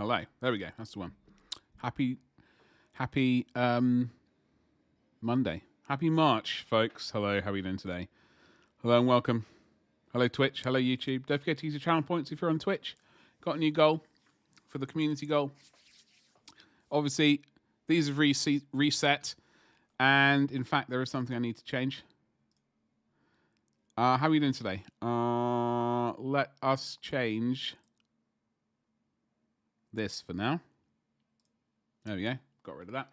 Hello. There we go. That's the one. Happy Monday. Happy March, folks. Hello. How are you doing today? Hello and welcome. Hello, Twitch. Hello, YouTube. Don't forget to use your channel points if you're on Twitch. Got a new goal for the community goal. Obviously, these have reset. And in fact, there is something I need to change. How are you doing today? Let us change this for now. There we go. Got rid of that.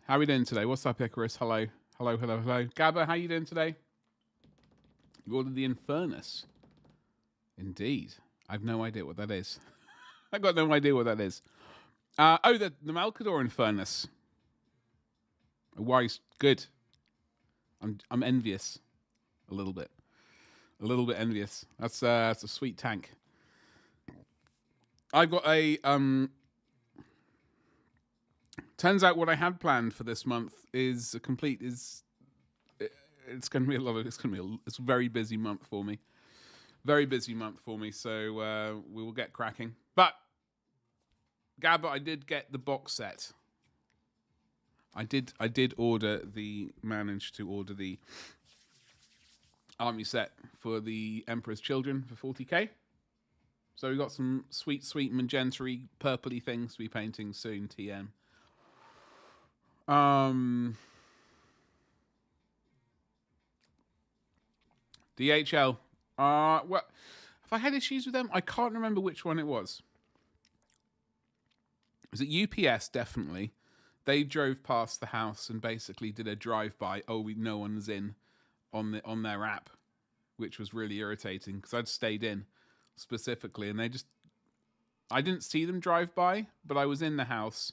How are we doing today? What's up, Icarus? Hello. Hello, hello, hello. Gabba, how are you doing today? You ordered the Infernus. Indeed. I have no idea what that is. I got no idea what that is. The Malcador Infernus. Wise. Good. I'm envious. A little bit. A little bit envious. That's a sweet tank. I've got a turns out what I had planned for this month is a complete it's going to be it's a very busy month for me. Very busy month for me, so we will get cracking. But Gabba, I did get the box set. I did manage to order the army set for the Emperor's Children for 40k. So we got some sweet magenta-y, purpley things to be painting soon, TM. DHL. What? Have I had issues with them? I can't remember which one it was. Was it UPS? Definitely. They drove past the house and basically did a drive-by. No one's in on their app, which was really irritating because I'd stayed in specifically, and I didn't see them drive by, but I was in the house.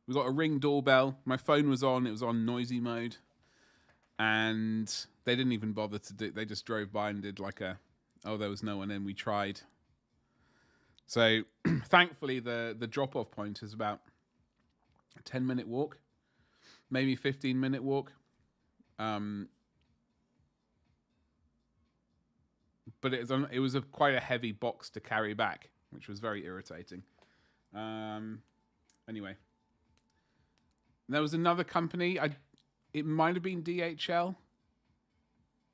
We got a Ring doorbell. My phone was on. It was on noisy mode, and they didn't even bother to do. They just drove by and did like there was no one in. We tried. So thankfully, the drop-off point is about a 10-minute walk, maybe 15-minute walk. But it was quite a heavy box to carry back, which was very irritating. Anyway, there was another company. It might have been DHL.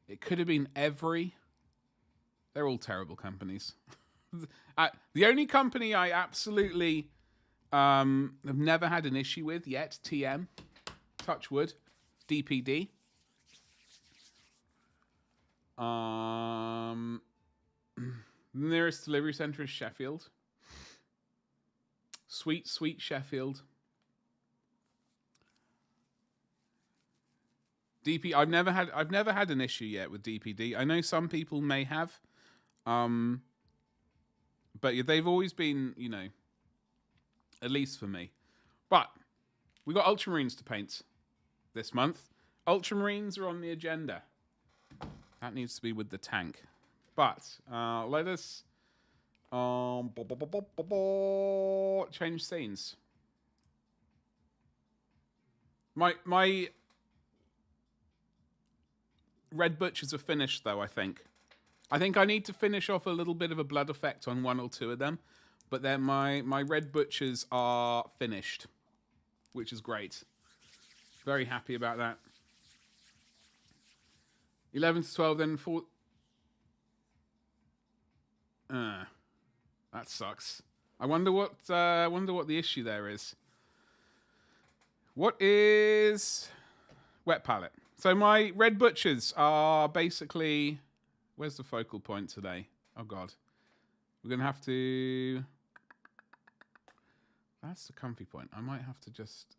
It could have been Every. They're all terrible companies. The only company I absolutely have never had an issue with yet, TM, touch wood, DPD. Nearest delivery center is Sheffield. Sweet Sheffield. I've never had an issue yet with DPD. I know some people may have, but they've always been, at least for me. But we got Ultramarines to paint this month. Ultramarines are on the agenda. That needs to be with the tank. But let us change scenes. My Red Butchers are finished, though, I think. I think I need to finish off a little bit of a blood effect on one or two of them. But then my Red Butchers are finished, which is great. Very happy about that. 11 to 12, then 4... that sucks. I wonder what the issue there is. What is wet palette? So my Red Butchers are basically... Where's the focal point today? Oh, God. We're going to have to... That's the comfy point. I might have to just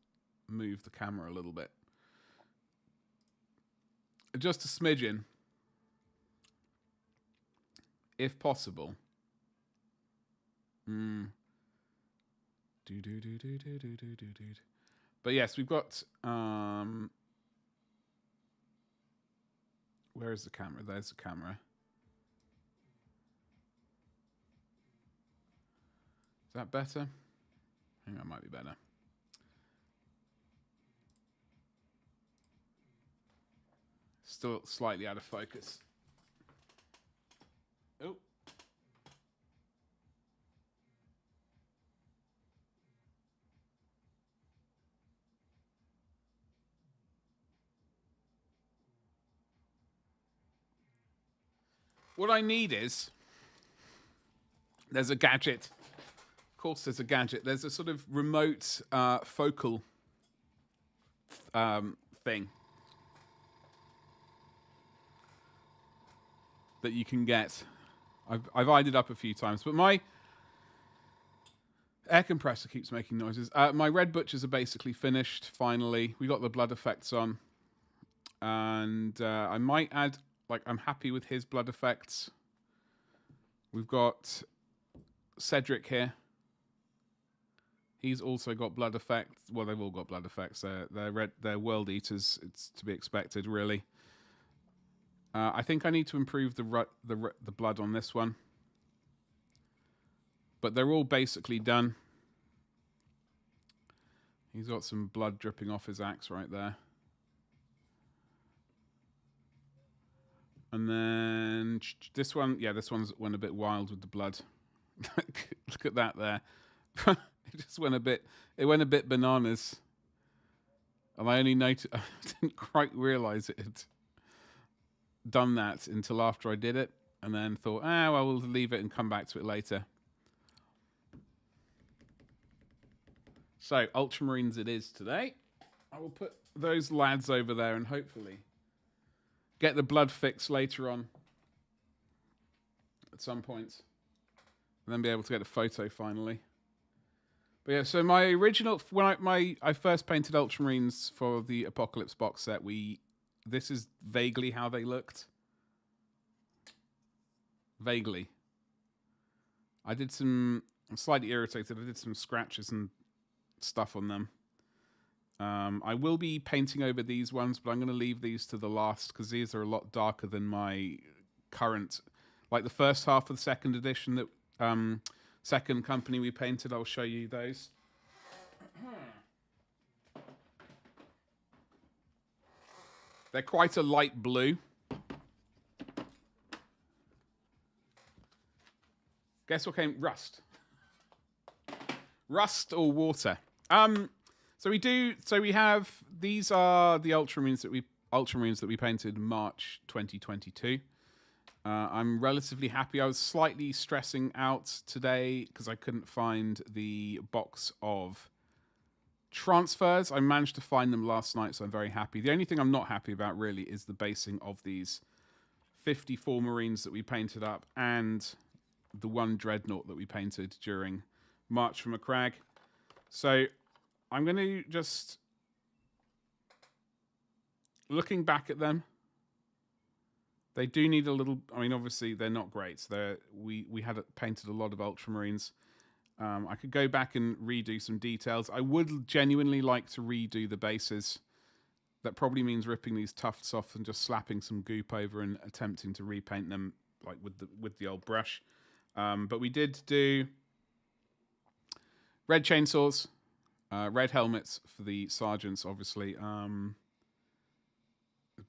move the camera a little bit. Just a smidgen. If possible. But yes, we've got... where is the camera? There's the camera. Is that better? I think that might be better. Still slightly out of focus. Oh. What I need is... There's a gadget. Of course there's a gadget. There's a sort of remote focal thing that you can get. I've eyed it up a few times, but my air compressor keeps making noises. My Red Butchers are basically finished, finally. We got the blood effects on. And I might add, like, I'm happy with his blood effects. We've got Cedric here. He's also got blood effects. Well, they've all got blood effects. They're world eaters. It's to be expected, really. I think I need to improve the blood on this one. But they're all basically done. He's got some blood dripping off his axe right there. And then this one, yeah, this one's went a bit wild with the blood. Look at that there. It just went a bit. It went a bit bananas. And I only noticed. I didn't quite realize it had done that until after I did it, and then thought, well, we'll leave it and come back to it later. So Ultramarines it is today. I will put those lads over there and hopefully get the blood fix later on at some point. And then be able to get a photo finally. But yeah, so my original... When I first painted Ultramarines for the Apocalypse box set, this is vaguely how they looked. Vaguely. I'm slightly irritated. I did some scratches and stuff on them. I will be painting over these ones, but I'm going to leave these to the last because these are a lot darker than my current, like the first half of the second edition that second company we painted. I'll show you those. They're quite a light blue. Guess what came? Rust. Rust or water. So we have, these are the Ultramarines that we painted March 2022. I'm relatively happy. I was slightly stressing out today because I couldn't find the box of transfers. I managed to find them last night, so I'm very happy. The only thing I'm not happy about really is the basing of these 54 Marines that we painted up and the one Dreadnought that we painted during March from Macragge. So I'm going to just, looking back at them, they do need a little, I mean, obviously they're not great. We had painted a lot of Ultramarines. I could go back and redo some details. I would genuinely like to redo the bases. That probably means ripping these tufts off and just slapping some goop over and attempting to repaint them like with the old brush. But we did do red chainsaws, red helmets for the sergeants, obviously. A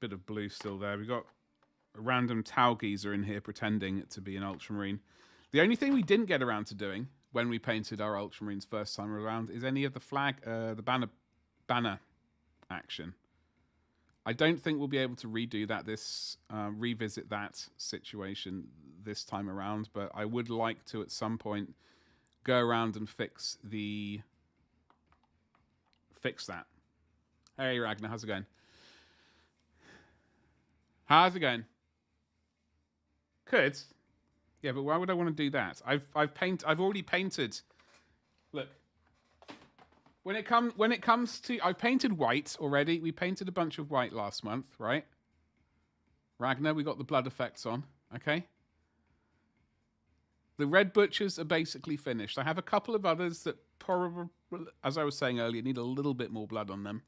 bit of blue still there. We got a random Tau geezer in here pretending to be an Ultramarine. The only thing we didn't get around to doing when we painted our Ultramarines first time around is any of the banner action. I don't think we'll be able to redo that revisit that situation this time around, but I would like to at some point go around and fix that. Hey Ragnar, how's it going? How's it going? Could. Yeah, but why would I want to do that? I've already painted. Look. When it comes to, I've painted white already. We painted a bunch of white last month, right? Ragnar, we got the blood effects on, okay? The Red Butchers are basically finished. I have a couple of others that probably, as I was saying earlier, need a little bit more blood on them.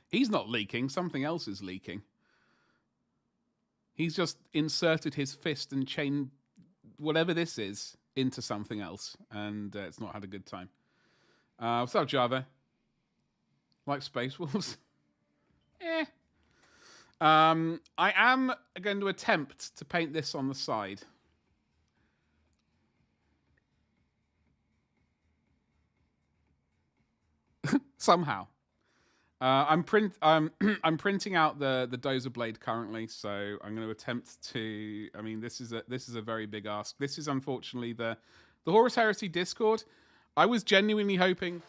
He's not leaking. Something else is leaking. He's just inserted his fist and chained whatever this is into something else, and it's not had a good time. What's up, Java? Like Space Wolves? I am going to attempt to paint this on the side. Somehow. I'm I'm printing out the dozer blade currently, so I'm going to attempt to. I mean, this is a very big ask. This is unfortunately the Horus Heresy Discord. I was genuinely hoping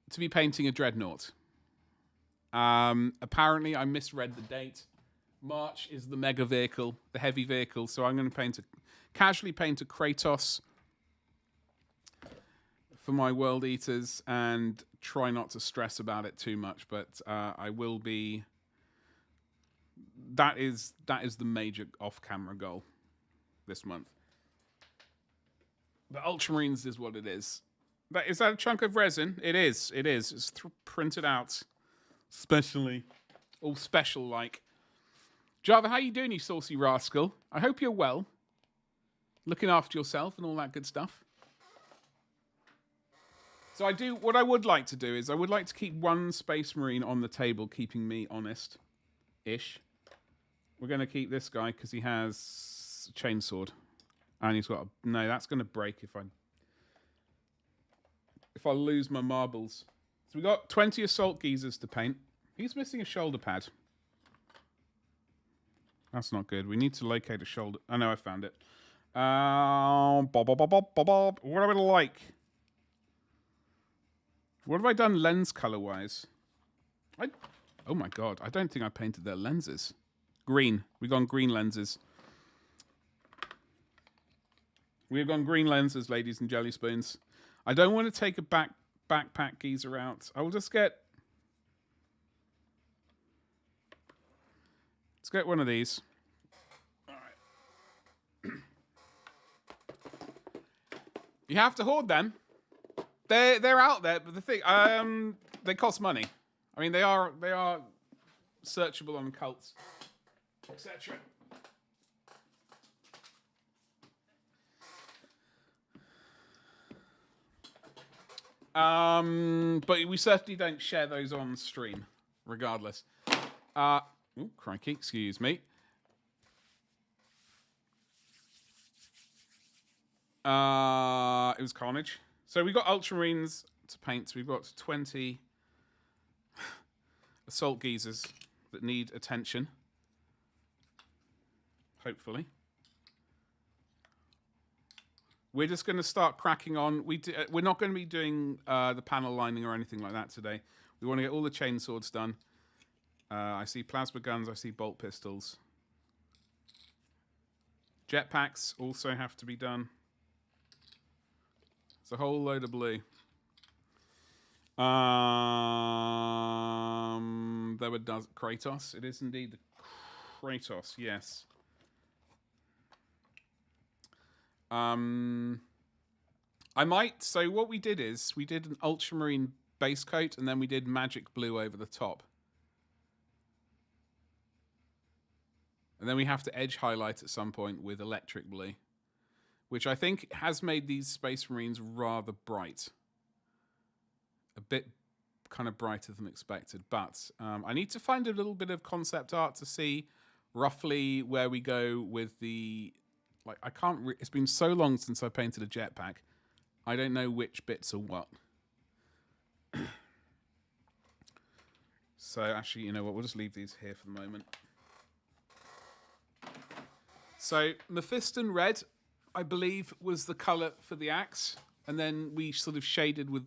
to be painting a dreadnought. Apparently, I misread the date. March is the mega vehicle, the heavy vehicle. So I'm going to casually paint a Kratos for my World Eaters and try not to stress about it too much. But I will be. That is the major off-camera goal this month. The Ultramarines is what it is. Is that a chunk of resin? It is. It is. It's printed out specially, all special like. Java, how you doing, you saucy rascal? I hope you're well. Looking after yourself and all that good stuff. So what I would like to do is I would like to keep one Space Marine on the table, keeping me honest-ish. We're going to keep this guy because he has a chainsword. And he's got no, that's going to break if I lose my marbles. So we got 20 assault geezers to paint. He's missing a shoulder pad. That's not good. We need to locate a shoulder. Oh, no, I found it. What do I like? What have I done lens color-wise? Oh, my God. I don't think I painted their lenses. Green. We've gone green lenses. We've gone green lenses, ladies and jelly spoons. I don't want to take a backpack geezer out. I will just get... Let's get one of these. All right. You have to hoard them. They're out there, but the thing, they cost money. I mean, they are searchable on cults, etc. But we certainly don't share those on stream, regardless. Oh, crikey, excuse me. It was Carnage. So we got Ultramarines to paint. So we've got 20 assault geezers that need attention. Hopefully. We're just going to start cracking on. We're not going to be doing the panel lining or anything like that today. We want to get all the chainswords done. I see plasma guns. I see bolt pistols. Jetpacks also have to be done. It's a whole load of blue. There were Kratos. It is indeed the Kratos, yes. I might... So what we did is, we did an Ultramarine base coat, and then we did magic blue over the top. And then we have to edge highlight at some point with electric blue, which I think has made these Space Marines rather bright. A bit kind of brighter than expected. But I need to find a little bit of concept art to see roughly where we go with the... Like, I can't... It's been so long since I painted a jetpack. I don't know which bits are what. So, actually, you know what? We'll just leave these here for the moment. So, Mephiston Red, I believe, was the colour for the axe. And then we sort of shaded with...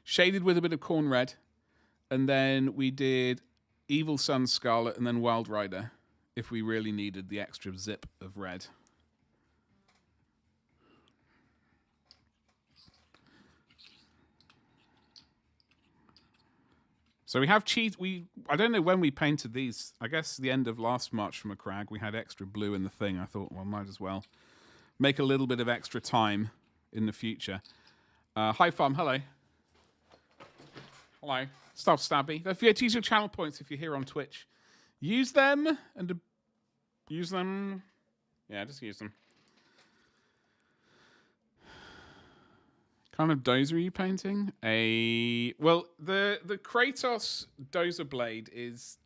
Shaded with a bit of Corn Red. And then we did Evil Sun Scarlet and then Wild Rider, if we really needed the extra zip of red. So we have cheese. I don't know when we painted these. I guess the end of last March from Macragge, we had extra blue in the thing. I thought, well, might as well make a little bit of extra time in the future. Hi, Farm. Hello. Hello. Stop Stabby. Don't forget to use your channel points if you're here on Twitch. Use them and use them. Yeah, just use them. Kind of dozer are you painting? Well, the Kratos dozer blade is...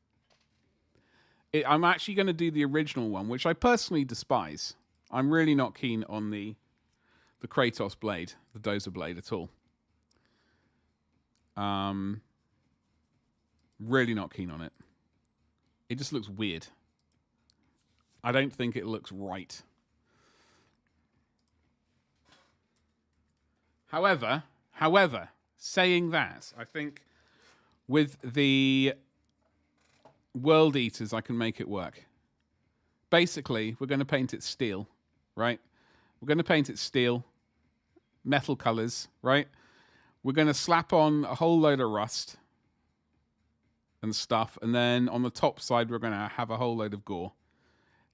I'm actually going to do the original one, which I personally despise. I'm really not keen on the the Kratos blade, the Dozer blade at all. Really not keen on it. It just looks weird. I don't think it looks right. However, saying that, I think with the World Eaters, I can make it work. Basically, we're going to paint it steel, right? We're going to paint it steel, metal colors, right? We're going to slap on a whole load of rust and stuff, and then on the top side, we're going to have a whole load of gore.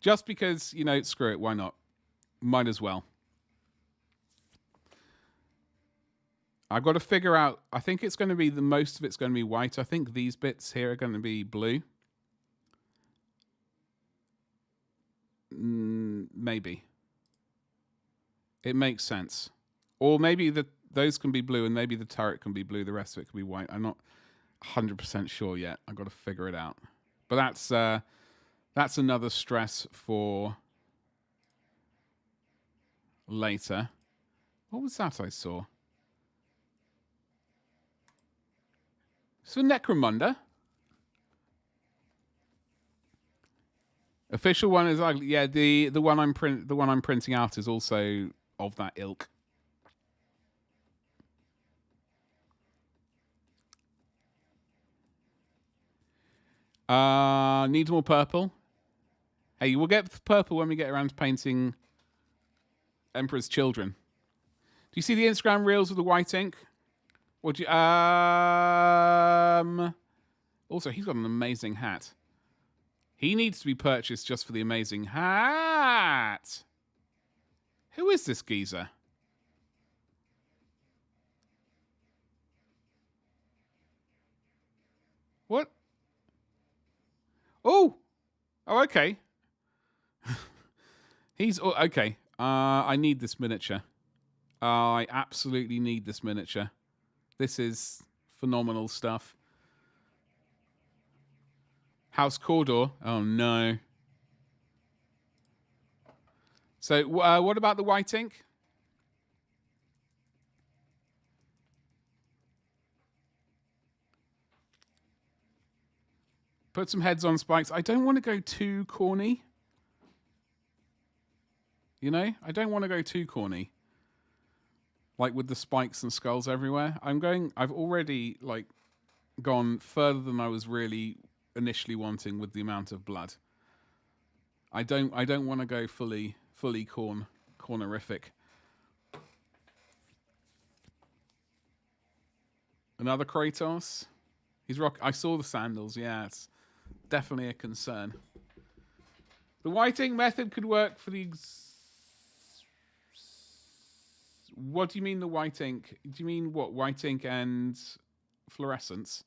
Just because, you know, screw it, why not? Might as well. I've got to figure out, I think it's going to be, the most of it's going to be white. I think these bits here are going to be blue. Maybe. It makes sense. Or maybe those can be blue and maybe the turret can be blue. The rest of it can be white. I'm not 100% sure yet. I've got to figure it out. But that's another stress for later. What was that I saw? So Necromunda. Official one is ugly. Yeah, the one I'm printing out is also of that ilk. Needs more purple. Hey, we'll get purple when we get around to painting Emperor's Children. Do you see the Instagram reels with the white ink? Would you? Also, he's got an amazing hat. He needs to be purchased just for the amazing hat. Who is this geezer? What? Oh, okay. He's okay. I need this miniature. I absolutely need this miniature. This is phenomenal stuff. House Cawdor. Oh, no. So, what about the white ink? Put some heads on spikes. I don't want to go too corny. You know? I don't want to go too corny. Like with the spikes and skulls everywhere. I've already, like, gone further than I was really initially wanting with the amount of blood. I don't want to go fully cornerific. Another Kratos. I saw the sandals. Yeah, it's definitely a concern. The white ink method could work for the. What do you mean the white ink? Do you mean what, white ink and fluorescence?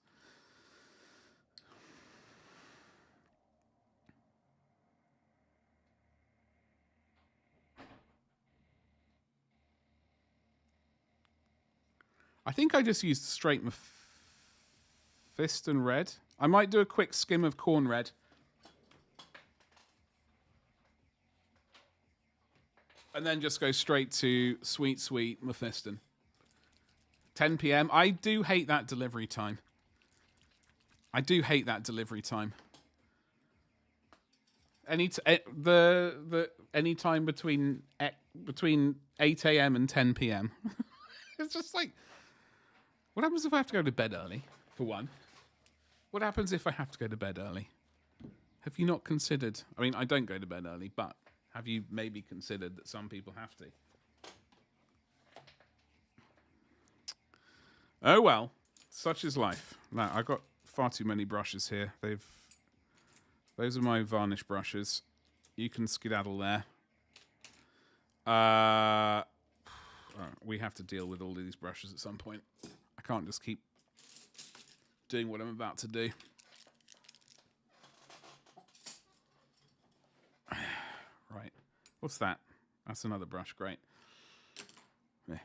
I think I just used straight Mephiston red. I might do a quick skim of corn red. And then just go straight to sweet Mephiston. 10 p.m. I do hate that delivery time. Any time between 8 a.m. and 10 p.m. It's just like, what happens if I have to go to bed early, for one? What happens if I have to go to bed early? Have you not considered? I mean, I don't go to bed early, but have you maybe considered that some people have to? Oh well, such is life. Now, I've got far too many brushes here. Those are my varnish brushes. You can skedaddle there. We have to deal with all of these brushes at some point. I can't just keep doing what I'm about to do. Right. What's that? That's another brush. Great. Yeah.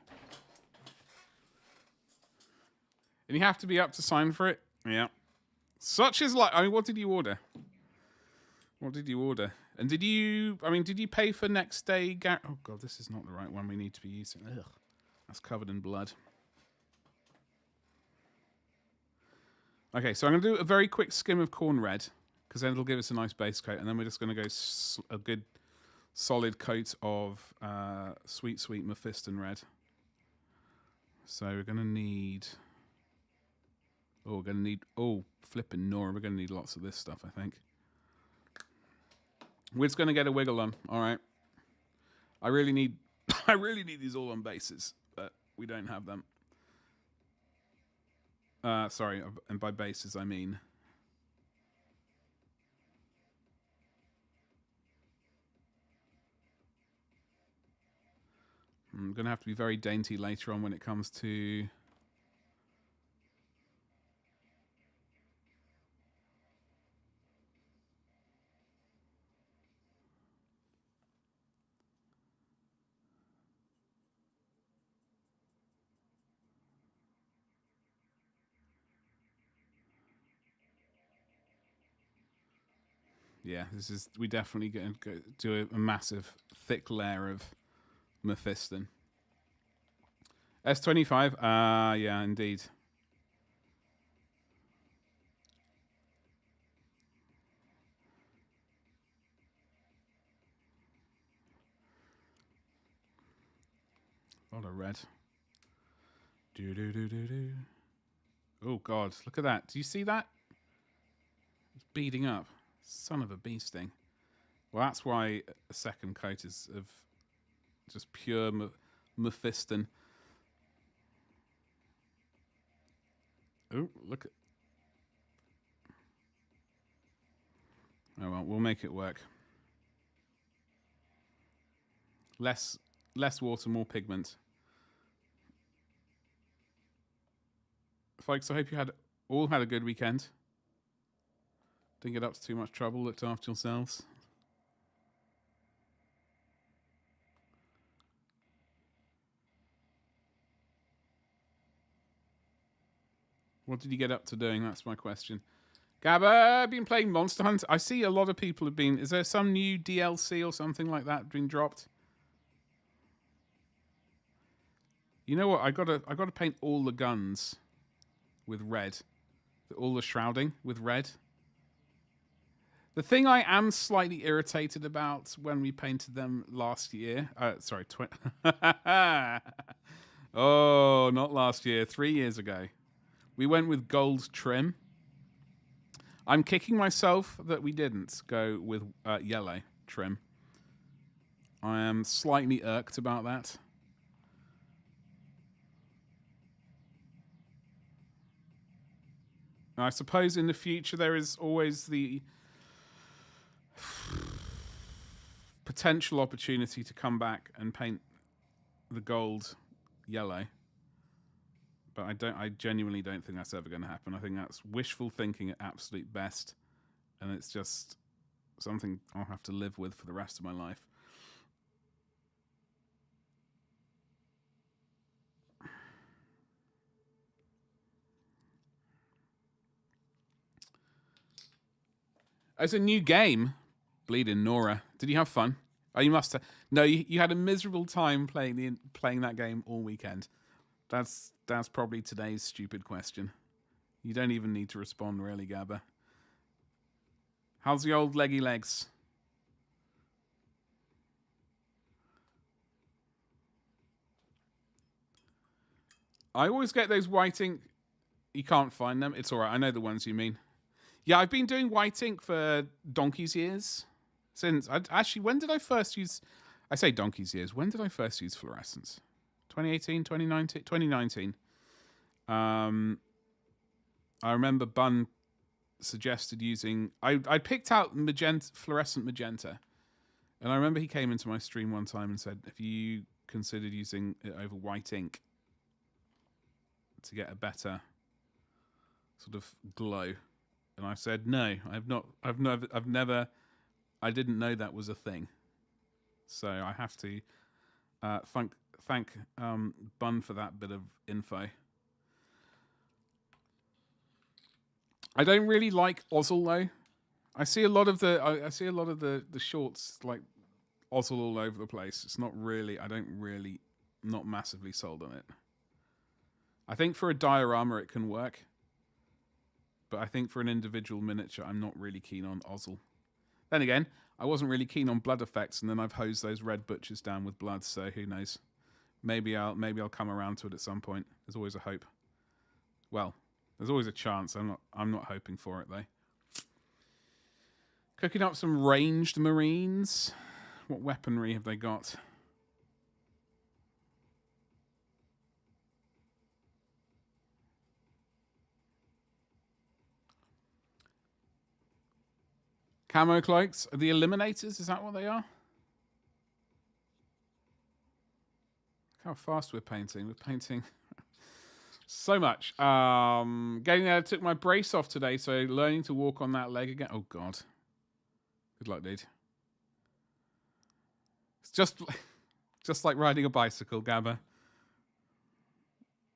And you have to be up to sign for it? Yeah. Such is life. I mean, what did you order? And did you pay for next day? Oh God, this is not the right one we need to be using. Ugh, that's covered in blood. Okay, so I'm going to do a very quick skim of Corn Red, because then it'll give us a nice base coat, and then we're just going to go a good solid coat of Sweet Mephiston Red. So we're going to need... Oh, flipping Nora. We're going to need lots of this stuff, I think. We're just going to get a wiggle on. All right. I really need these all on bases, but we don't have them. Sorry, and by bases I mean... I'm going to have to be very dainty later on when it comes to... Yeah, we definitely going to do a massive thick layer of Mephiston. S25, yeah, indeed. A lot of red. Do. Oh God, look at that. Do you see that? It's beating up. Son of a bee sting. Well, that's why a second coat is of just pure Mephiston. Oh, look at... Oh well, we'll make it work. Less water, more pigment. Folks, I hope you all had a good weekend. Didn't get up to too much trouble, looked after yourselves. What did you get up to doing? That's my question. Gabba, been playing Monster Hunter. I see a lot of people have been... Is there some new DLC or something like that being dropped? You know what? I gotta paint all the guns with red. All the shrouding with red. The thing I am slightly irritated about when we painted them last year... sorry, oh, not last year. 3 years ago. We went with gold trim. I'm kicking myself that we didn't go with yellow trim. I am slightly irked about that. I suppose in the future there is always the potential opportunity to come back and paint the gold yellow. But I genuinely don't think that's ever going to happen. I think that's wishful thinking at absolute best. And it's just something I'll have to live with for the rest of my life. It's a new game, Bleeding Nora. Did you have fun? Oh, you must have. No, you had a miserable time playing that game all weekend. That's probably today's stupid question. You don't even need to respond, really, Gabba. How's the old leggy legs? I always get those white ink. You can't find them. It's all right. I know the ones you mean. Yeah, I've been doing white ink for donkey's years. Actually, when did I first use... I say donkey's years. When did I first use fluorescence? 2018, 2019? 2019. I remember Bun suggested using... I picked out fluorescent magenta. And I remember he came into my stream one time and said, have you considered using it over white ink to get a better sort of glow? And I said, no, I've never, I didn't know that was a thing. So I have to thank Bun for that bit of info. I don't really like Ozzel though. I see a lot of the shorts like Ozzle all over the place. It's not really. I don't really. Not massively sold on it. I think for a diorama it can work, but I think for an individual miniature, I'm not really keen on Ozzle. Then again, I wasn't really keen on blood effects, and then I've hosed those red butchers down with blood. So who knows? Maybe I'll come around to it at some point. There's always a hope. Well, there's always a chance. I'm not hoping for it though. Cooking up some ranged Marines. What weaponry have they got? Camo cloaks. Are the Eliminators? Is that what they are? Look how fast we're painting. We're painting so much. Getting there, I took my brace off today, so learning to walk on that leg again. Oh, God. Good luck, dude. It's just like riding a bicycle, Gabba.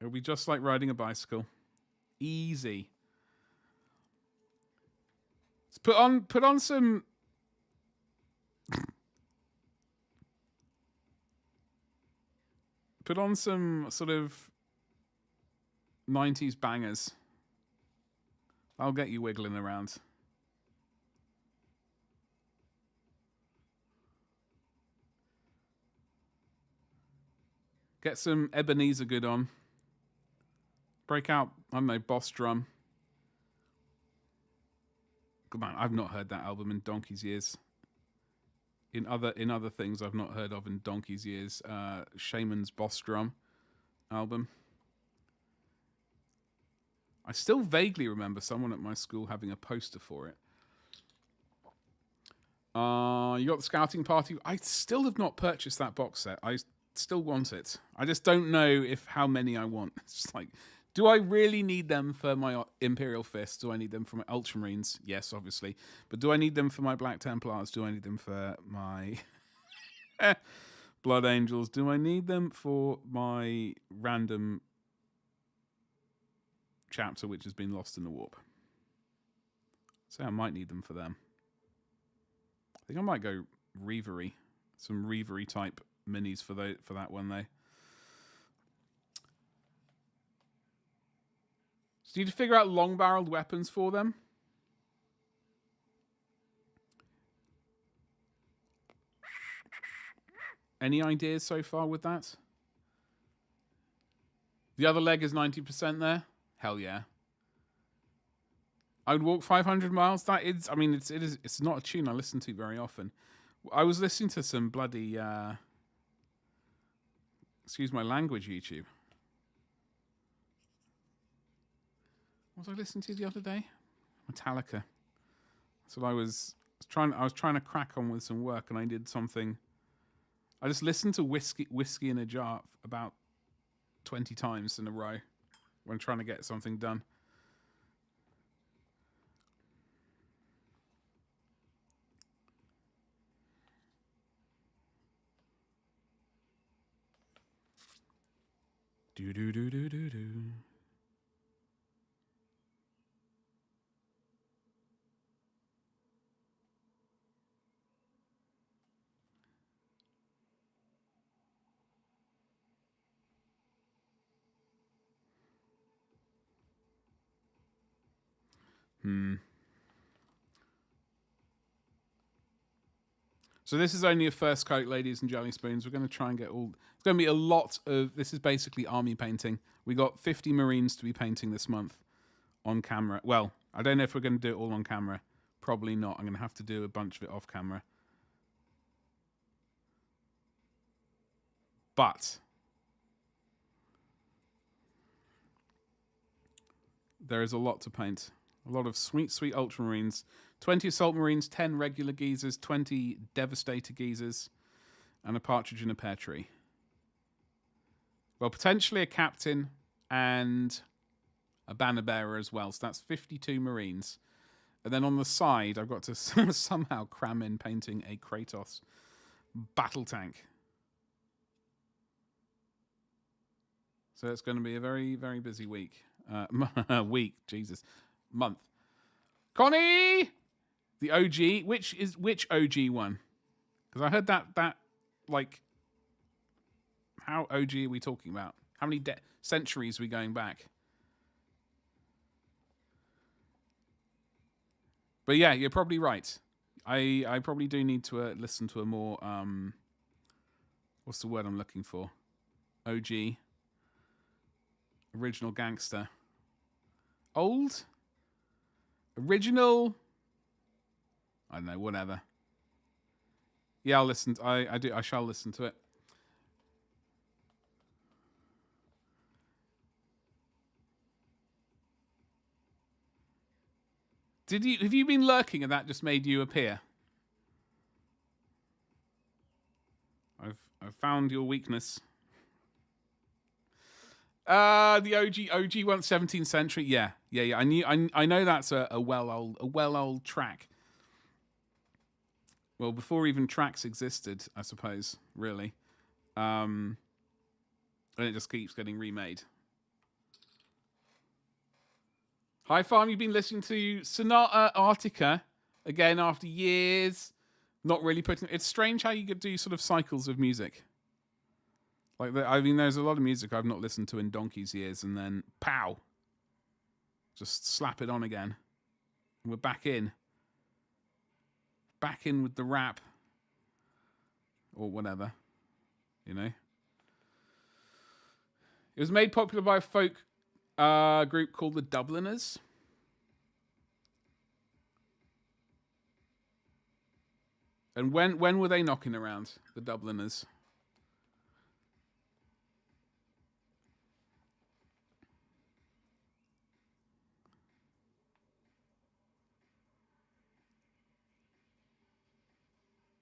It'll be just like riding a bicycle. Easy. Put on some sort of 90s bangers. I'll get you wiggling around. Get some Ebenezer good on. Break out, I don't know, Boss Drum. Man, I've not heard that album in donkey's years. In other things I've not heard of in donkey's years. Shaman's Boss Drum album. I still vaguely remember someone at my school having a poster for it. You got the Scouting Party. I still have not purchased that box set. I still want it. I just don't know how many I want. It's like, do I really need them for my Imperial Fist? Do I need them for my Ultramarines? Yes, obviously. But do I need them for my Black Templars? Do I need them for my Blood Angels? Do I need them for my random chapter which has been lost in the warp? So I might need them for them. I think I might go Reavery. Some Reavery type minis for that one though. So you need to figure out long-barreled weapons for them. Any ideas so far with that? The other leg is 90% there. Hell yeah. I would walk 500 miles. That is, I mean, it's not a tune I listen to very often. I was listening to some bloody, excuse my language, YouTube. What was I listening to the other day? Metallica. So I was trying to crack on with some work, and I did something. I just listened to whiskey in a jar about 20 times in a row when trying to get something done. Do do do do do do. So this is only a first coat, ladies and jelly spoons. We're going to try and get all... It's going to be a lot of... This is basically army painting. We got 50 Marines to be painting this month on camera. Well, I don't know if we're going to do it all on camera. Probably not. I'm going to have to do a bunch of it off camera. But... there is a lot to paint. A lot of sweet, sweet Ultramarines. 20 Assault Marines, 10 regular geezers, 20 Devastator geezers, and a partridge in a pear tree. Well, potentially a captain and a banner bearer as well. So that's 52 Marines. And then on the side, I've got to somehow cram in painting a Kratos battle tank. So it's going to be a very, very busy week. Week, Jesus. Month. Connie! The OG, which OG one? Because I heard that like, how OG are we talking about? How many centuries are we going back? But yeah, you're probably right. I probably do need to listen to a more what's the word I'm looking for? OG, original gangster, old, original. I don't know, whatever. Yeah, I'll listen. I shall listen to it. Have you been lurking and that just made you appear? I've found your weakness. The OG one, 17th century. Yeah. I know that's a well old track. Well, before even tracks existed, I suppose, really. And it just keeps getting remade. Hi, Farm. You've been listening to Sonata Arctica again after years. Not really putting. It's strange how you could do sort of cycles of music. Like, there's a lot of music I've not listened to in donkey's years, and then pow, just slap it on again. And we're back in with the rap or whatever, you know. It was made popular by a folk group called the Dubliners. And when were they knocking around, the Dubliners?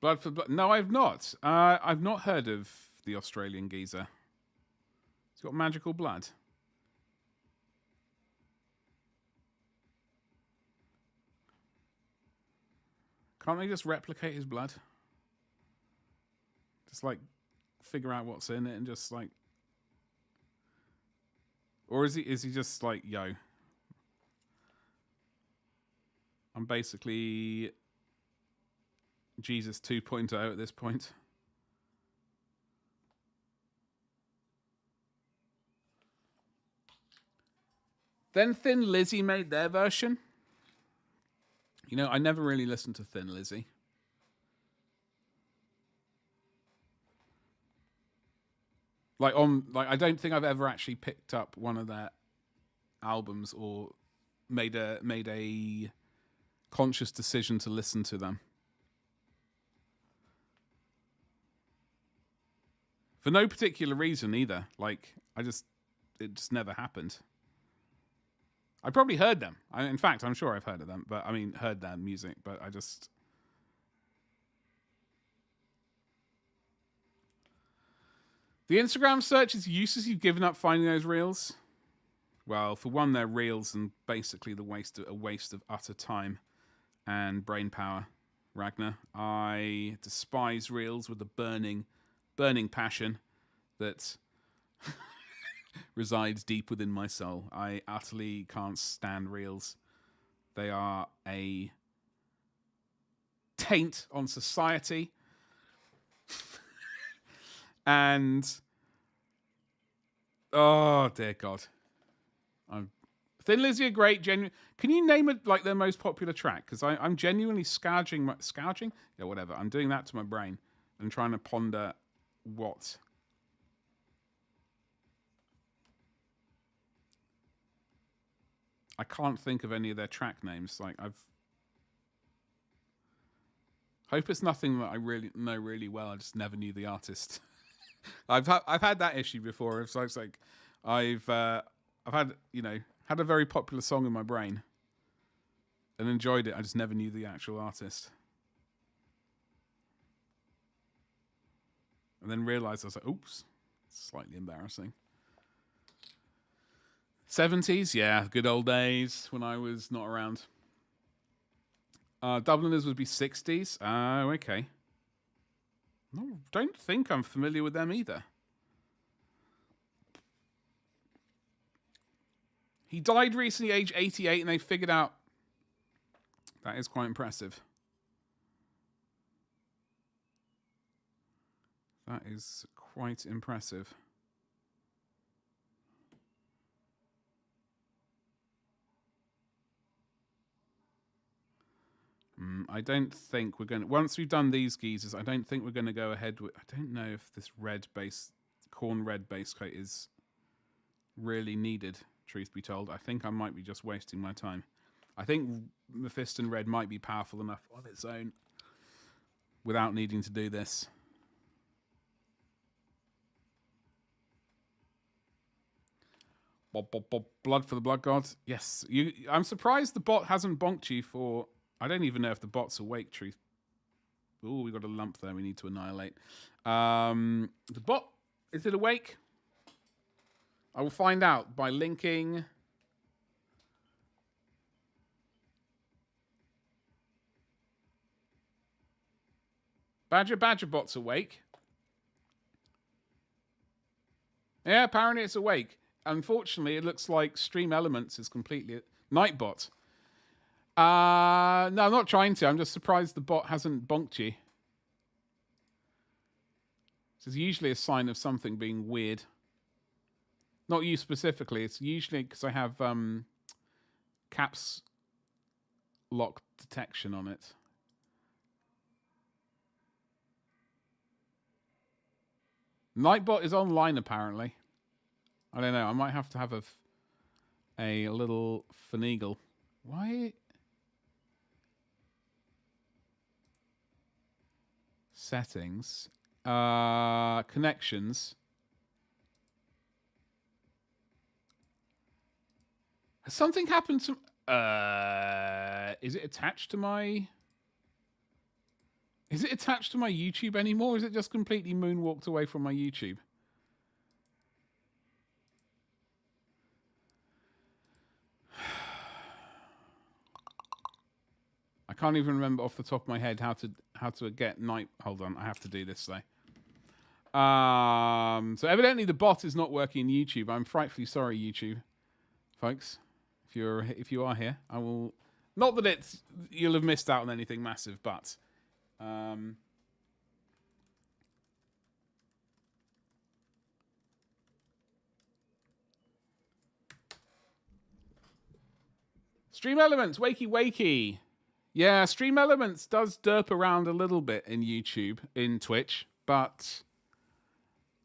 Blood for Blood. No, I've not. I've not heard of the Australian geezer. He's got magical blood. Can't they just replicate his blood? Just like figure out what's in it and just like, or is he just like, yo, I'm basically Jesus 2.0 at this point. Then Thin Lizzy made their version. You know, I never really listened to Thin Lizzy. I don't think I've ever actually picked up one of their albums or made a conscious decision to listen to them. For no particular reason either. Like, it just never happened. I probably heard them. In fact, I'm sure I've heard of them. But I mean, heard their music. But I just... The Instagram searches useless. You've given up finding those reels. Well, for one, they're reels and basically a waste of utter time and brain power. Ragnar, I despise reels with a burning passion that resides deep within my soul. I utterly can't stand reels. They are a taint on society. And oh dear God, Thin Lizzy are great. Can you name it like their most popular track? Because I'm genuinely scourging. Yeah, whatever. I'm doing that to my brain and trying to ponder what. I can't think of any of their track names. Like hope it's nothing that I really know really well. I just never knew the artist. I've had that issue before. It's like I've had had a very popular song in my brain and enjoyed it. I just never knew the actual artist, and then realized I was like, "Oops, slightly embarrassing." 70s, yeah, good old days when I was not around. Dubliners would be 60s. Oh, okay. No, don't think I'm familiar with them either. He died recently, age 88, and they figured out... That is quite impressive. That is quite impressive. I don't think we're going to... Once we've done these geezers, I don't think we're going to go ahead with... I don't know if this corn red base coat is really needed, truth be told. I think I might be just wasting my time. I think Mephiston red might be powerful enough on its own without needing to do this. Blood for the blood god. Yes. I'm surprised the bot hasn't bonked you for... I don't even know if the bot's awake, truth. Oh, we got a lump there we need to annihilate. The bot, is it awake? I will find out by linking... Badger bot's awake. Yeah, apparently it's awake. Unfortunately, it looks like Stream Elements is completely... Nightbot. No, I'm not trying to. I'm just surprised the bot hasn't bonked you. This is usually a sign of something being weird. Not you specifically. It's usually because I have caps lock detection on it. Nightbot is online, apparently. I don't know. I might have to have a little finagle. Why... Settings, connections. Has something happened to... is it attached to my... Is it attached to my YouTube anymore? Or is it just completely moonwalked away from my YouTube? I can't even remember off the top of my head how to get night. Hold on, I have to do this though. So evidently the bot is not working in YouTube. I'm frightfully sorry, YouTube, folks. If you are here, I will. Not that you'll have missed out on anything massive, but. Stream Elements, wakey. Yeah, Stream Elements does derp around a little bit in YouTube, in Twitch, but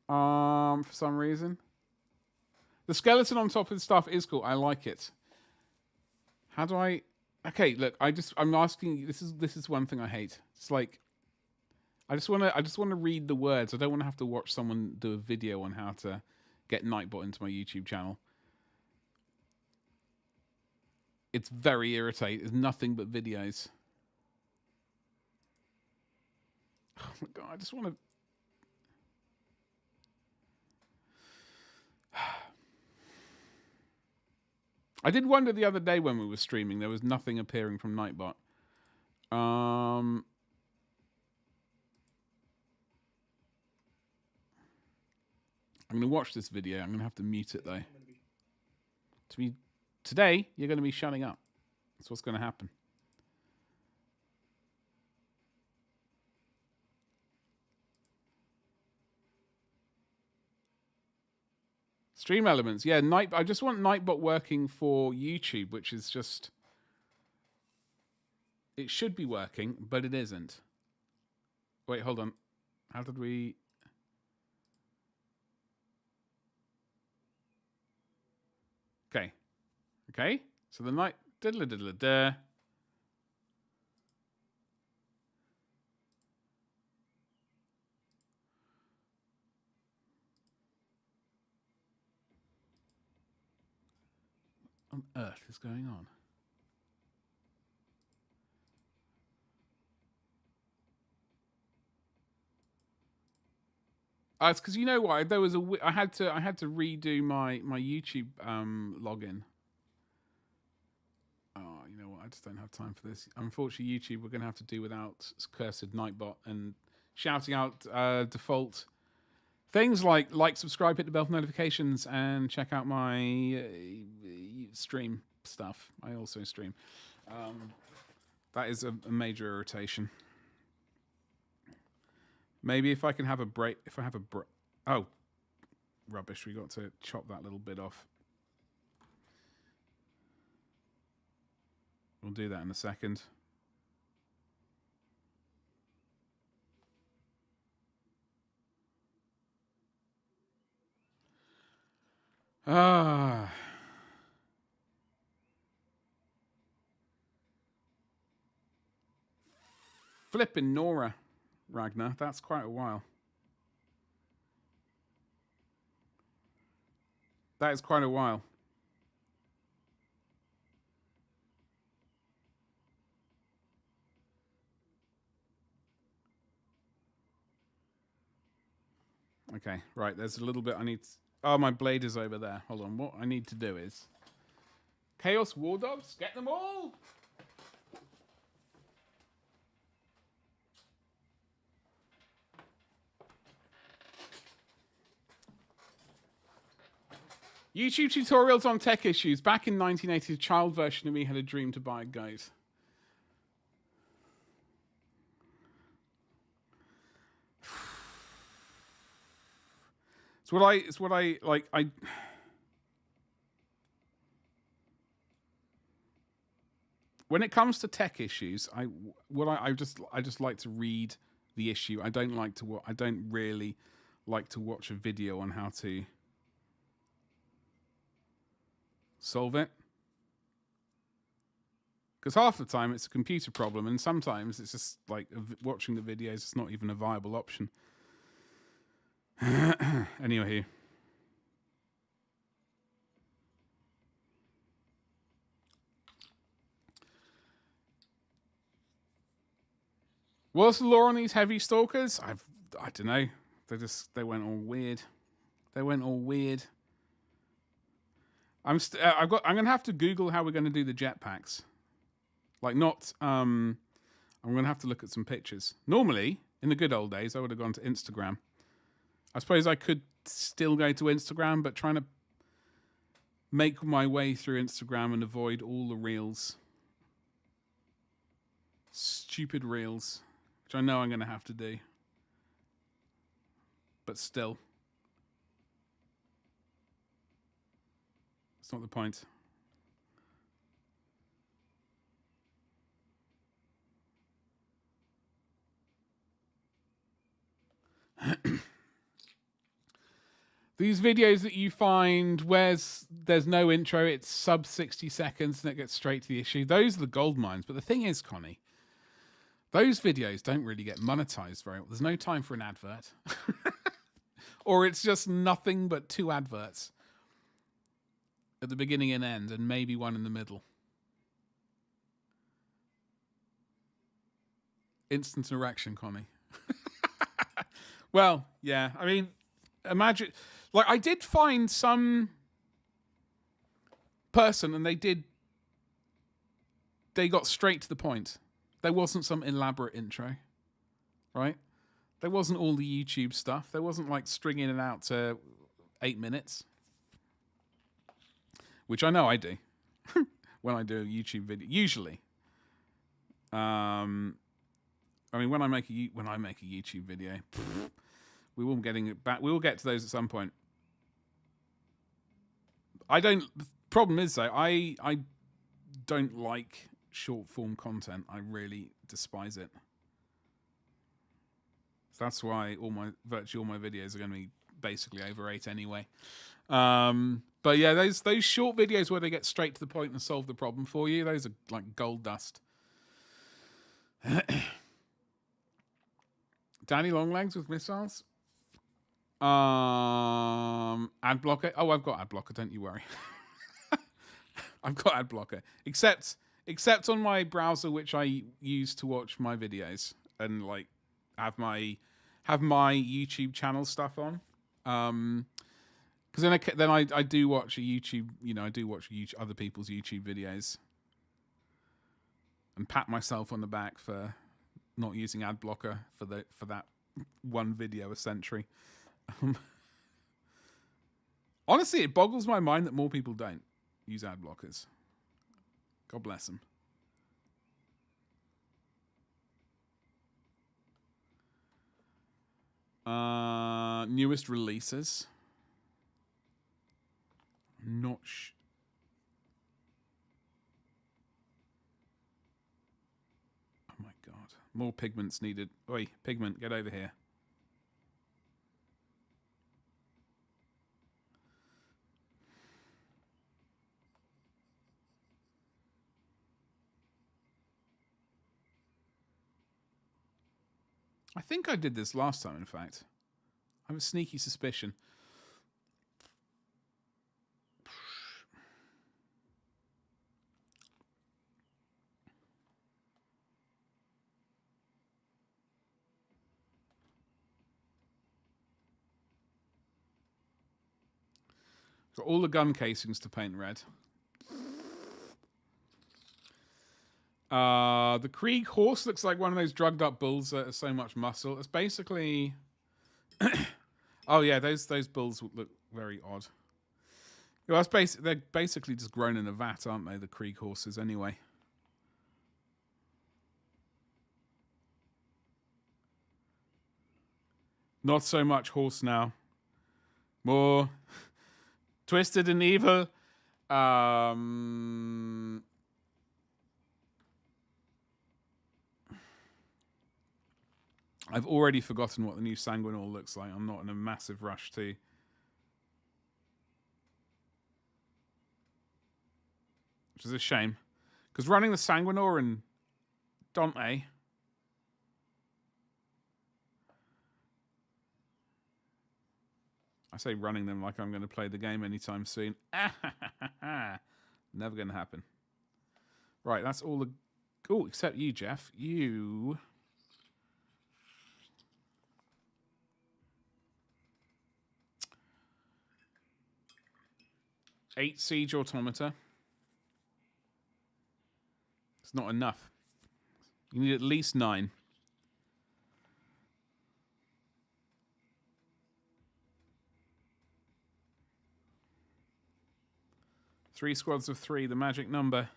for some reason. The skeleton on top of the stuff is cool. I like it. How do I... Okay, look, I'm asking you, this is one thing I hate. It's like I just want to read the words. I don't want to have to watch someone do a video on how to get Nightbot into my YouTube channel. It's very irritating. It's nothing but videos. Oh my god, I just want to... I did wonder the other day when we were streaming, there was nothing appearing from Nightbot. I'm going to watch this video. I'm going to have to mute it, though. Today, you're going to be shutting up. That's what's going to happen. Stream Elements. Yeah, I just want Nightbot working for YouTube, which is just... It should be working, but it isn't. Wait, hold on. How did we... Okay. Okay. So the night... Diddle-diddle-da. What on earth is going on? It's because you know what? There was I had to redo my YouTube login. Oh, you know what? I just don't have time for this. Unfortunately, YouTube, we're going to have to do without cursed Nightbot and shouting out default things like, subscribe, hit the bell for notifications, and check out my stream stuff. I also stream. That is a major irritation. Maybe if I can have a break. If I have a break. Oh, rubbish. We got to chop that little bit off. We'll do that in a second. Ah. Flipping Nora, Ragnar. That's quite a while. That is quite a while. Okay, right. There's a little bit I need. Oh, my blade is over there. Hold on. What I need to do is Chaos War Dogs. Get them all. YouTube tutorials on tech issues. Back in 1980, a child version of me had a dream to buy a goat. It's what I like. When it comes to tech issues, I just like to read the issue. I don't really like to watch a video on how to solve it. Because half the time it's a computer problem, and sometimes it's just like watching the videos. It's not even a viable option. Anyway. What's the lore on these heavy stalkers? I don't know. They went all weird. I'm gonna have to Google how we're gonna do the jetpacks. Like not. I'm gonna have to look at some pictures. Normally, in the good old days, I would have gone to Instagram. I suppose I could still go to Instagram, but trying to make my way through Instagram and avoid all the reels. Stupid reels. Which I know I'm going to have to do. But still. It's not the point. These videos that you find where there's no intro, it's sub 60 seconds and it gets straight to the issue. Those are the gold mines. But the thing is, Connie, those videos don't really get monetized very well. There's no time for an advert. Or it's just nothing but 2 adverts at the beginning and end, and maybe one in the middle. Instant erection, Connie. Well, yeah. I mean, imagine... Like, I did find some person, and they got straight to the point. There wasn't some elaborate intro, right? There wasn't all the YouTube stuff. There wasn't like stringing it out to 8 minutes, which I know I do when I do a YouTube video. Usually, I mean, when I make a YouTube video, we will getting it back. We will get to those at some point. The problem is though, I don't like short form content. I really despise it. So that's why virtually all my videos are going to be basically over 8 anyway. But yeah, those short videos where they get straight to the point and solve the problem for you, those are like gold dust. Danny Longlegs with missiles. Ad blocker. Oh, I've got ad blocker. Don't you worry. I've got ad blocker. Except on my browser, which I use to watch my videos and like have my YouTube channel stuff on. Because then I do watch a YouTube. You know, I do watch other people's YouTube videos and pat myself on the back for not using ad blocker for that one video a century. Honestly, it boggles my mind that more people don't use ad blockers. God bless them. Newest releases. Not Oh my god. More pigments needed. Oi, pigment, get over here. I think I did this last time, in fact. I have a sneaky suspicion. Got all the gun casings to paint red. The Krieg horse looks like one of those drugged up bulls that are so much muscle. It's basically... oh yeah, those bulls look very odd. Well, they're basically just grown in a vat, aren't they, the Krieg horses, anyway. Not so much horse now. More twisted and evil. I've already forgotten what the new Sanguinor looks like. I'm not in a massive rush to. Which is a shame. Because running the Sanguinor and Dante... I say running them like I'm going to play the game anytime soon. Never going to happen. Right, that's all the... Oh, except you, Jeff. You... 8 siege automata. It's not enough. You need at least 9. Three squads of 3, the magic number.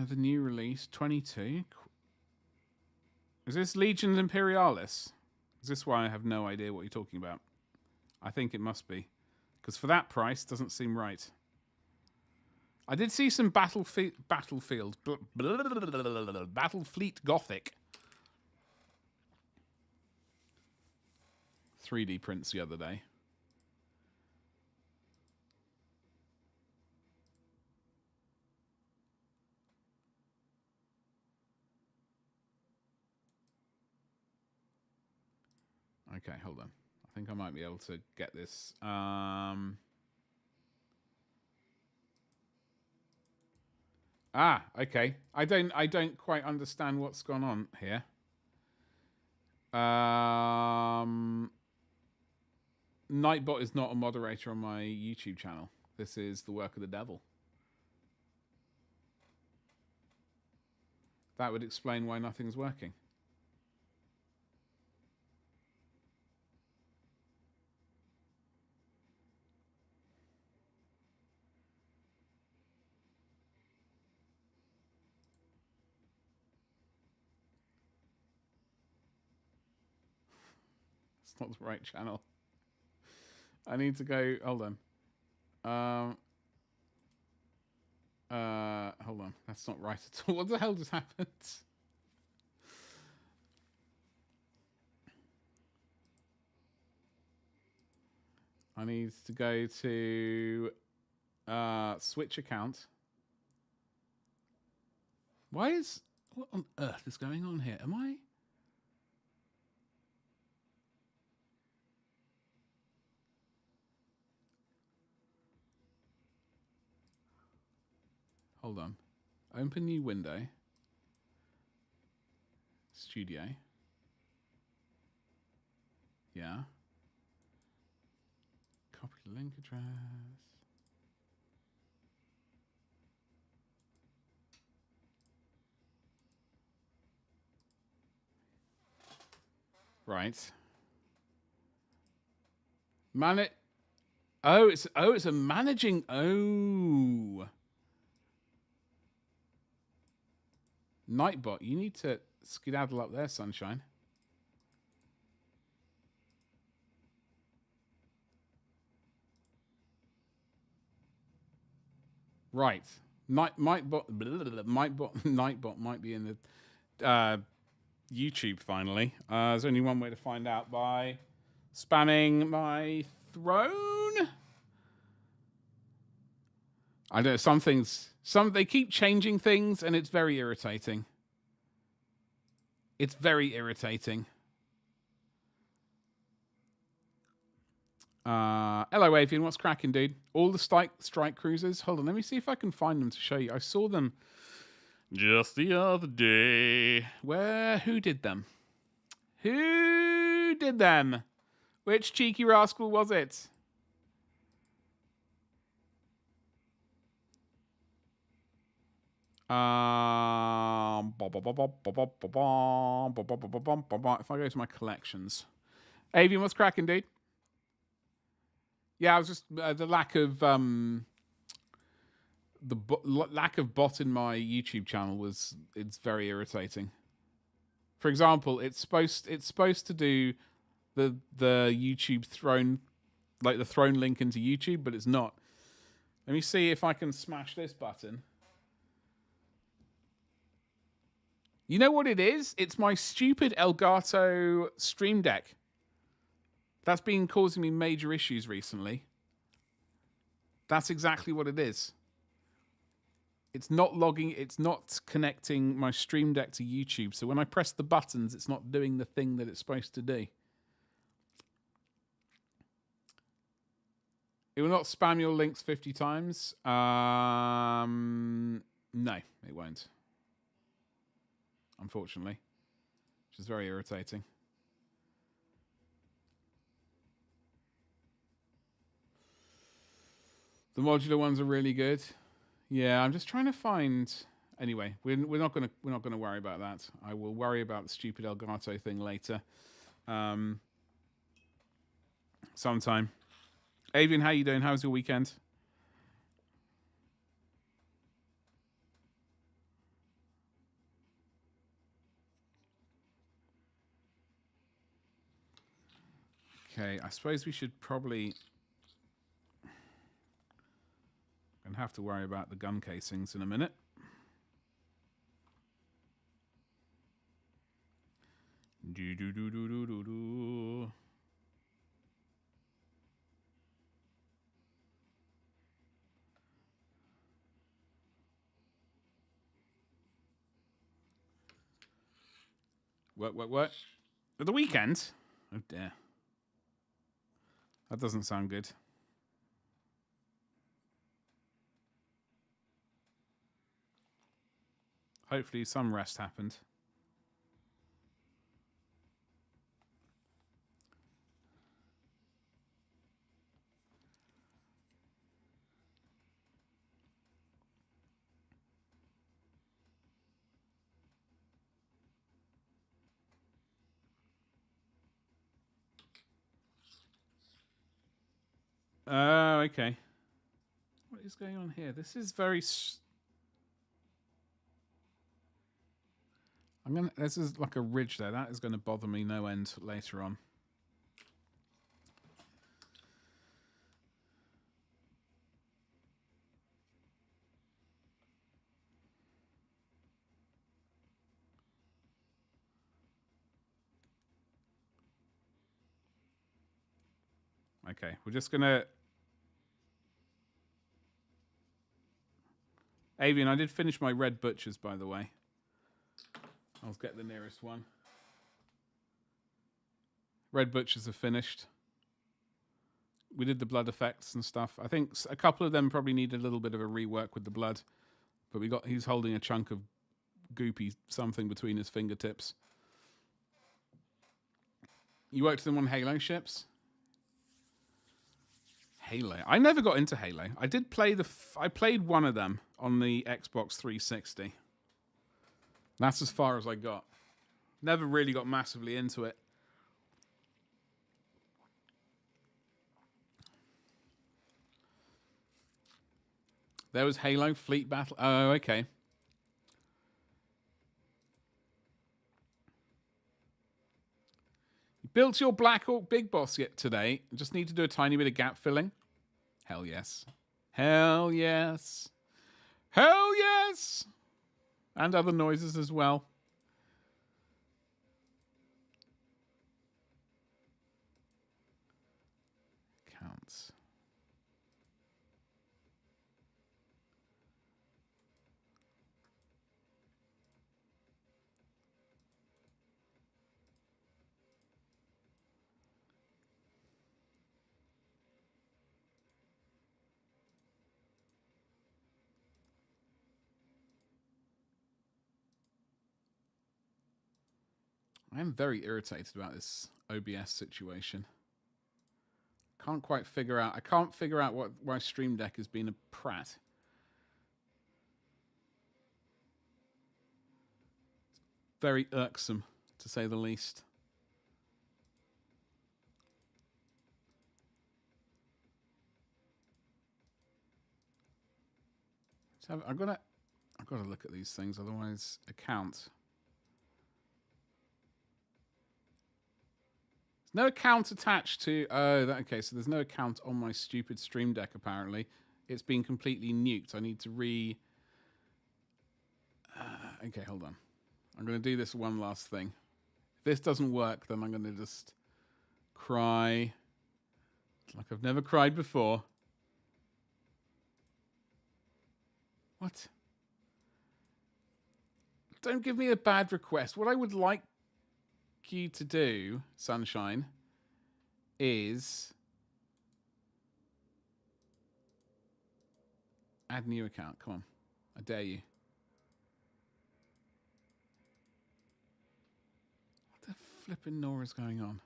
The new release, 22. Is this Legions Imperialis? Is this why I have no idea what you're talking about? I think it must be. Because for that price, doesn't seem right. I did see some Battlefleet Gothic 3D prints the other day. Okay, hold on. I think I might be able to get this. Okay. I don't quite understand what's gone on here. Nightbot is not a moderator on my YouTube channel. This is the work of the devil. That would explain why nothing's working. It's not the right channel. I need to go. Hold on. Hold on. That's not right at all. What the hell just happened? I need to go to switch account. What on earth is going on here? Am I? Hold on. Open new window. Studio. Yeah. Copy the link address. Right. It's a managing. Oh. Nightbot, you need to skedaddle up there, sunshine. Right. Nightbot might be in the YouTube finally. There's only one way to find out, by spamming my throne. I don't know, they keep changing things and it's very irritating. It's very irritating. Hello, Avian. What's cracking, dude? All the strike cruisers. Hold on, let me see if I can find them to show you. I saw them just the other day. Who did them? Who did them? Which cheeky rascal was it? If I go to my collections. Avian, what's cracking, dude? Yeah, I was just the lack of lack of bot in my YouTube channel it's very irritating. For example, it's supposed to do the YouTube throne, like the throne link into YouTube, but it's not. Let me see if I can smash this button. You know what it is? It's my stupid Elgato Stream Deck. That's been causing me major issues recently. That's exactly what it is. It's not logging, it's not connecting my Stream Deck to YouTube. So when I press the buttons, it's not doing the thing that it's supposed to do. It will not spam your links 50 times. No, it won't. Unfortunately. Which is very irritating. The modular ones are really good. Yeah, I'm just trying to find. Anyway, we're not gonna worry about that. I will worry about the stupid Elgato thing later. Sometime. Avian, how you doing? How's your weekend? Okay, I suppose we should probably. Gonna have to worry about the gun casings in a minute. What? At the weekend? Oh dear. That doesn't sound good. Hopefully some rest happened. Oh, okay. What is going on here? This is very. This is like a ridge there. That is going to bother me no end later on. Okay, we're just gonna. Avian, I did finish my red butchers, by the way. I'll get the nearest one. Red butchers are finished. We did the blood effects and stuff. I think a couple of them probably need a little bit of a rework with the blood, but he's holding a chunk of goopy something between his fingertips. You worked them on Halo ships? Halo. I never got into Halo. I did play I played one of them on the Xbox 360. That's as far as I got. Never really got massively into it. There was Halo Fleet Battle. Oh, okay. You built your Black Hawk Big Boss yet today. Just need to do a tiny bit of gap filling. Hell yes. Hell yes. Hell yes. And other noises as well. Counts. I am very irritated about this OBS situation. Can't quite figure out. I can't figure out why Stream Deck has been a prat. Very irksome, to say the least. I've got to look at these things, otherwise account. No account attached to... Oh, okay, so there's no account on my stupid Stream Deck, apparently. It's been completely nuked. I need to okay, hold on. I'm going to do this one last thing. If this doesn't work, then I'm going to just cry like I've never cried before. What? Don't give me a bad request. What I would like you to do, Sunshine, is add new account. Come on. I dare you. What the flipping Nora is going on?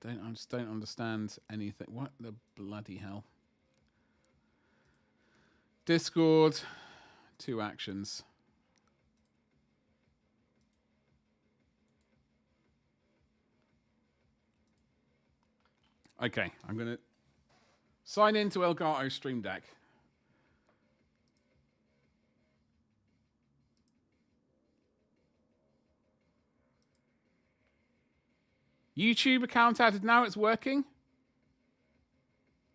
I just don't understand anything. What the bloody hell? Discord, 2 actions. Okay, I'm going to sign into Elgato Stream Deck. YouTube account added. Now it's working.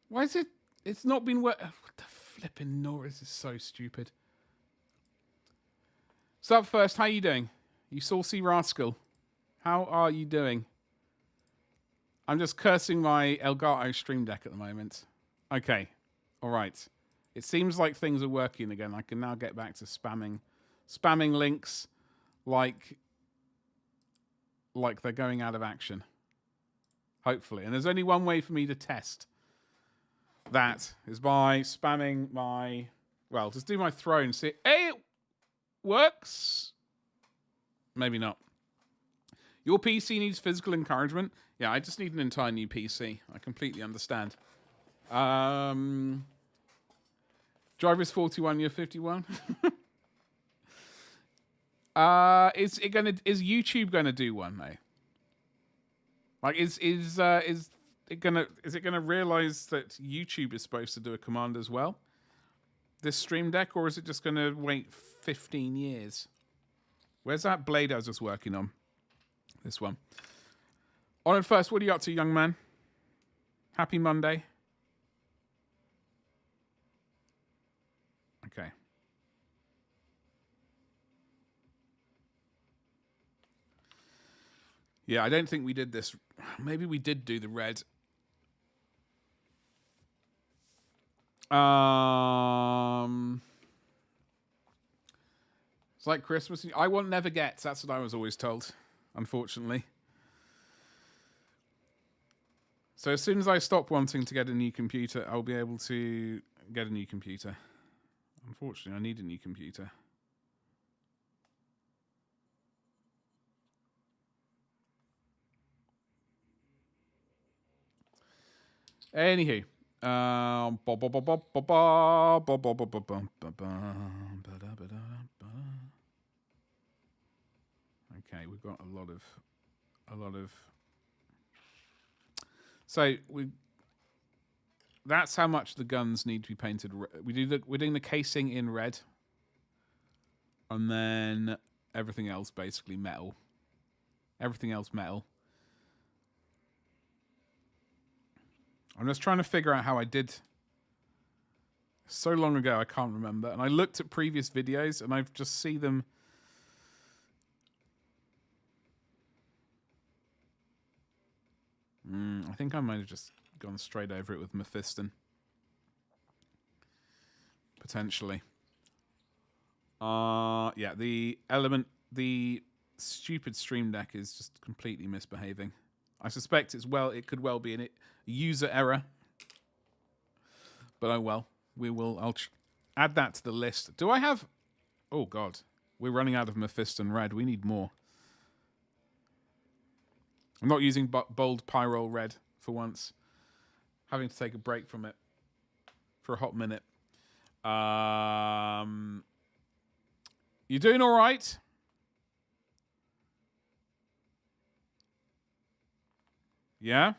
Why is it? It's not been working. What the flipping Norris is so stupid. So up first, how you doing? You saucy rascal. How are you doing? I'm just cursing my Elgato Stream Deck at the moment. Okay. All right. It seems like things are working again. I can now get back to spamming links like they're going out of action. Hopefully. And there's only one way for me to test that is by spamming my... Well, just do my throne. See, hey, it works. Maybe not. Your PC needs physical encouragement. Yeah, I just need an entire new PC. I completely understand. Driver's 41, you're 51. Is YouTube gonna do one though? Like, is it gonna realize that YouTube is supposed to do a command as well? This Stream Deck, or is it just gonna wait 15 years? Where's that blade I was just working on? This one. On and first, what are you up to, young man? Happy Monday. Okay. Yeah, I don't think we did this. Maybe we did do the red. It's like Christmas. I will never get. That's what I was always told, unfortunately. So as soon as I stop wanting to get a new computer, I'll be able to get a new computer. Unfortunately, I need a new computer. Anywho. Okay, we've got a lot of... So that's how much the guns need to be painted. We're doing the casing in red, and then everything else basically metal. Everything else metal. I'm just trying to figure out how I did. So long ago, I can't remember. And I looked at previous videos, and I've just see them. I think I might have just gone straight over it with Mephiston. Potentially. Yeah, the stupid Stream Deck is just completely misbehaving. I suspect it could well be a user error. But oh well. I'll add that to the list. Do I have... Oh, God. We're running out of Mephiston Red. We need more. I'm not using bold Pyrol Red for once. Having to take a break from it for a hot minute. You doing all right? Yeah?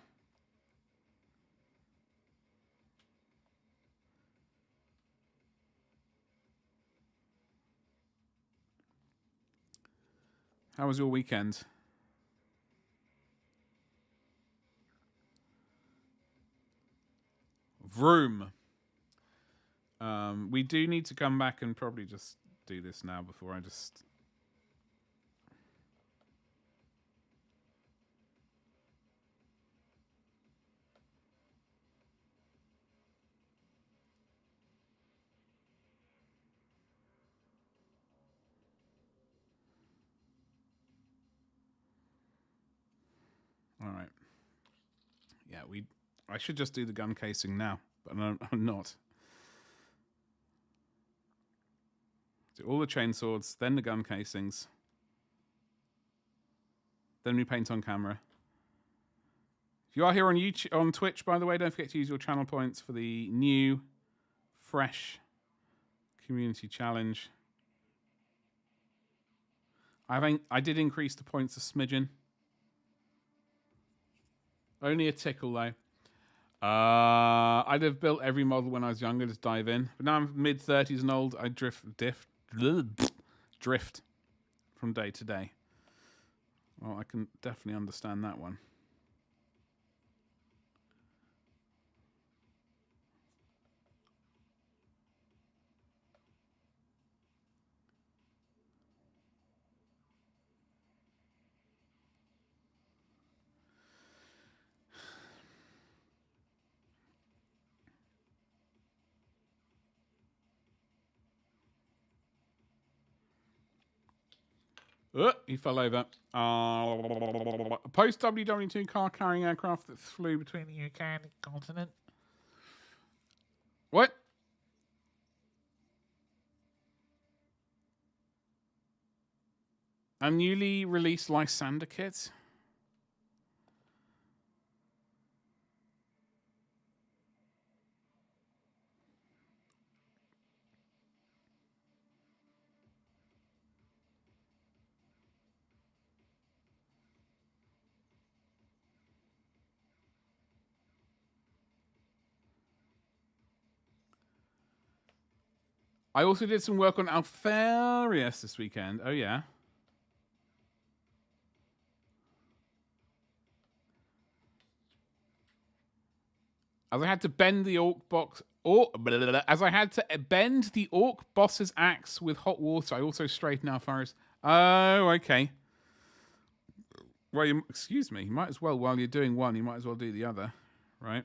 How was your weekend? Vroom. We do need to come back and probably just do this now before I just... All right. Yeah, I should just do the gun casing now, but I'm not. Do all the chainswords, then the gun casings. Then we paint on camera. If you are here on YouTube, on Twitch, by the way, don't forget to use your channel points for the new, fresh community challenge. I did increase the points a smidgen. Only a tickle, though. I'd have built every model when I was younger, just dive in. But now I'm mid-30s and old, I drift from day to day. Well, I can definitely understand that one. He fell over. Post WW2 car carrying aircraft that flew between the UK and the continent. What? A newly released Lysander kit? I also did some work on Alfarius this weekend. Oh, yeah. As I had to bend the orc box... as I had to bend the orc boss's axe with hot water, I also straightened Alfarius. Oh, okay. Well, excuse me. You might as well, while you're doing one, you might as well do the other. Right?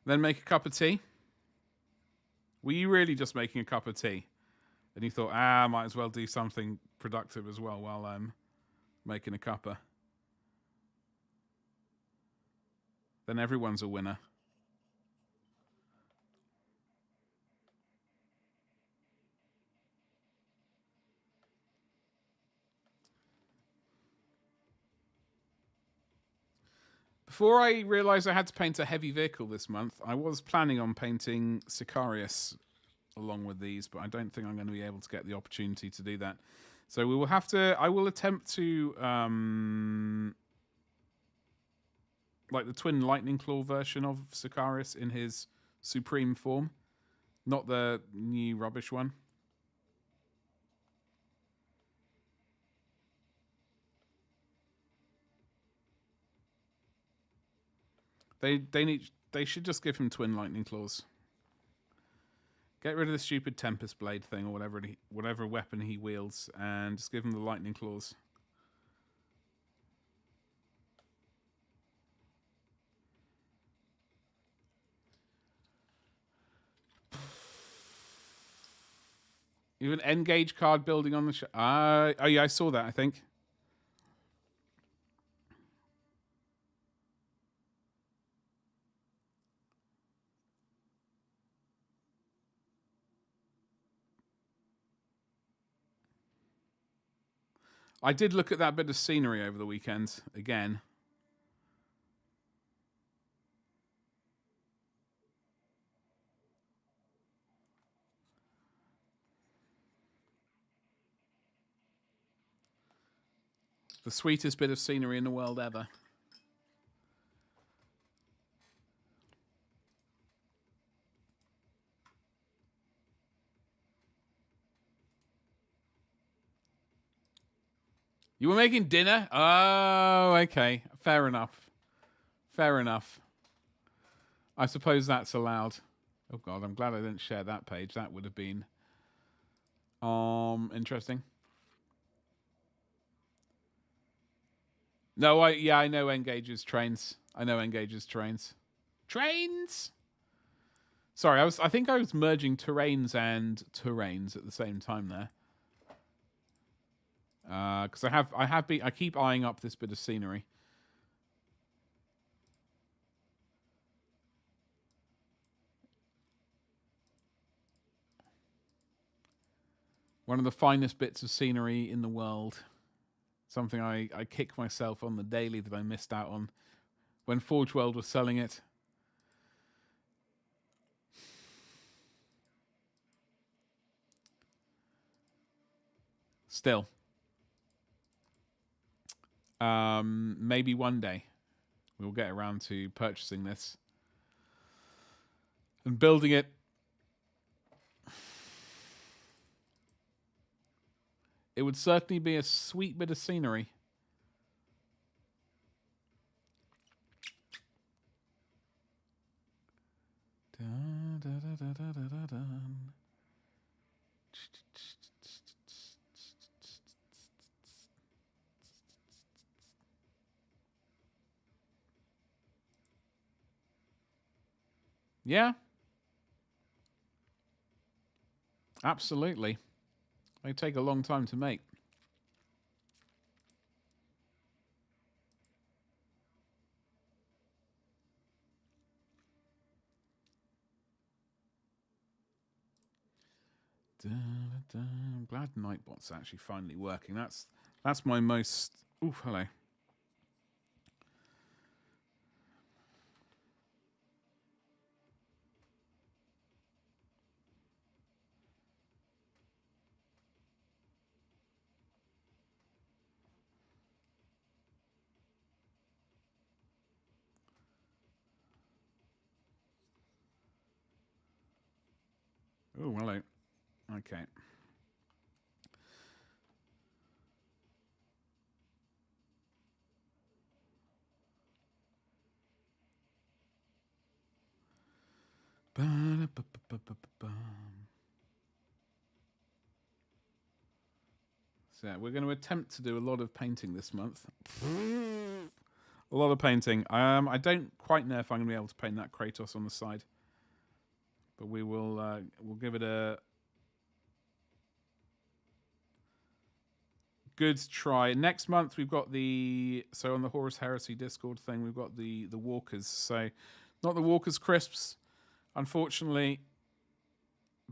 Then make a cup of tea. Were you really just making a cup of tea? And you thought, I might as well do something productive as well while I'm making a cuppa. Then everyone's a winner. Before I realised I had to paint a heavy vehicle this month, I was planning on painting Sicarius along with these, but I don't think I'm going to be able to get the opportunity to do that. So we will have to... I will attempt to like the twin lightning claw version of Sicarius in his supreme form, not the new rubbish one. They should just give him twin lightning claws. Get rid of the stupid Tempest Blade thing or whatever weapon he wields, and just give him the lightning claws. You have an Engage card building on the oh yeah, I saw that, I think. I did look at that bit of scenery over the weekend again. The sweetest bit of scenery in the world ever. You were making dinner? Oh, okay. Fair enough. Fair enough. I suppose that's allowed. Oh god, I'm glad I didn't share that page. That would have been interesting. No, I know Engage's trains. I know Engage's trains. Trains. Sorry, I think I was merging terrains and terrains at the same time there. Because I keep eyeing up this bit of scenery. One of the finest bits of scenery in the world. Something I kick myself on the daily that I missed out on when Forge World was selling it. Still. Maybe one day we'll get around to purchasing this and building it. It would certainly be a sweet bit of scenery. Dun, dun, dun, dun, dun, dun, dun. Yeah. Absolutely. They take a long time to make. I'm glad Nightbot's actually finally working. That's my most... Oof, hello. Oh, hello. Okay. So we're going to attempt to do a lot of painting this month. A lot of painting. I don't quite know if I'm going to be able to paint that Kratos on the side, but we will. We'll give it a good try. Next month we've got on the Horus Heresy Discord thing we've got the Walkers. So not the Walkers Crisps, unfortunately,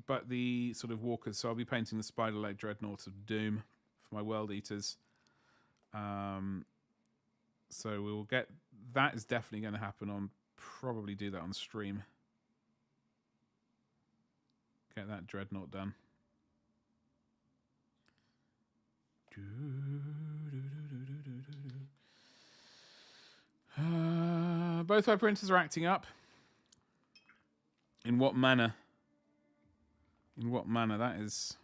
but the sort of Walkers. So I'll be painting the Spider-Leg Dreadnought of Doom for my World Eaters. So we will get... That is definitely going to happen probably do that on stream. Get that Dreadnought done. both our printers are acting up. In what manner? In what manner? That is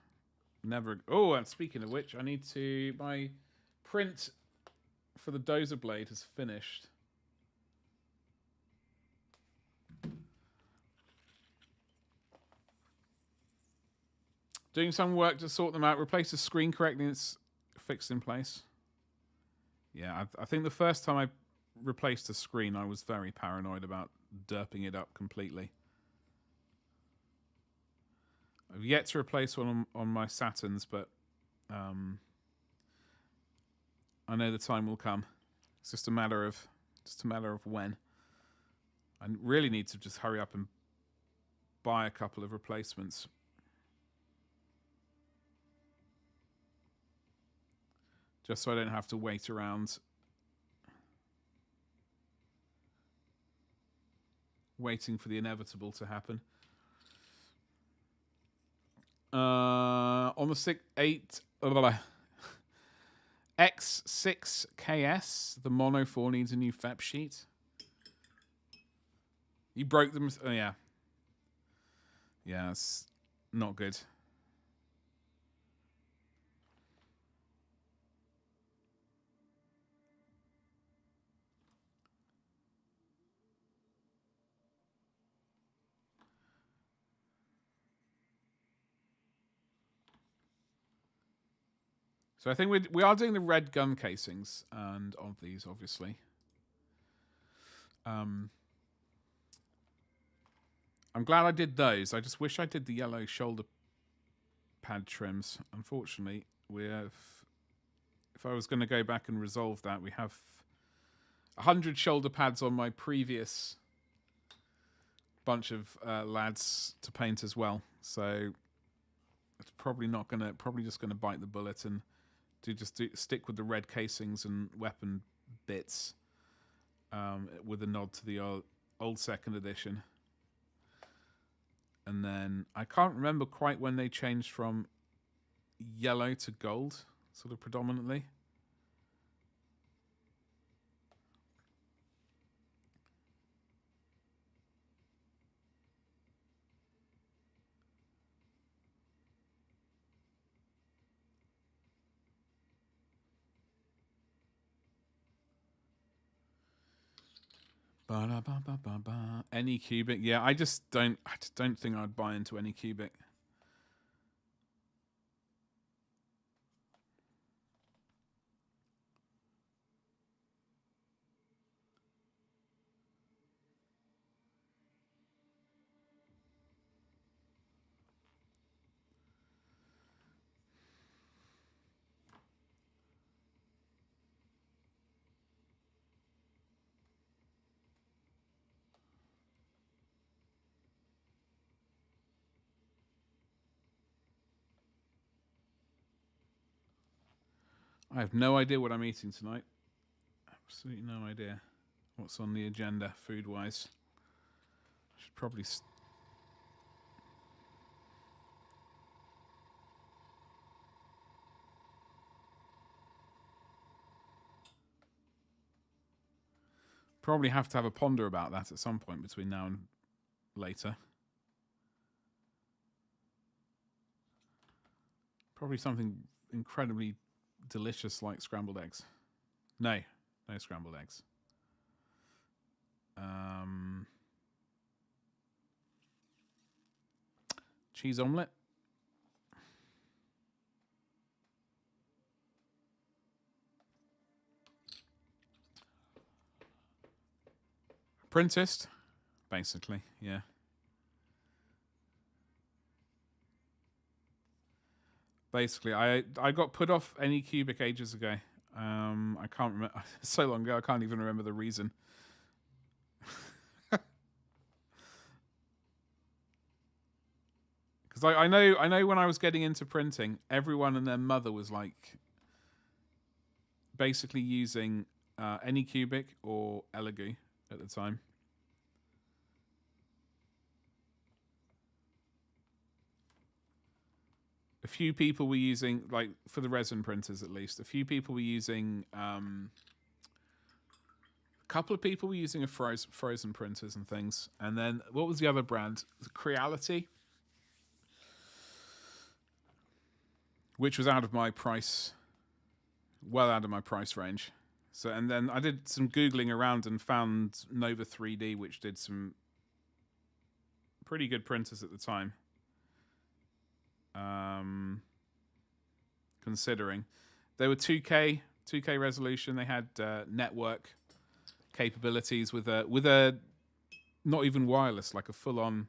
never... Oh, and speaking of which, I need to... My print for the dozer blade has finished. Doing some work to sort them out. Replace the screen correctly and it's fixed in place. Yeah, I think the first time I replaced the screen, I was very paranoid about derping it up completely. I've yet to replace one on my Saturns, but I know the time will come. It's just a matter of when. I really need to just hurry up and buy a couple of replacements. Just so I don't have to wait around waiting for the inevitable to happen. On the X6KS, the Mono 4 needs a new FEP sheet. You broke them. Oh, yeah. Yeah, it's not good. So I think we are doing the red gun casings and of these, obviously. I'm glad I did those. I just wish I did the yellow shoulder pad trims. Unfortunately, if I was going to go back and resolve that, we have 100 shoulder pads on my previous bunch of lads to paint as well. So it's probably just gonna bite the bullet and stick with the red casings and weapon bits, with a nod to the old second edition. And then I can't remember quite when they changed from yellow to gold, sort of predominantly. Any cubic, yeah. I just don't think I'd buy into any cubic. I have no idea what I'm eating tonight. Absolutely no idea what's on the agenda food-wise. Should probably... Probably have to have a ponder about that at some point between now and later. Probably something incredibly delicious like scrambled eggs. No scrambled eggs. Cheese omelette. Printist, basically, yeah. Basically, I got put off any cubic ages ago. I can't remember. So long ago, I can't even remember the reason. Because I know when I was getting into printing, everyone and their mother was like basically using any cubic or Elegoo at the time. A few people were using, like, for the resin printers at least, a few people were using couple of people were using a frozen printers and things. And then what was the other brand? Creality, which was out of my price, well out of my price range. So, and then I did some Googling around and found Nova 3D, which did some pretty good printers at the time. Considering they were 2K resolution, they had network capabilities with a not even wireless, like a full-on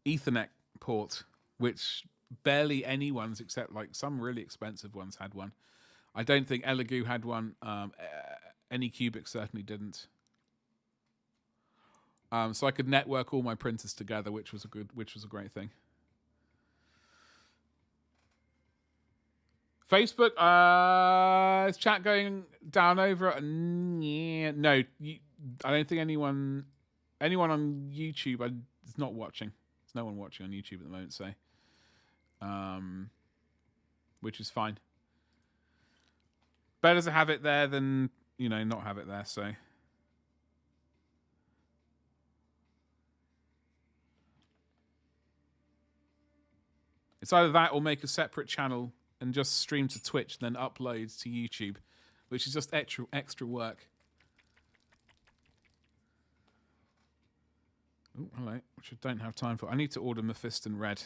Ethernet port, which barely anyone's except like some really expensive ones had one. I don't think Elegoo had one. Any Cubic certainly didn't. So I could network all my printers together, which was a great thing. Facebook, is chat going down over? Yeah, no, I don't think anyone on YouTube is not watching. There's no one watching on YouTube at the moment, so which is fine. Better to have it there than, not have it there, so. It's either that or make a separate channel and just stream to Twitch, then upload to YouTube, which is just extra work. Oh, hello, which I don't have time for. I need to order Mephiston Red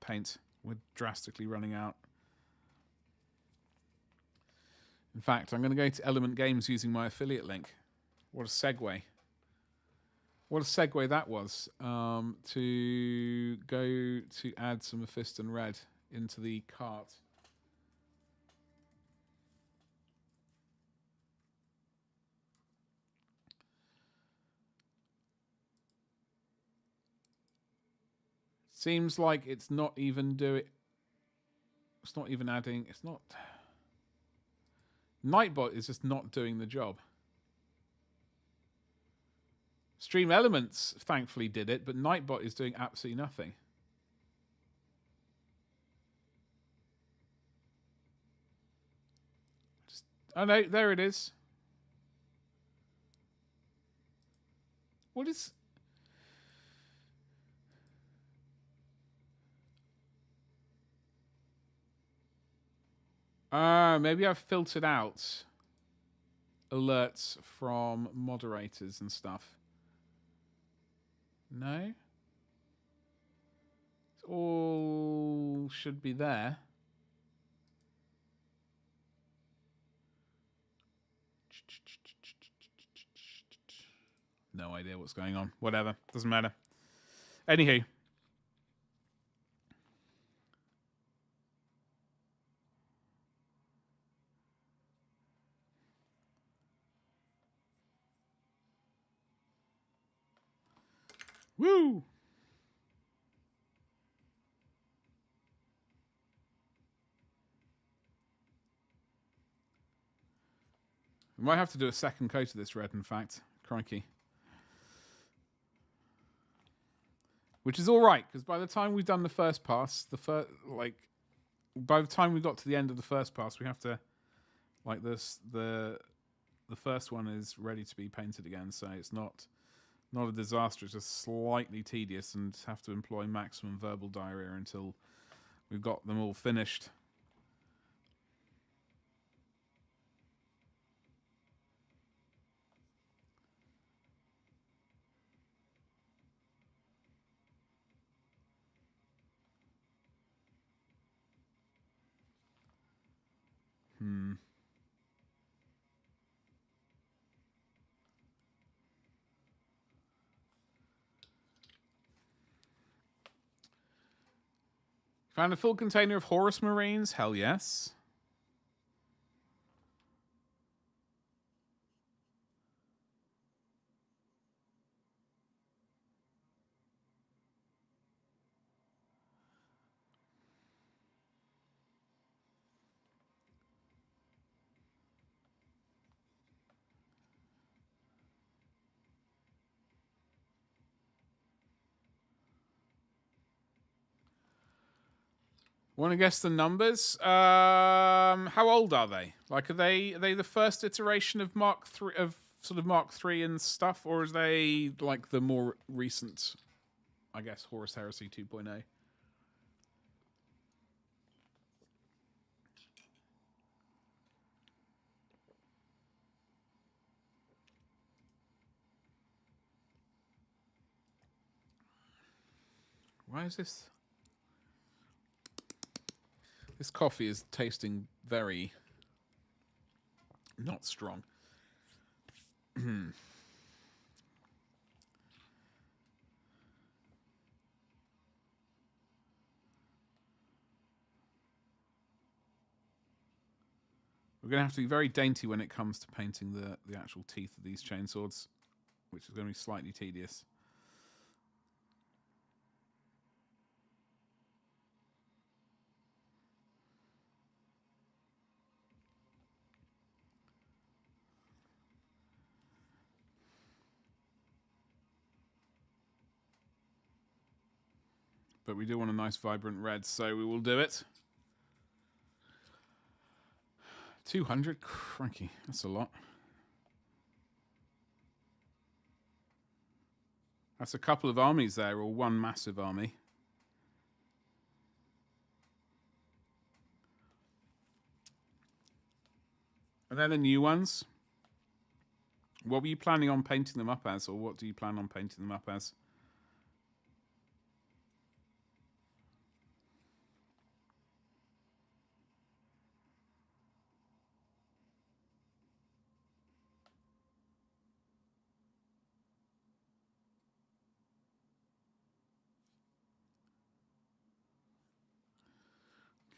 paint. We're drastically running out. In fact, I'm going to go to Element Games using my affiliate link. What a segue. What a segue that was, to go to add some Mephiston Red into the cart. Seems like it's not even it's not even adding, it's not... Nightbot is just not doing the job. Stream Elements thankfully did it, but Nightbot is doing absolutely nothing. Oh no, there it is. What is... maybe I've filtered out alerts from moderators and stuff. No? It all should be there. No idea what's going on. Whatever. Doesn't matter. Anywho. Woo! We might have to do a second coat of this red, in fact. Crikey. Which is all right, because by the time we've done the first pass, by the time we got to the end of the first pass, we have to, like this, the first one is ready to be painted again, so it's not a disaster. It's just slightly tedious and have to employ maximum verbal diarrhea until we've got them all finished. Found a full container of Horus Marines? Hell yes. Want to guess the numbers? How old are they? Like, are they the first iteration of Mark 3 of sort of Mark 3 and stuff, or is they like the more recent, I guess, Horus Heresy 2.0? Why is this? This coffee is tasting very not strong. We're going to have to be very dainty when it comes to painting the actual teeth of these chainswords, which is going to be slightly tedious. But we do want a nice vibrant red, so we will do it. 200? Cranky. That's a lot. That's a couple of armies there, or one massive army. Are they the new ones? What were you planning on painting them up as, or what do you plan on painting them up as?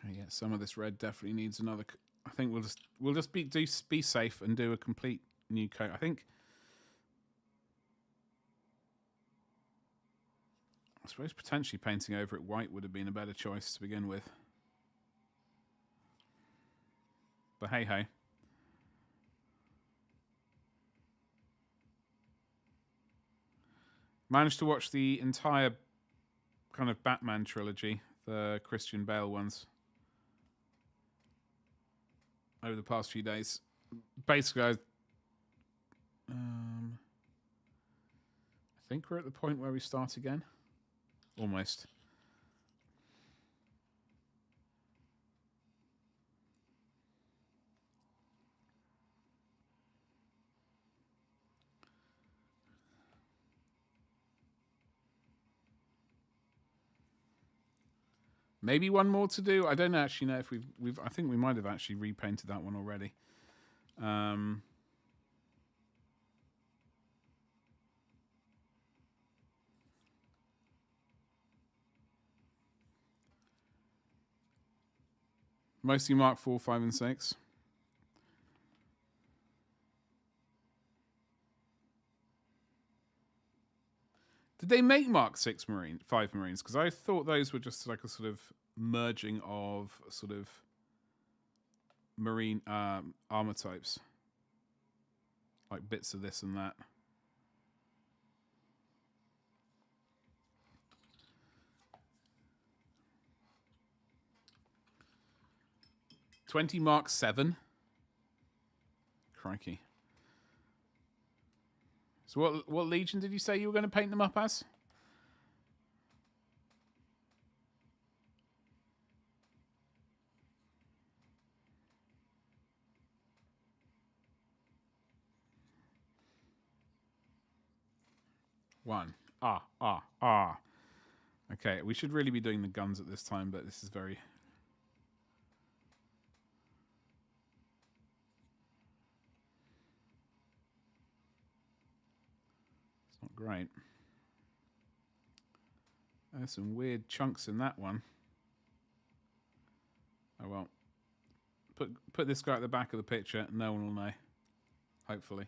Okay, yeah, some of this red definitely needs another. I think we'll just be safe and do a complete new coat. I think. I suppose potentially painting over it white would have been a better choice to begin with. But hey ho. Managed to watch the entire kind of Batman trilogy, the Christian Bale ones, over the past few days. Basically, I think we're at the point where we start again. Almost. Maybe one more to do. I don't actually know if we've. I think we might have actually repainted that one already. Mostly Mark 4, 5, and 6. Did they make Mark 5 Marines? Because I thought those were just like a sort of merging of sort of Marine armor types. Like bits of this and that. $20 Mark 7. Crikey. So what legion did you say you were going to paint them up as? One. Okay, we should really be doing the guns at this time, but this is very... It's not great. There's some weird chunks in that one. Oh well. Put this guy at the back of the picture, no one will know. Hopefully.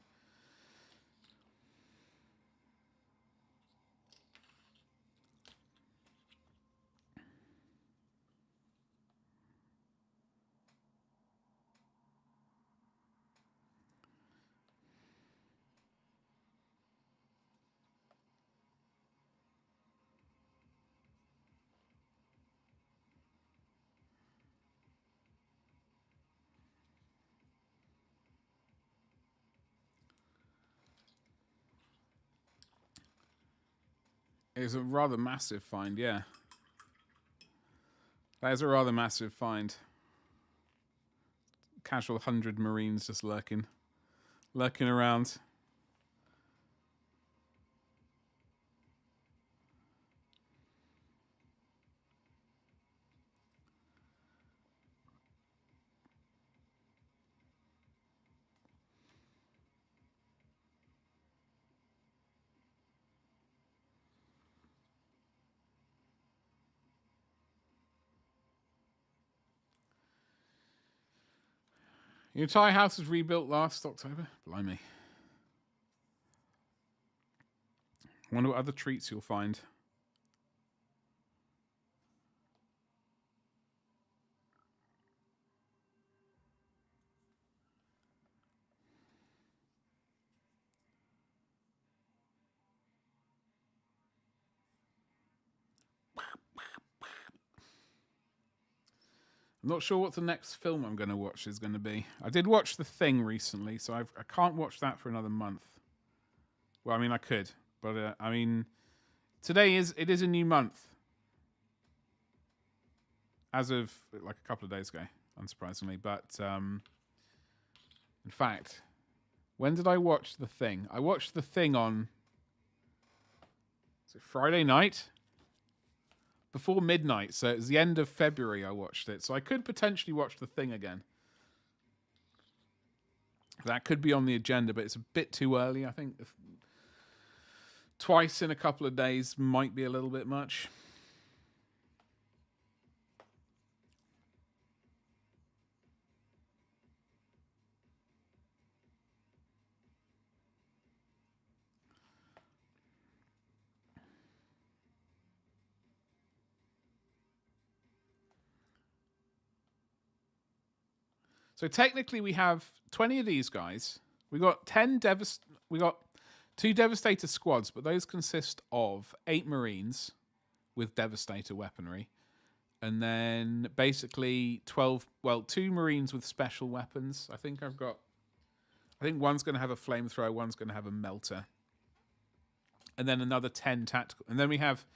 It's a rather massive find, yeah. That is a rather massive find. Casual 100 Marines just lurking around. Your entire house was rebuilt last October? Blimey. I wonder what other treats you'll find. I'm not sure what the next film I'm going to watch is going to be. I did watch The Thing recently, so I can't watch that for another month. Well, I mean, I could, but I mean, it is a new month, as of like a couple of days ago, unsurprisingly. But in fact, when did I watch The Thing? I watched The Thing on Friday night. Before midnight, so it was the end of February I watched it. So I could potentially watch The Thing again. That could be on the agenda, but it's a bit too early. I think twice in a couple of days might be a little bit much. So technically, we have 20 of these guys. We got 2 Devastator squads, but those consist of 8 Marines with Devastator weaponry, and then basically 2 Marines with special weapons. I think one's going to have a flamethrower, one's going to have a melter, and then another 10 tactical. And then we have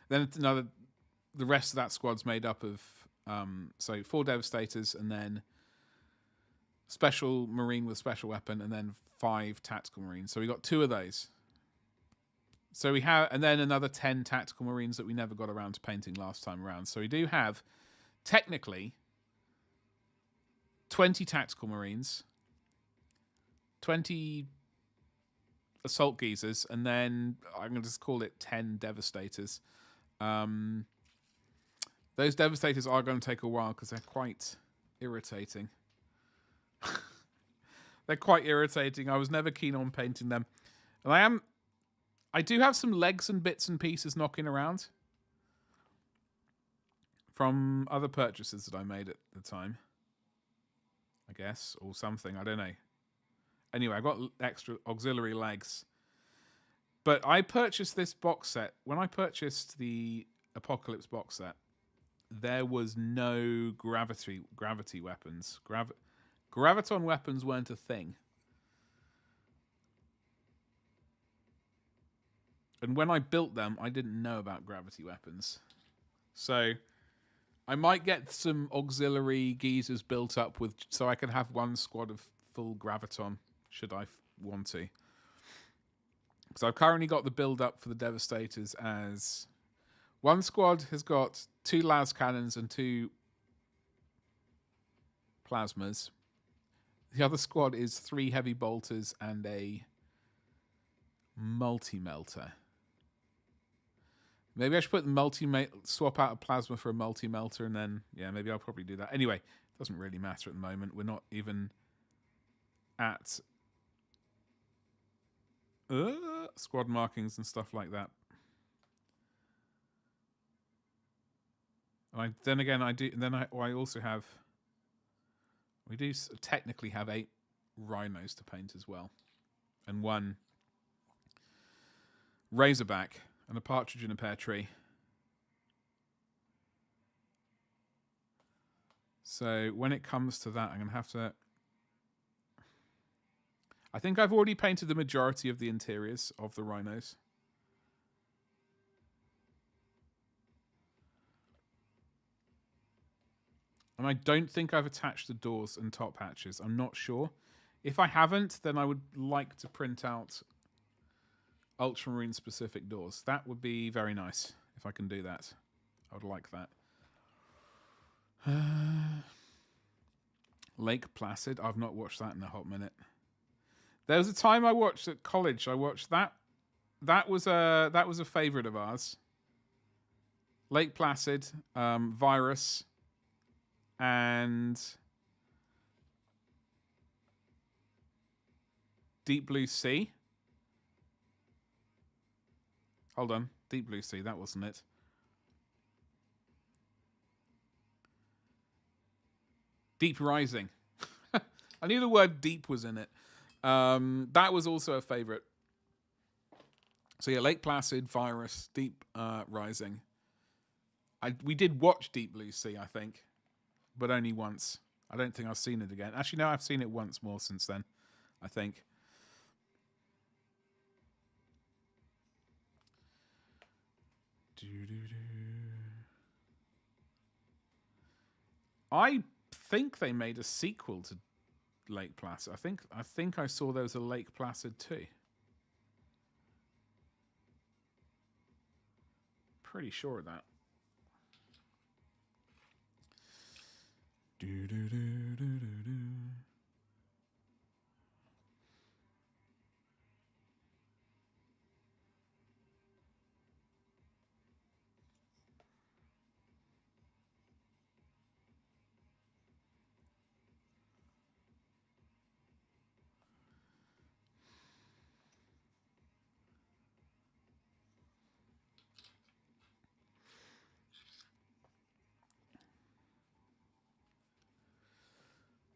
the rest of that squad's made up of 4 Devastators, and then special Marine with special weapon, and then 5 tactical Marines. So we got 2 of those. So we have, and then another 10 tactical Marines that we never got around to painting last time around. So we do have, technically, 20 tactical Marines, 20 assault geezers, and then I'm going to just call it 10 Devastators. Those Devastators are going to take a while because they're quite irritating. They're quite irritating. I was never keen on painting them. And I do have some legs and bits and pieces knocking around from other purchases that I made at the time, I guess, or something. I don't know. Anyway, I got extra auxiliary legs. But I purchased this box set. When I purchased the Apocalypse box set, there was no gravity weapons. Graviton weapons weren't a thing. And when I built them, I didn't know about gravity weapons. So I might get some auxiliary geezers built up with, so I can have one squad of full Graviton, should I want to. Because I've currently got the build up for the Devastators as one squad has got 2 las cannons and 2 plasmas. The other squad is 3 heavy bolters and a multi-melter. Maybe I should put swap out a plasma for a multi-melter, and then, yeah, maybe I'll probably do that. Anyway, it doesn't really matter at the moment. We're not even at squad markings and stuff like that. And I also have. We do technically have 8 rhinos to paint as well, and 1 razorback and a partridge in a pear tree. So when it comes to that, I'm going to have to. I think I've already painted the majority of the interiors of the rhinos. And I don't think I've attached the doors and top hatches. I'm not sure. If I haven't, then I would like to print out Ultramarine specific doors. That would be very nice if I can do that. I would like that. Lake Placid. I've not watched that in a hot minute. There was a time I watched at college. I watched that. That was a favorite of ours. Lake Placid, Virus, and Deep Blue Sea. Hold on. Deep Blue Sea, that wasn't it. Deep Rising. I knew the word deep was in it. That was also a favorite. So yeah, Lake Placid, Virus, Deep Rising. We did watch Deep Blue Sea, I think, but only once. I don't think I've seen it again. Actually, no, I've seen it once more since then, I think. I think they made a sequel to Lake Placid. I think I saw there was a Lake Placid too. Pretty sure of that.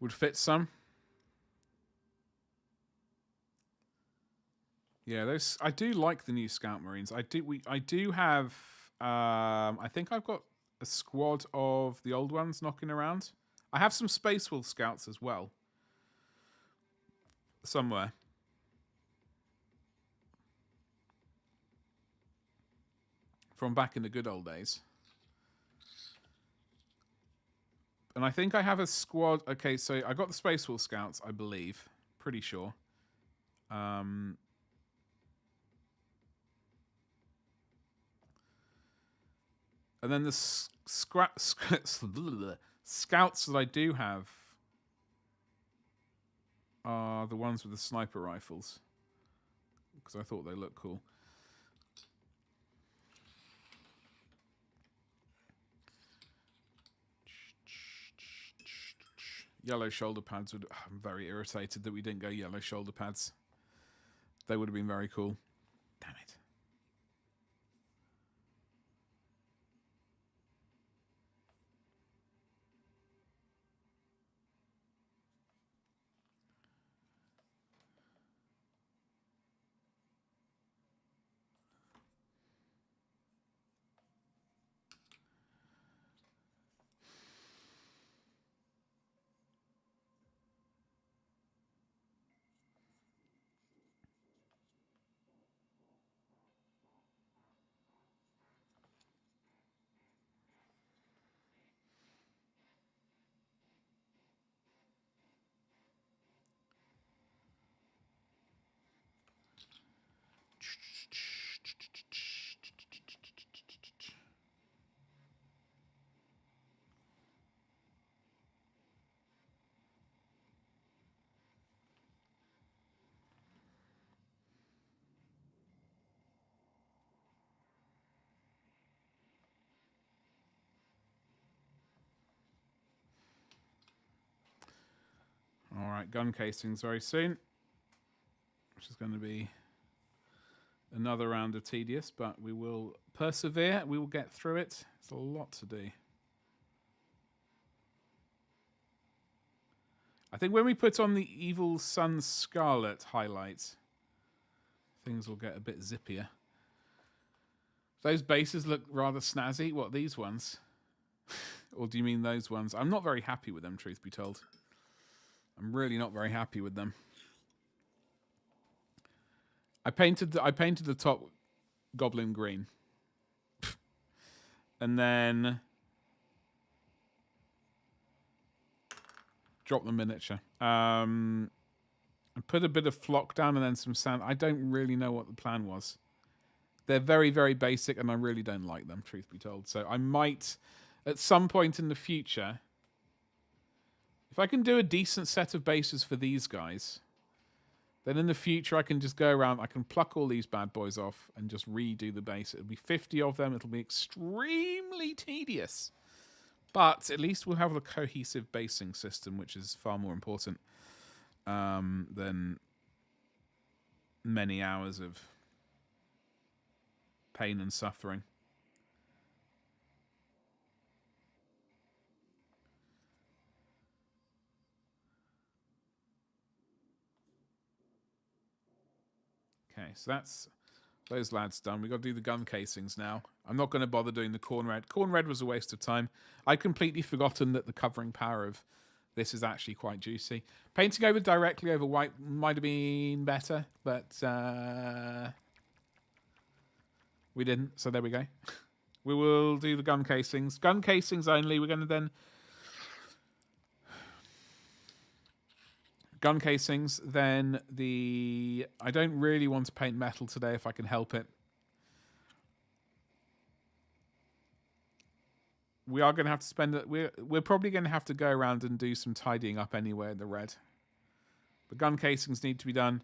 Would fit some. Yeah, those. I do like the new Scout Marines. I do have. I think I've got a squad of the old ones knocking around. I have some Space Wolf Scouts as well. Somewhere. From back in the good old days. And I think I have a squad. Okay, so I got the Space Wolf Scouts, I believe. Pretty sure. And then the scouts that I do have are the ones with the sniper rifles. Because I thought they looked cool. Yellow shoulder pads would. I'm very irritated that we didn't go yellow shoulder pads. They would have been very cool. Damn it. All right, gun casings very soon, which is going to be another round of tedious, but we will persevere. We will get through it. It's a lot to do. I think when we put on the Evil Sun Scarlet highlight, things will get a bit zippier. Those bases look rather snazzy. What, these ones? Or do you mean those ones? I'm not very happy with them, truth be told. I'm really not very happy with them. I painted the top goblin green. And then Drop the miniature. And put a bit of flock down and then some sand. I don't really know what the plan was. They're very, very basic, and I really don't like them, truth be told. So I might, at some point in the future, if I can do a decent set of bases for these guys, then in the future I can just go around, I can pluck all these bad boys off and just redo the base. It'll be 50 of them. It'll be extremely tedious. But at least we'll have a cohesive basing system, which is far more important than many hours of pain and suffering. Okay, so that's those lads done. We've got to do the gun casings now. I'm not going to bother doing the corn red. Corn red was a waste of time. I'd completely forgotten that the covering power of this is actually quite juicy. Painting over directly over white might have been better, but we didn't, so there we go. We will do the gun casings. Gun casings only. We're going to then... Gun casings, then the... I don't really want to paint metal today if I can help it. We are going to have to spend it. We're probably going to have to go around and do some tidying up anyway in the red. The gun casings need to be done.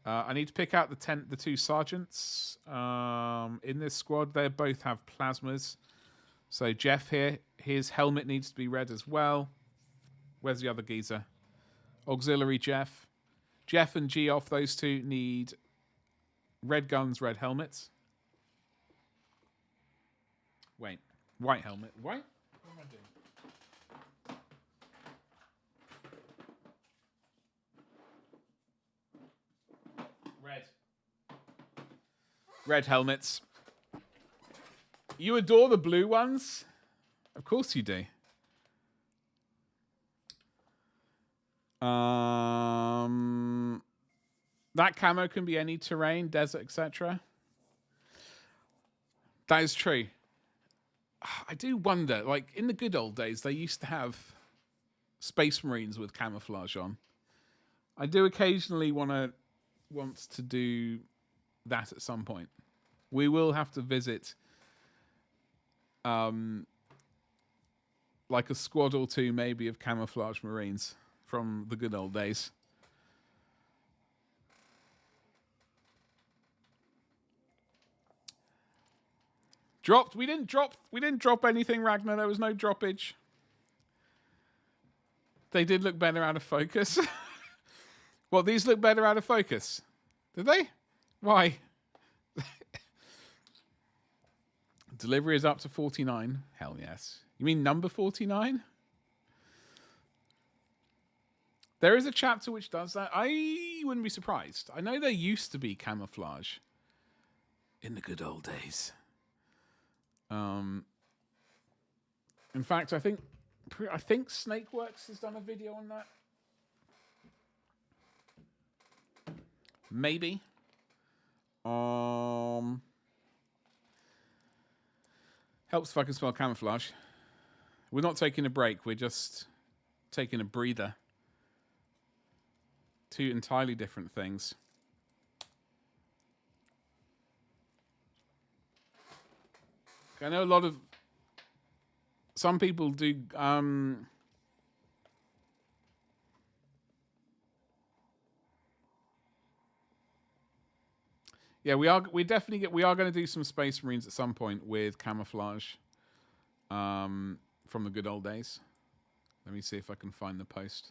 I need to pick out the two sergeants in this squad. They both have plasmas. So Jeff here, his helmet needs to be red as well. Where's the other geezer? Auxiliary Jeff. Jeff and Geoff, those two need red guns, red helmets. Wait. White helmet. White? What am I doing? Red. Red helmets. You adore the blue ones? Of course you do. That camo can be any terrain, desert, etc. That is true. I do wonder, like, in the good old days, they used to have Space Marines with camouflage on. I do occasionally want to do that at some point. We will have to visit like a squad or two maybe of camouflage Marines from the good old days. Dropped. We didn't drop anything, Ragnar. There was no droppage. They did look better out of focus. Well, these look better out of focus. Did they? Why? Delivery is up to 49. Hell yes. You mean number 49? There is a chapter which does that. I wouldn't be surprised. I know there used to be camouflage in the good old days. In fact, I think Snakeworks has done a video on that. Maybe. Helps if I can spell camouflage. We're not taking a break. We're just taking a breather. Two entirely different things. I know a lot of... Some people do... yeah, we are going to do some Space Marines at some point with camouflage from the good old days. Let me see if I can find the post.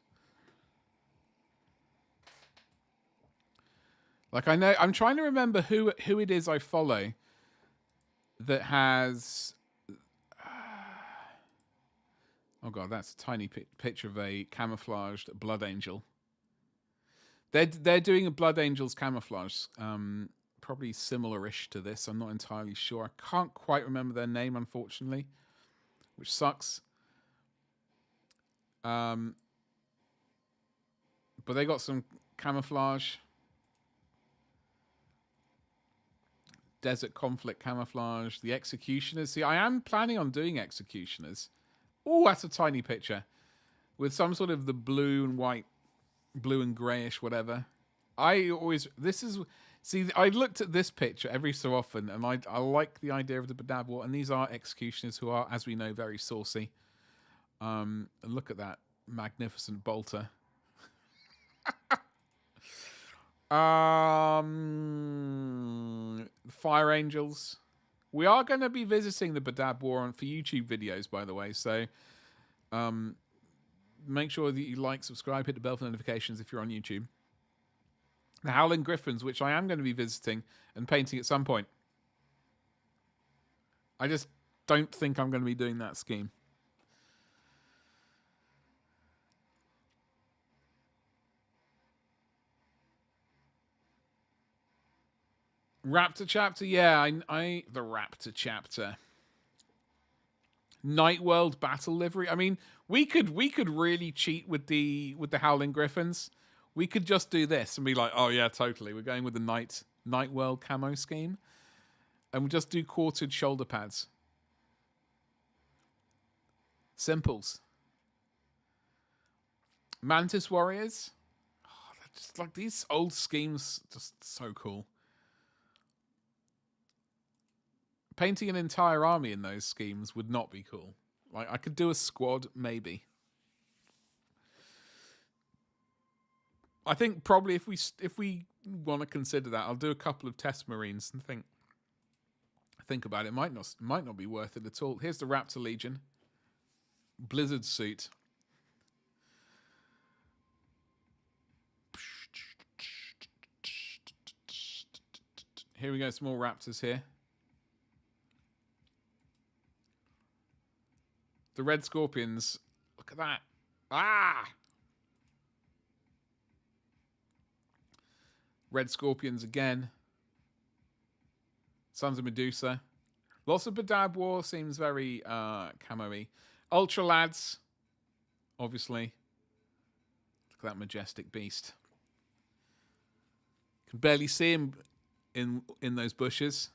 Like, I know... I'm trying to remember who it is I follow that has... oh god, that's a tiny picture of a camouflaged Blood Angel. They're doing a Blood Angel's camouflage, probably similar-ish to this. I'm not entirely sure. I can't quite remember their name, unfortunately, which sucks. But they got some camouflage. Desert Conflict camouflage. The Executioners. See, I am planning on doing Executioners. Oh, that's a tiny picture. with some sort of the blue and white, blue and greyish, whatever. I looked at this picture every so often, and I like the idea of the Badab War, and these are executioners who are, as we know, very saucy. And look at that magnificent bolter. Fire Angels. We are going to be visiting the Badab War for YouTube videos, by the way, so make sure that you like, subscribe, hit the bell for notifications if you're on YouTube. The Howling Griffins, which I am going to be visiting and painting at some point. I just don't think I'm going to be doing that scheme. Raptor chapter, yeah, the Raptor chapter. Night World battle livery. I mean, we could really cheat with the Howling Griffins. We could just do this and be like, oh yeah, totally. We're going with the Night World camo scheme, and we'll just do quartered shoulder pads. Simples. Mantis Warriors. Oh, they're just like these old schemes, just so cool. Painting an entire army in those schemes would not be cool. Like, I could do a squad, maybe. I think probably if we want to consider that, I'll do a couple of test Marines and think about it. Might not be worth it at all. Here's the Raptor Legion. Blizzard suit. Here we go, some more Raptors here. The Red Scorpions. Look at that. Ah! Red Scorpions again. Sons of Medusa. Lots of Badab War seems very camo-y. Ultra Lads. Obviously. Look at that majestic beast. Can barely see him in those bushes.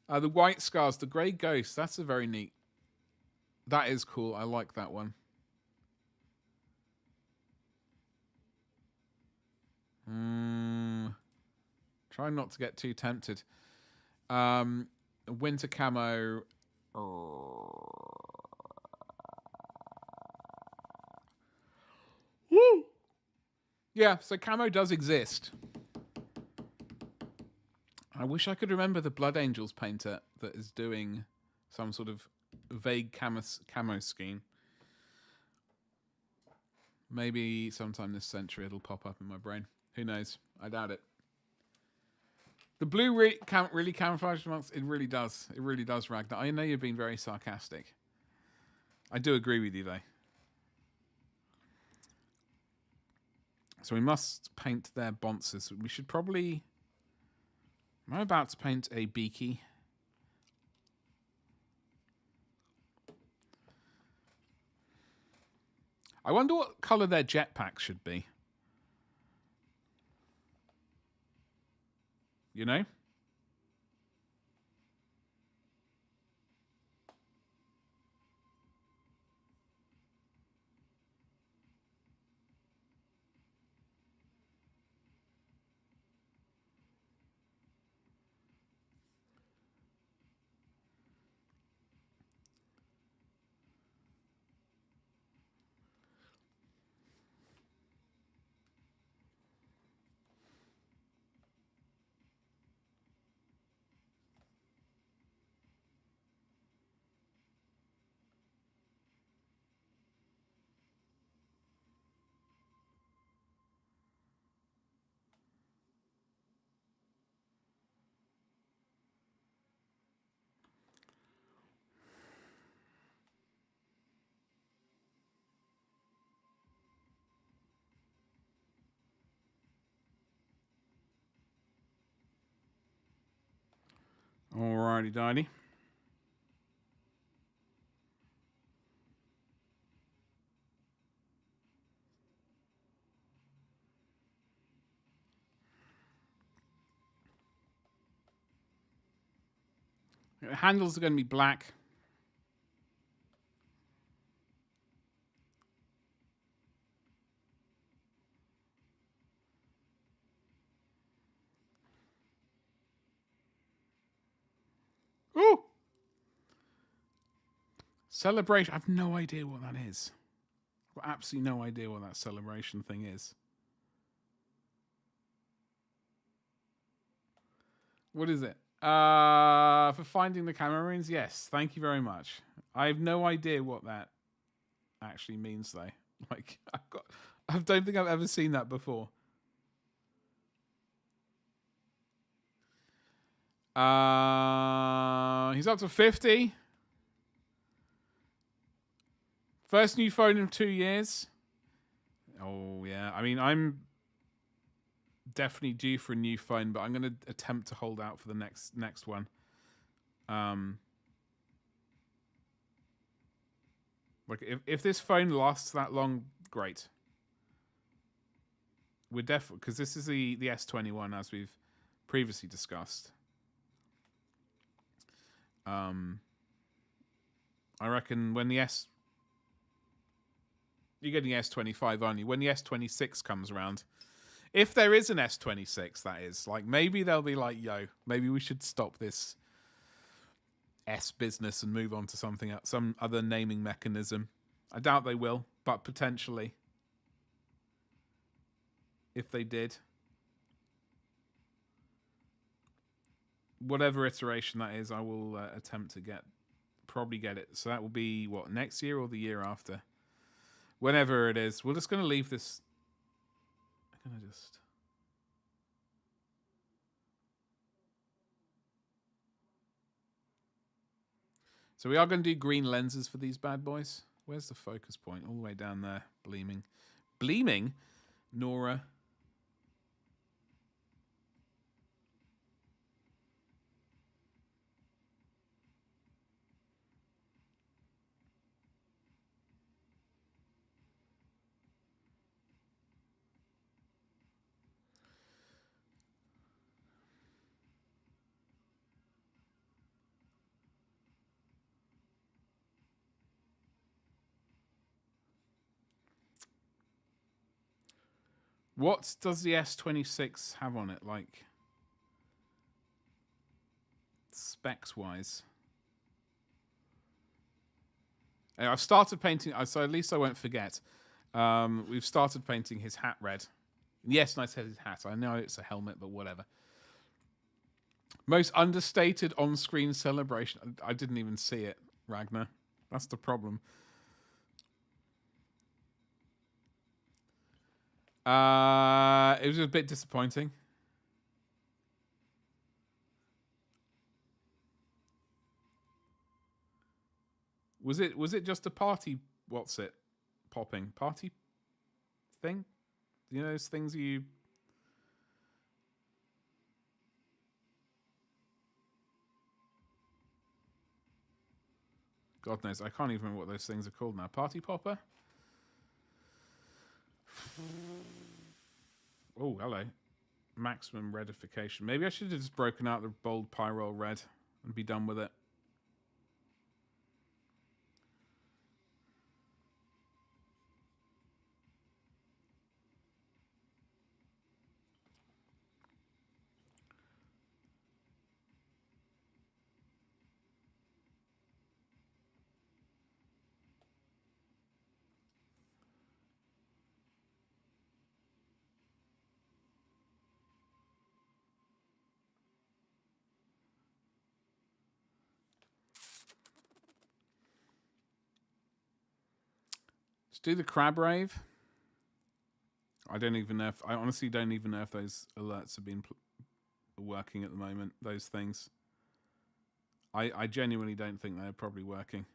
The White Scars. The Grey Ghost. That's a very neat. That is cool. I like that one. Try not to get too tempted. Winter camo. Woo! Yeah, so camo does exist. I wish I could remember the Blood Angels painter that is doing some sort of vague camo scheme. Maybe sometime this century it'll pop up in my brain. Who knows? I doubt it. The blue really camouflage amongst it really does. It really does, Ragnar. I know you're being very sarcastic. I do agree with you though. So we must paint their bonces. We should probably. Am I about to paint a beaky? I wonder what colour their jetpacks should be. You know? Alrighty, Diney. The handles are going to be black. Celebration. I've no idea what that is. I've got absolutely no idea what that celebration thing is. What is it? For finding the Macragge, yes. Thank you very much. I have no idea what that actually means, though. Like, I don't think I've ever seen that before. He's up to 50. First new phone in 2 years. Oh, yeah. I mean, I'm definitely due for a new phone, but I'm going to attempt to hold out for the next one. Like, if this phone lasts that long, great. We're definitely... Because this is the S21, as we've previously discussed. I reckon when the you're getting the S25 only. When the S26 comes around, if there is an S26, that is, like, maybe they'll be like, yo, maybe we should stop this S business and move on to something else, some other naming mechanism. I doubt they will, but potentially, if they did, whatever iteration that is, I will attempt to probably get it. So that will be what, next year or the year after? Whenever it is. We're just going to leave this. I'm going to just... So we are going to do green lenses for these bad boys. Where's the focus point? All the way down there. Bleeming. Bleeming? Nora. What does the S26 have on it, like, specs-wise? I've started painting, so at least I won't forget. We've started painting his hat red. Yes, and I said his hat. I know it's a helmet, but whatever. Most understated on-screen celebration. I didn't even see it, Ragnar. That's the problem. It was a bit disappointing. Was it just a party? What's it? Popping party thing? You know those things you. God knows, I can't even remember what those things are called now. Party popper. Oh, hello. Maximum redification. Maybe I should have just broken out the bold Pyrol red and be done with it. Do the crab rave. I don't even know if I honestly don't even know if those alerts have been working at the moment. Those things. I genuinely don't think they're probably working.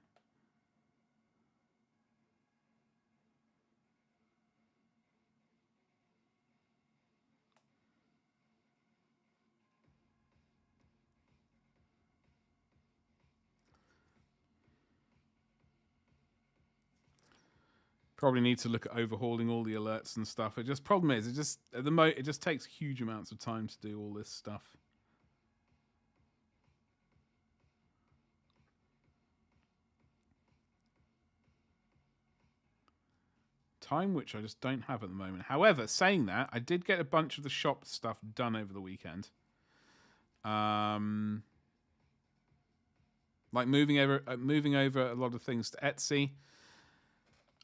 Probably need to look at overhauling all the alerts and stuff. It just problem is it just at the it just takes huge amounts of time to do all this stuff. Time which I just don't have at the moment. However, saying that, I did get a bunch of the shop stuff done over the weekend. like moving over a lot of things to Etsy.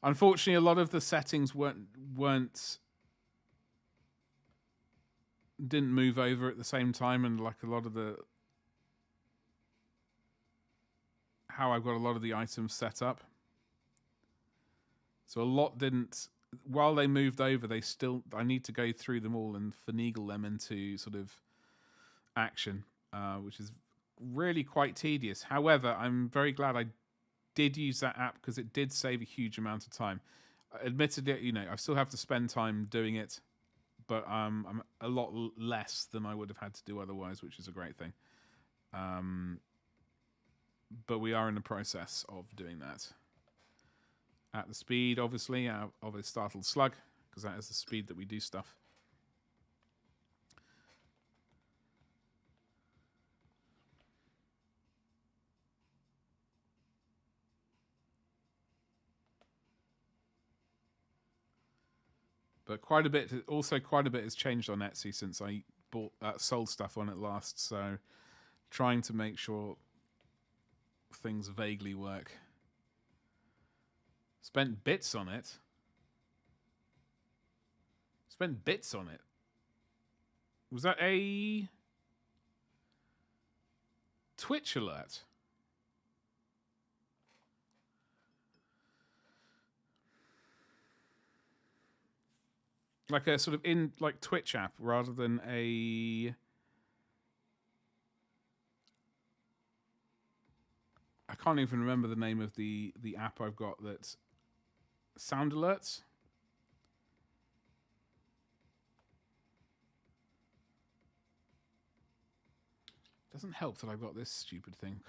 Unfortunately, a lot of the settings didn't move over at the same time, and like a lot of the how I've got a lot of the items set up. So a lot didn't. While they moved over, I need to go through them all and finagle them into sort of action, which is really quite tedious. However, I'm very glad I did use that app because it did save a huge amount of time. Admittedly, I still have to spend time doing it, but I'm a lot less than I would have had to do otherwise, which is a great thing. But we are in the process of doing that. At the speed, obviously, of a startled slug, because that is the speed that we do stuff. But quite a bit has changed on Etsy since I sold stuff on it last. So trying to make sure things vaguely work. Spent bits on it. Was that a Twitch alert? Like a sort of Twitch app rather than a... I can't even remember the name of the app I've got that's sound alerts. Doesn't help that I've got this stupid thing.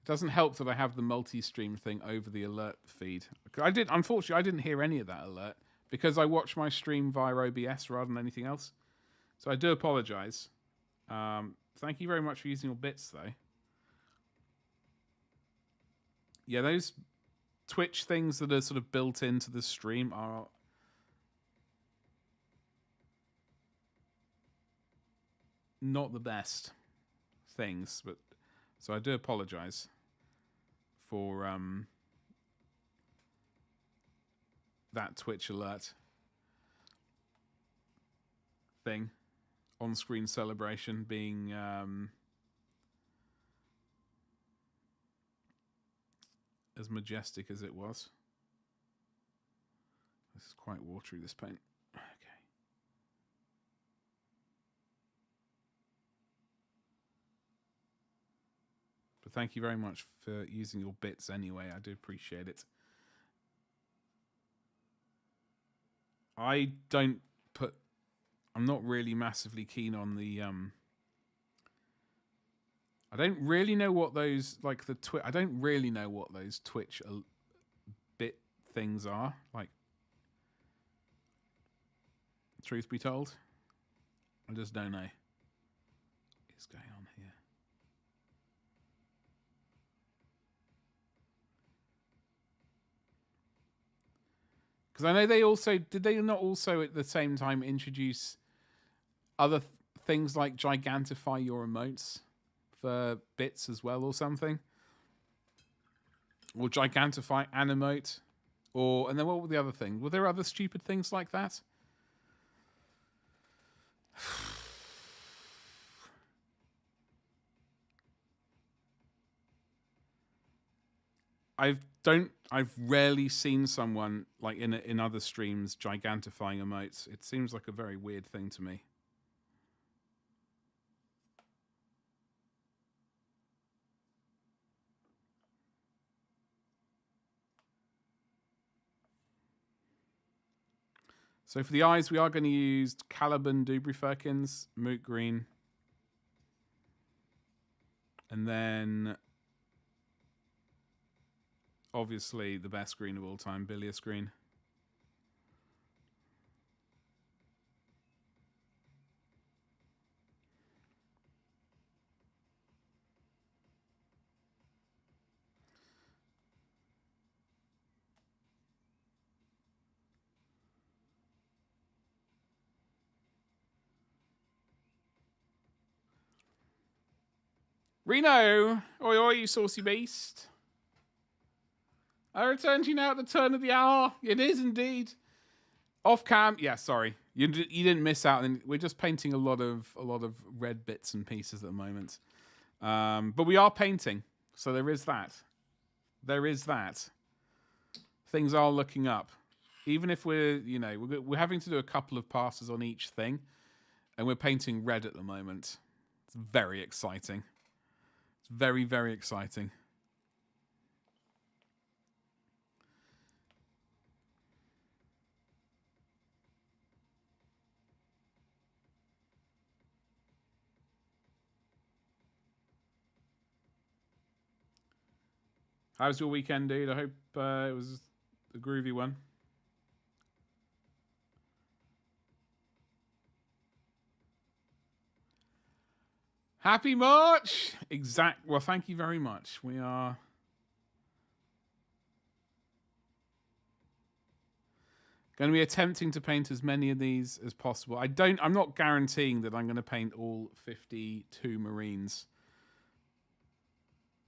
Doesn't help that I have the multi-stream thing over the alert feed. Unfortunately, I didn't hear any of that alert because I watch my stream via OBS rather than anything else. So I do apologize. Thank you very much for using your bits, though. Yeah, those Twitch things that are sort of built into the stream are not the best things, but so I do apologize for that Twitch alert thing, on-screen celebration being as majestic as it was. This is quite watery, this paint. Okay. But thank you very much for using your bits anyway. I do appreciate it. I'm not really massively keen on the I don't really know what those I don't really know what those Twitch bit things are. Like, truth be told, I just don't know. What's going on here? Because I know did they not also at the same time introduce other things like gigantify your emotes for bits as well or something? Or gigantify animate? And then what were the other things? Were there other stupid things like that? I've rarely seen someone like in other streams gigantifying emotes. It seems like a very weird thing to me. So for the eyes, we are going to use Caliban Dubrifirkins, Moot Green, and then obviously the best green of all time, Bilious Green. Reno! Oi, oi, you saucy beast. I return to you now at the turn of the hour. It is indeed. Off cam. Yeah, sorry. You didn't miss out. And we're just painting a lot of red bits and pieces at the moment. But we are painting. So there is that. There is that. Things are looking up. Even if we're having to do a couple of passes on each thing. And we're painting red at the moment. It's very exciting. It's very, very exciting. How was your weekend, dude? I hope it was a groovy one. Happy March! Well, thank you very much. We are going to be attempting to paint as many of these as possible. I'm not guaranteeing that I'm going to paint all 52 Marines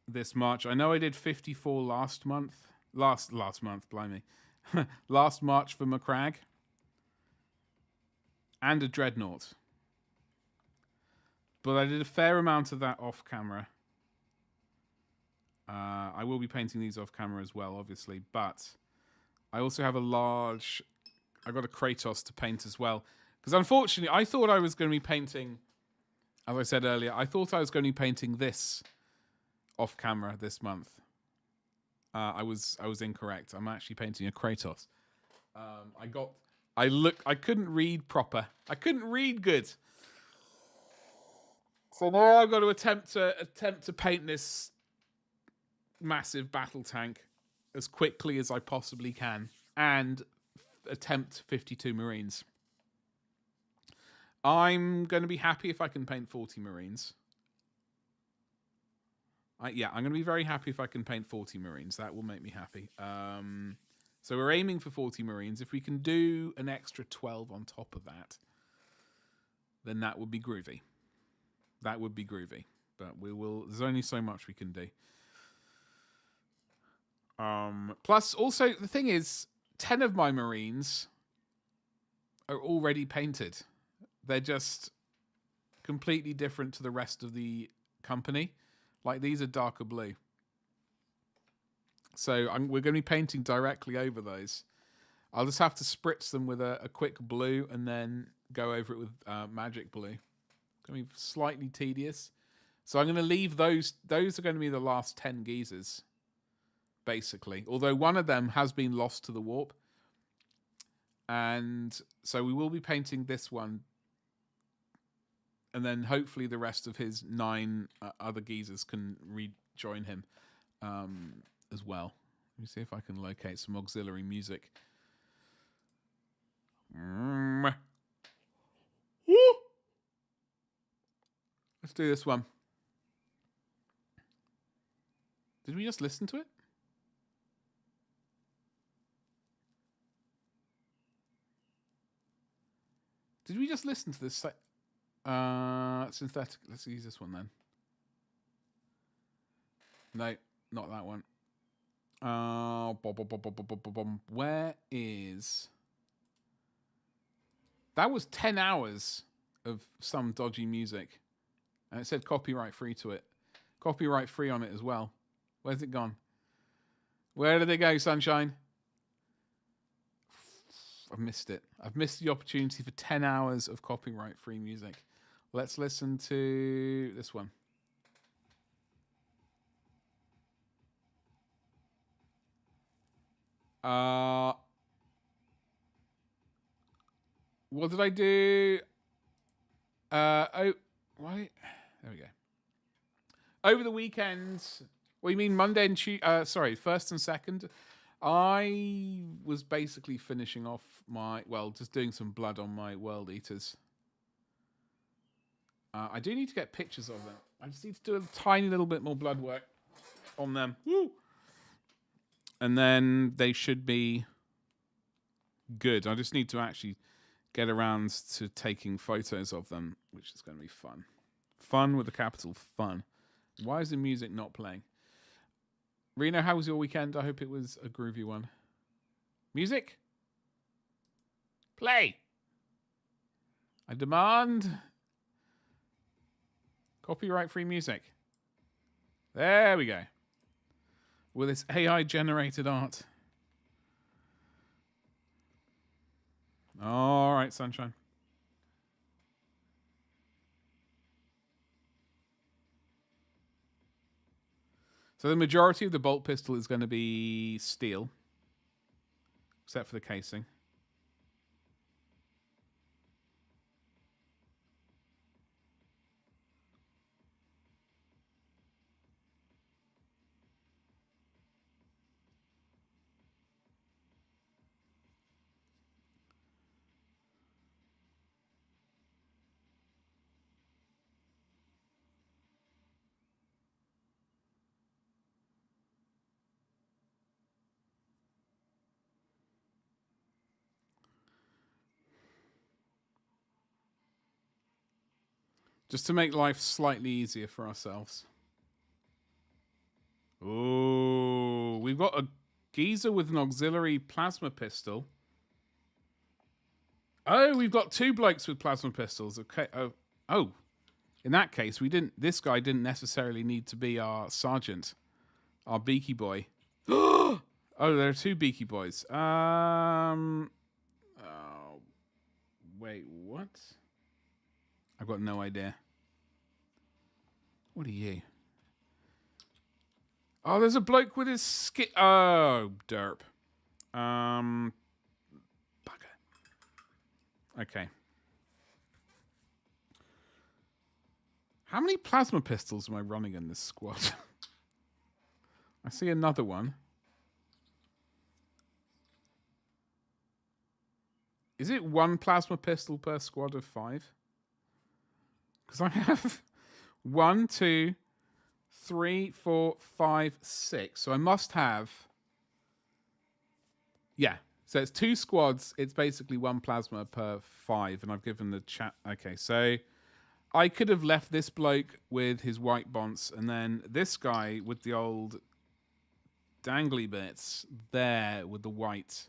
this March. I know I did 54 last month. Last month, blimey. Last March for Macragge. And a Dreadnought. But I did a fair amount of that off camera. I will be painting these off camera as well, obviously. But I also have I got a Kratos to paint as well. Because unfortunately, I thought I was going to be painting, as I said earlier, I thought I was going to be painting this off camera this month. I was incorrect. I'm actually painting a Kratos. I couldn't read proper. I couldn't read good. So now I've got to attempt to paint this massive battle tank as quickly as I possibly can and attempt 52 Marines. I'm going to be happy if I can paint 40 Marines. I'm going to be very happy if I can paint 40 Marines. That will make me happy. So we're aiming for 40 Marines. If we can do an extra 12 on top of that, then that would be groovy. That would be groovy. But there's only so much we can do. Plus, also, the thing is, 10 of my Marines are already painted. They're just completely different to the rest of the company. Like, these are darker blue. So we're going to be painting directly over those. I'll just have to spritz them with a quick blue and then go over it with magic blue. It's going to be slightly tedious. So I'm going to leave those. Those are going to be the last 10 geezers, basically. Although one of them has been lost to the warp. And so we will be painting this one. And then hopefully the rest of his 9 other geezers can rejoin him as well. Let me see if I can locate some auxiliary music. Let's do this one. Did we just listen to it? Did we just listen to this? Synthetic. Let's use this one then. No, not that one. Where is... That was 10 hours of some dodgy music. And it said copyright free to it. Copyright free on it as well. Where's it gone? Where did it go, sunshine? I've missed it. I've missed the opportunity for 10 hours of copyright free music. Let's listen to this one. What did I do? Why? There we go. Over the weekend, what do you mean Monday and Tuesday? Sorry, first and second. I was basically finishing off just doing some blood on my World Eaters. I do need to get pictures of them. I just need to do a tiny little bit more blood work on them. Woo! And then they should be good. I just need to actually get around to taking photos of them, which is going to be fun. Fun with a capital fun. Why is the music not playing? Reno, how was your weekend? I hope it was a groovy one. Music? Play! I demand copyright-free music. There we go. With this AI-generated art. All right, sunshine. So the majority of the bolt pistol is going to be steel, except for the casing. Just to make life slightly easier for ourselves. Ooh, we've got a geezer with an auxiliary plasma pistol. Oh, we've got two blokes with plasma pistols. Okay. Oh. In that case, this guy didn't necessarily need to be our sergeant, our beaky boy. Oh, there are two beaky boys. Oh, wait, what? I've got no idea. What are you? Oh, there's a bloke with his skin. Oh, derp. Bugger. Okay. How many plasma pistols am I running in this squad? I see another one. Is it one plasma pistol per squad of 5? Because I have 1, 2, 3, 4, 5, 6. So I must have... Yeah. So it's 2 squads. It's basically 1 plasma per 5. And I've given the chat... Okay, so I could have left this bloke with his white bonce and then this guy with the old dangly bits there with the white...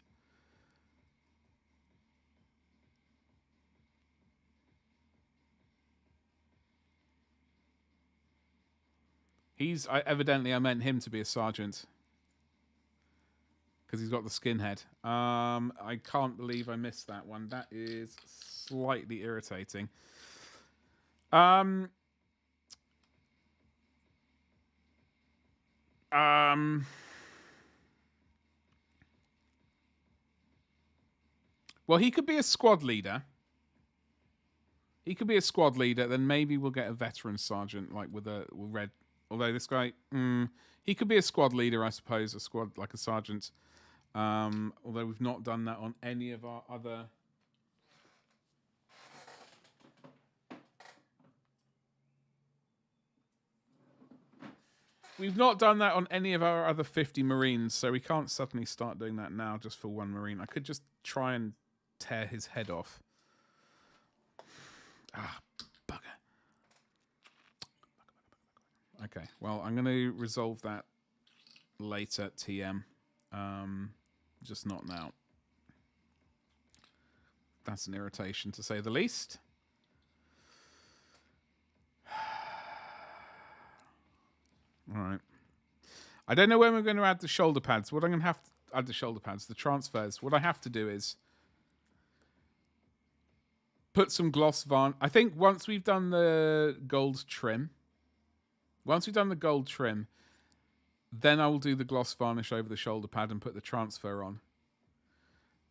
Evidently I meant him to be a sergeant. Because he's got the skinhead. I can't believe I missed that one. That is slightly irritating. Well, he could be a squad leader. Then maybe we'll get a veteran sergeant, like with red. Although this guy, he could be a squad leader, I suppose, like a sergeant. Although we've not done that on any of our other... We've not done that on any of our other 50 Marines, so we can't suddenly start doing that now just for one Marine. I could just try and tear his head off. Ah, bugger. Okay, well, I'm going to resolve that later, TM. Just not now. That's an irritation, to say the least. All right. I don't know when we're going to add the shoulder pads. What I'm going to have to add the shoulder pads, the transfers. What I have to do is put some gloss varnish. I think once we've done the gold trim, then I will do the gloss varnish over the shoulder pad and put the transfer on.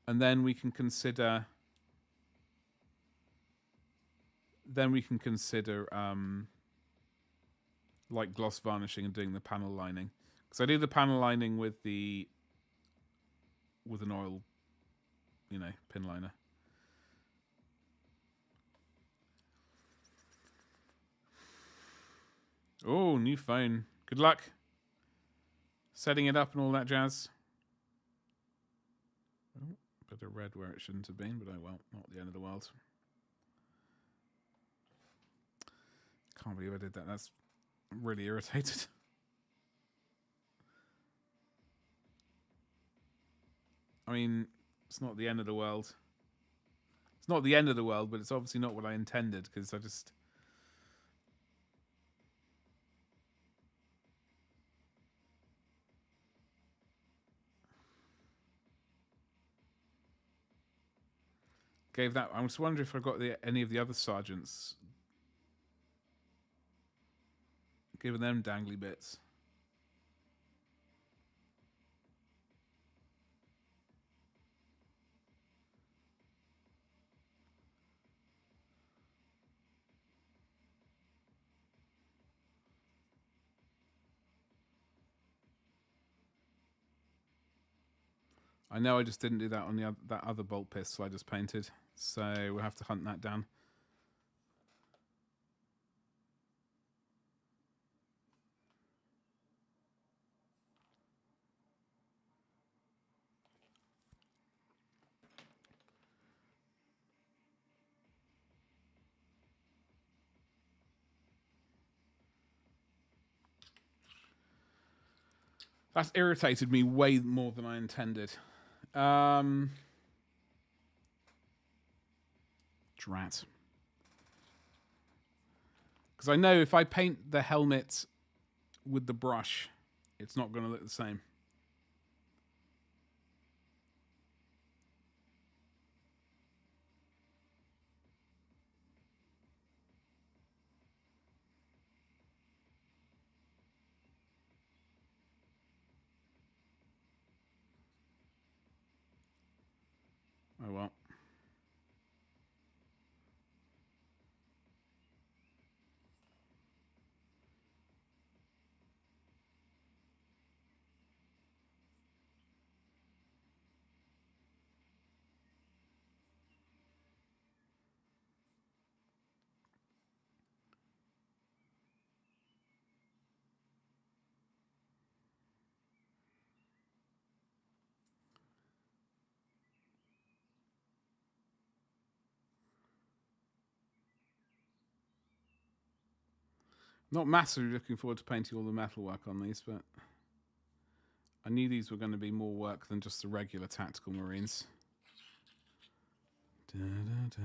And then we can consider... like gloss varnishing and doing the panel lining. Because I do the panel lining with an oil, pin liner. Oh, new phone. Good luck setting it up and all that jazz. Oh, bit of red where it shouldn't have been, but oh well, not the end of the world. Can't believe I did that. That's I'm really irritated. I mean, it's not the end of the world. It's not the end of the world, but it's obviously not what I intended, because I just... gave that... I was wondering if I got any of the other sergeants. Giving them dangly bits. I know I just didn't do that on that other bolt pistol I just painted, so we'll have to hunt that down. That's irritated me way more than I intended. Drat. Because I know if I paint the helmet with the brush, it's not going to look the same. Oh well. Not massively looking forward to painting all the metalwork on these, but I knew these were going to be more work than just the regular tactical Marines. Da, da, da.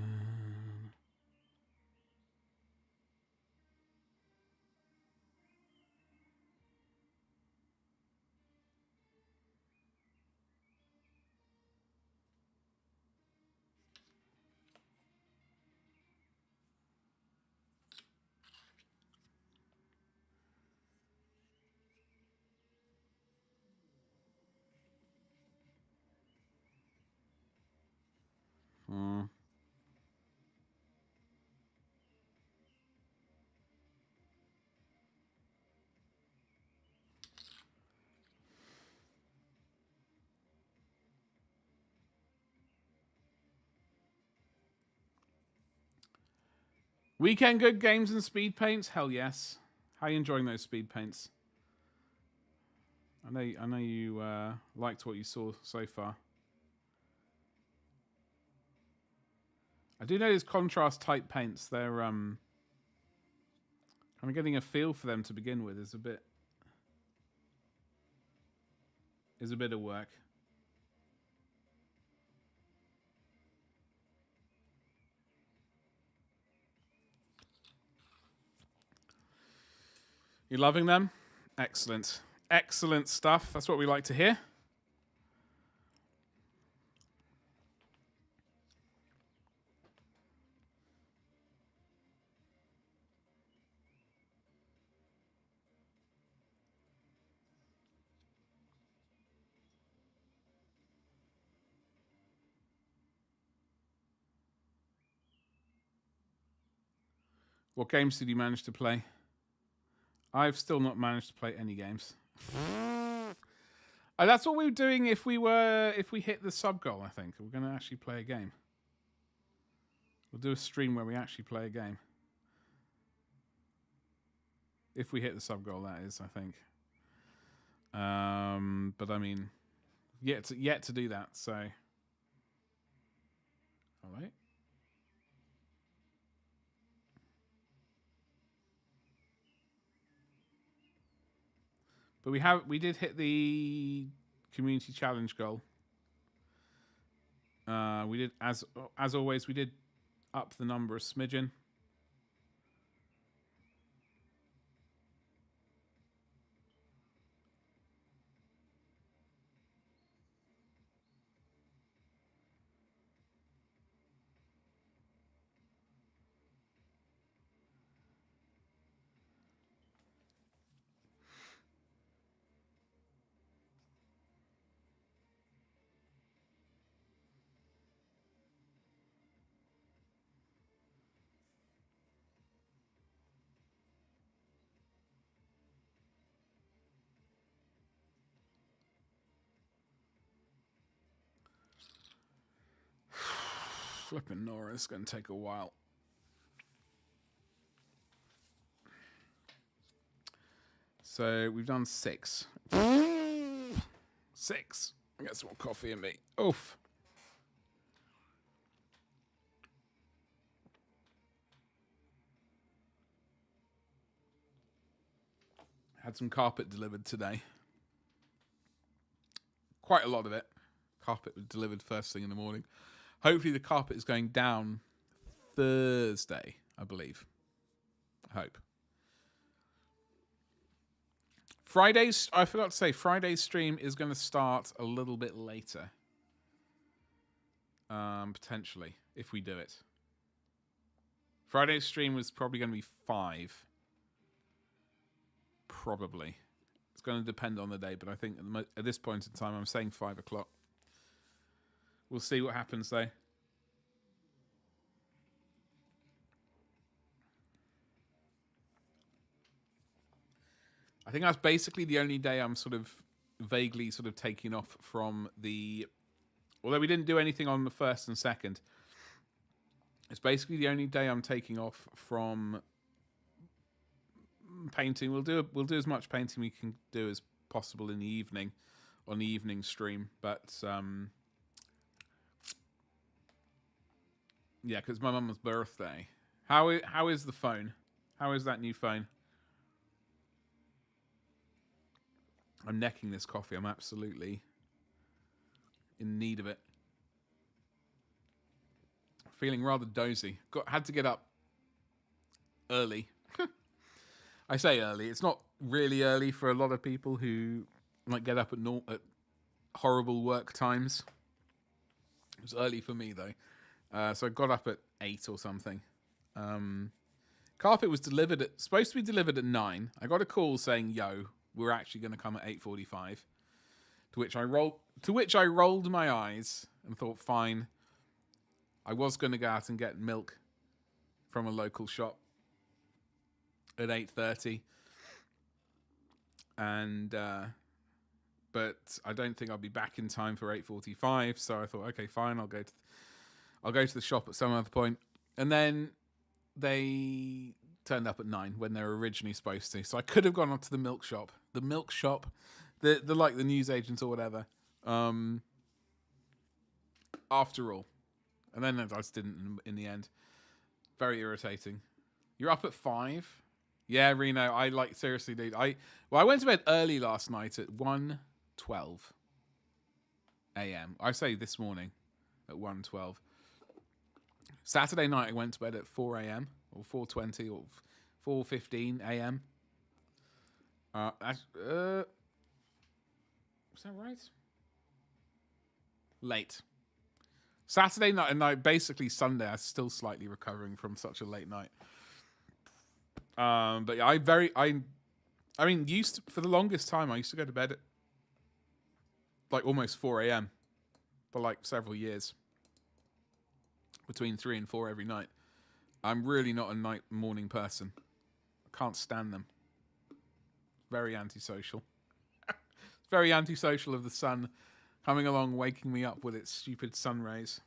Weekend good games and speed paints? Hell yes. How are you enjoying those speed paints? I know you liked what you saw so far. I do know these contrast type paints, they're kind of getting a feel for them to begin with is a bit of work. You loving them? Excellent. Excellent stuff. That's what we like to hear. What games did you manage to play? I've still not managed to play any games. That's what we were doing if we hit the sub goal, I think. We're going to actually play a game. We'll do a stream where we actually play a game. If we hit the sub goal, that is, I think. But I mean, yet to do that, so. All right. But we did hit the community challenge goal. We did, as always, we did up the number a smidgen. Flipping Nora, it's going to take a while. So we've done 6. 6. I get some more coffee in me. Oof. Had some carpet delivered today. Quite a lot of it. Carpet was delivered first thing in the morning. Hopefully the carpet is going down Thursday, I believe. I hope. Fridays, I forgot to say, Friday's stream is going to start a little bit later. Potentially, if we do it. Friday's stream was probably going to be 5. Probably. It's going to depend on the day, but I think at this point in time, I'm saying 5 o'clock. We'll see what happens, though. I think that's basically the only day I'm sort of vaguely sort of taking off from the... Although we didn't do anything on the 1st and 2nd. It's basically the only day I'm taking off from painting. We'll do as much painting we can do as possible in the evening, on the evening stream. But yeah, because my mum's birthday. How is the phone? How is that new phone? I'm necking this coffee. I'm absolutely in need of it. Feeling rather dozy. Had to get up early. I say early. It's not really early for a lot of people who might get up at horrible work times. It was early for me though. So I got up at 8 or something. Carpet was supposed to be delivered at 9. I got a call saying, "Yo, we're actually going to come at 8:45." To which I rolled my eyes and thought, fine. I was going to go out and get milk from a local shop at 8:30, but I don't think I'll be back in time for 8:45. So I thought, okay, fine, I'll go to the shop at some other point. And then they turned up at 9 when they were originally supposed to. So I could have gone on to the milk shop, the like the newsagent or whatever. After all, and then I just didn't in the end. Very irritating. You're up at 5. Yeah, Reno, I seriously, dude. I went to bed early last night at 1:12 a.m. I say this morning at 1:12. Saturday night I went to bed at 4 a.m. or 4:20 or 4:15 a.m. Is that right? Late. Saturday night and basically Sunday. I was still slightly recovering from such a late night. But yeah, for the longest time, I used to go to bed at like almost 4 a.m. for like several years. Between 3 and 4 every night. I'm really not a morning person. I can't stand them. Very antisocial. It's very antisocial of the sun coming along, waking me up with its stupid sun rays.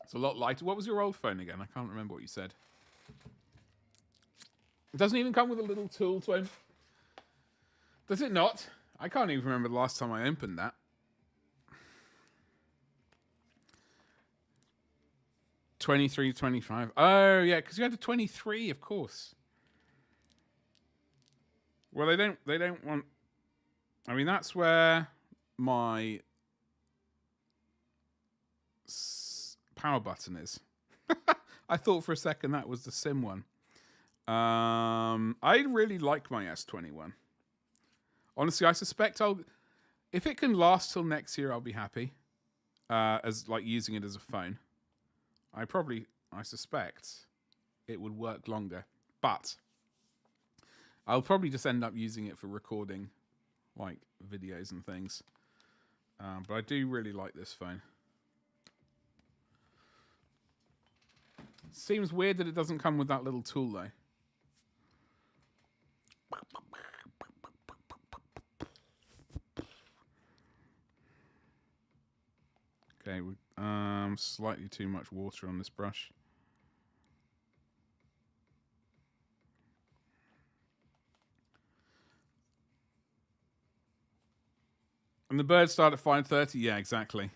It's a lot lighter. What was your old phone again? I can't remember what you said. It doesn't even come with a little tool to open. Does it not? I can't even remember the last time I opened that. 23, 25. Oh, yeah, because you had a 23, of course. Well, they don't want... I mean, that's where my power button is. I thought for a second that was the sim one. I really like my S21. Honestly, I suspect if it can last till next year, I'll be happy. As like using it as a phone. I suspect it would work longer. But I'll probably just end up using it for recording like videos and things. But I do really like this phone. Seems weird that it doesn't come with that little tool though. Okay, slightly too much water on this brush. And the birds start at 5:30. Yeah, exactly.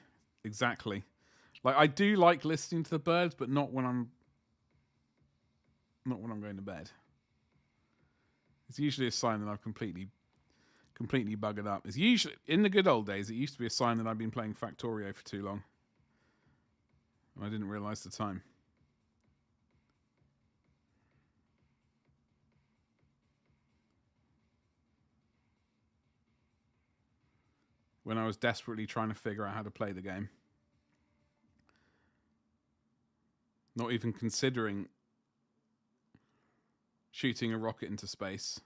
Like I do like listening to the birds, but not when I'm going to bed. It's usually a sign that I've completely buggered up. It's usually in the good old days. It used to be a sign that I've been playing Factorio for too long, and I didn't realize the time. When I was desperately trying to figure out how to play the game. Not even considering shooting a rocket into space.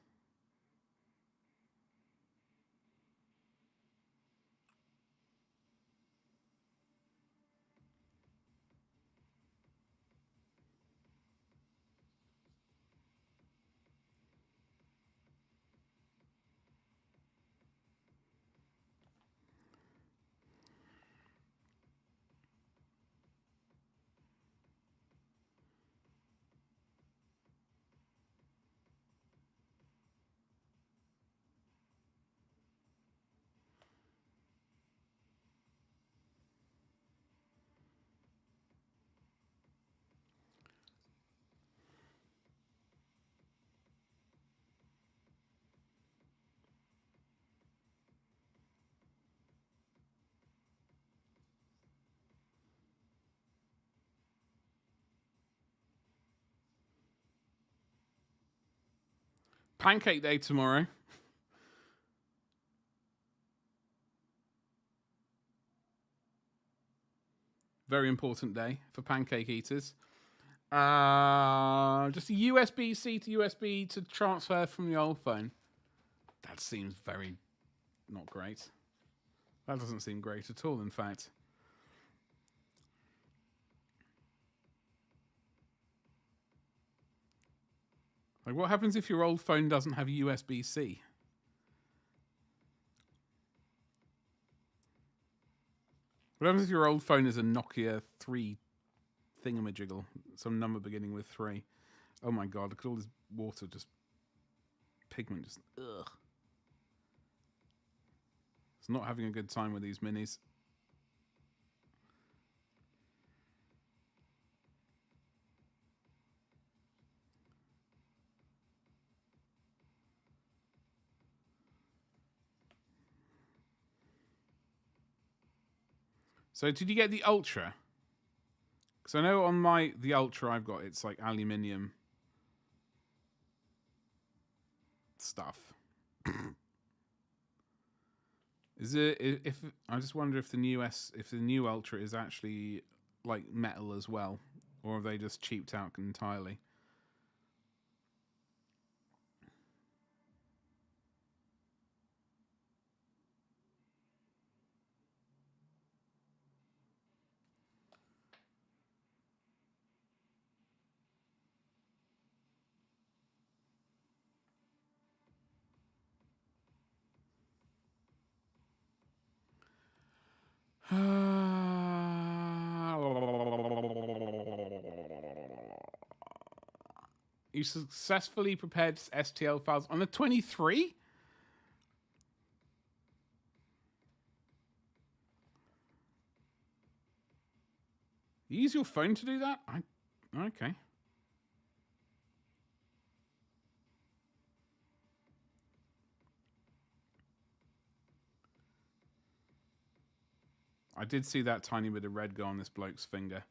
Pancake day tomorrow. Very important day for pancake eaters. Just a USB-C to USB to transfer from the old phone. That seems very not great. That doesn't seem great at all, in fact. Like, what happens if your old phone doesn't have USB-C? What happens if your old phone is a Nokia 3 thingamajiggle? Some number beginning with 3. Oh my god, look at all this water, just... pigment, just... ugh. It's not having a good time with these minis. So did you get the Ultra? Because I know on the Ultra I've got, it's like aluminium stuff. Is it? If I just wonder if the new Ultra is actually like metal as well, or have they just cheaped out entirely? You successfully prepared STL files on the 23? You use your phone to do that? Okay. I did see that tiny bit of red go on this bloke's finger.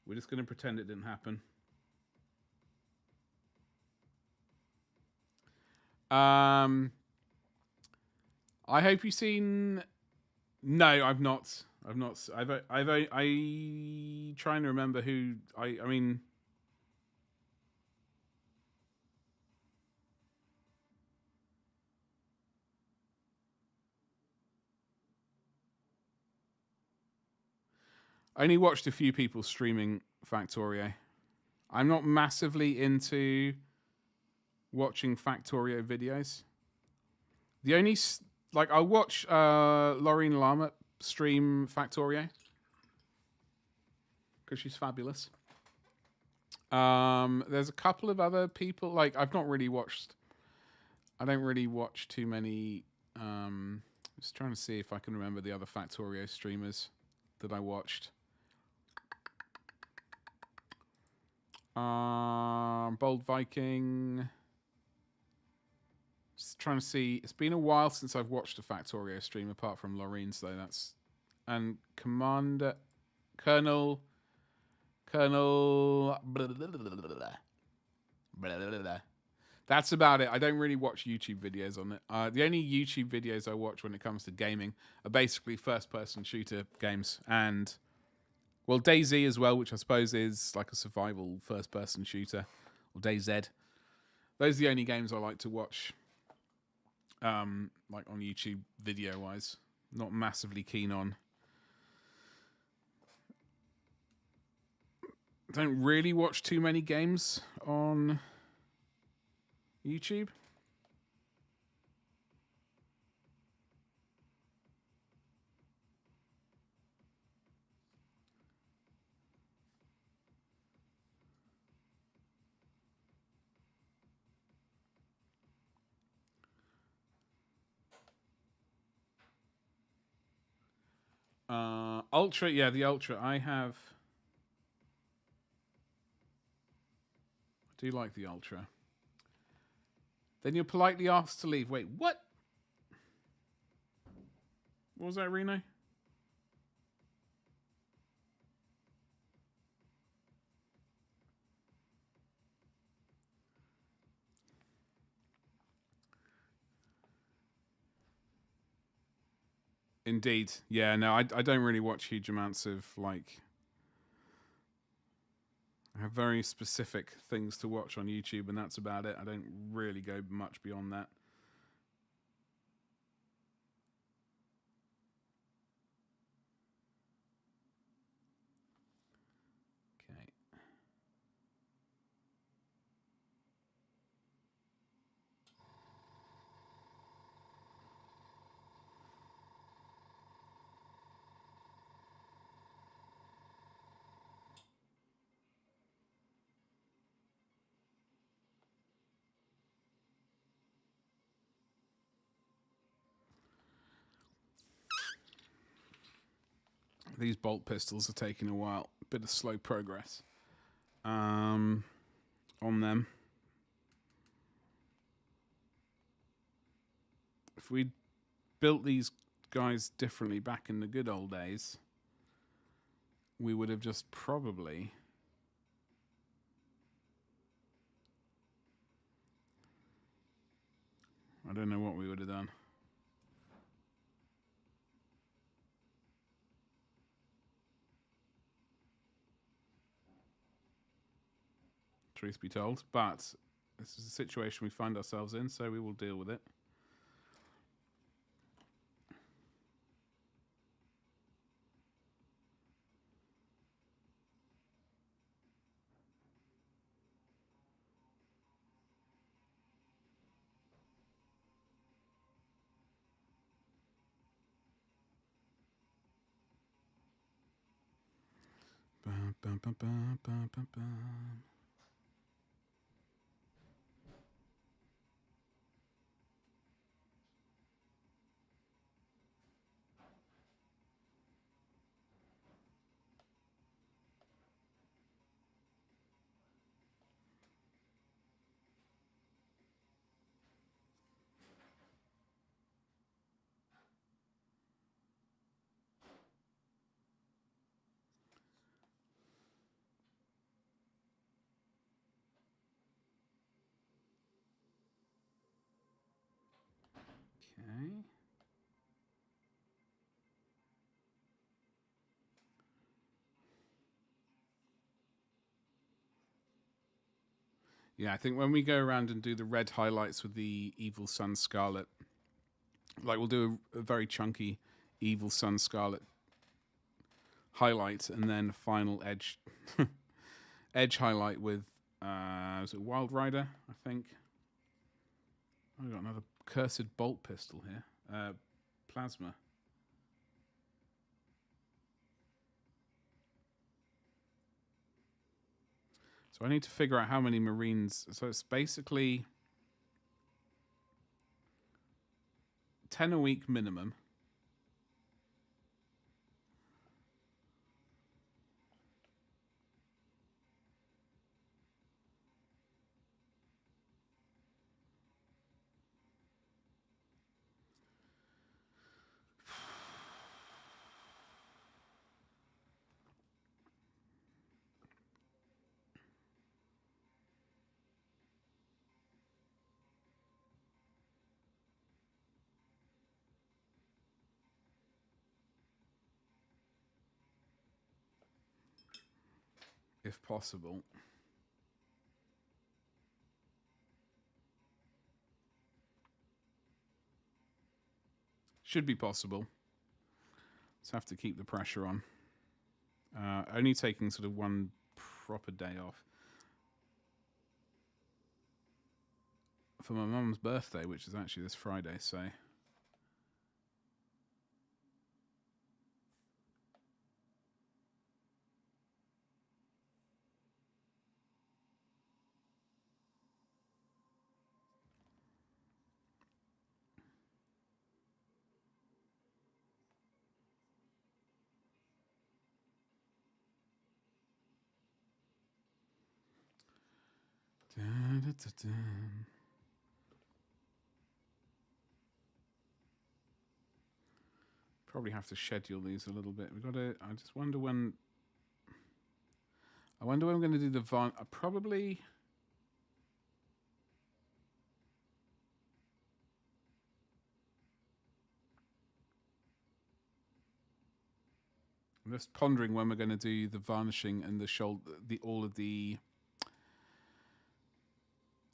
We're just going to pretend it didn't happen. I hope you've seen. No, I've not. I trying to remember who. I mean. I only watched a few people streaming Factorio. I'm not massively into watching Factorio videos. The only I'll watch Laureen Lama stream Factorio because she's fabulous. There's a couple of other people I've not really watched. I don't really watch too many. Just trying to see if I can remember the other Factorio streamers that I watched. Bold Viking. Just trying to see. It's been a while since I've watched a Factorio stream, apart from Lorraine's though. And Commander Colonel. Blah, blah, blah, blah. That's about it. I don't really watch YouTube videos on it. The only YouTube videos I watch when it comes to gaming are basically first-person shooter games and. Well, DayZ as well, which I suppose is like a survival first-person shooter, or DayZ. Those are the only games I like to watch, on YouTube video-wise. Not massively keen on. Don't really watch too many games on YouTube. Ultra, yeah, the Ultra. I do like the Ultra. Then you're politely asked to leave. Wait, what? What was that, Reno? Indeed. Yeah, no, I don't really watch huge amounts of I have very specific things to watch on YouTube, and that's about it. I don't really go much beyond that. Okay. These bolt pistols are taking a while. A bit of slow progress on them. If we built these guys differently back in the good old days, we would have just probably... I don't know what we would have done. Truth be told, but this is the situation we find ourselves in, so we will deal with it. Bum, bum, bum, bum, bum, bum, bum. Okay. Yeah, I think when we go around and do the red highlights with the Evil Sun Scarlet, like we'll do a very chunky Evil Sun Scarlet highlight, and then final edge edge highlight with was it Wild Rider, I think. I've got another cursed bolt pistol here. Plasma. So I need to figure out how many Marines. So it's basically 10 a week minimum. If possible. Should be possible. Just have to keep the pressure on. Only taking sort of one proper day off. For my mum's birthday, which is actually this Friday, so... Probably have to schedule these a little bit. We've got to... I just wonder when... I wonder when I'm going to do the probably... I'm just pondering when we're going to do the varnishing and the shoulder... all of the...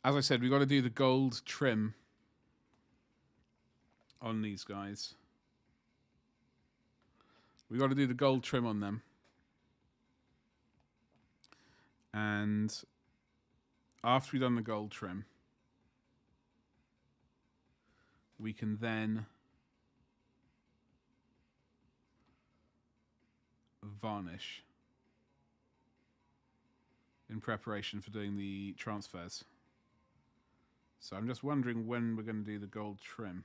As I said, we've got to do the gold trim on these guys. We've got to do the gold trim on them. And after we've done the gold trim, we can then varnish in preparation for doing the transfers. So I'm just wondering when we're going to do the gold trim.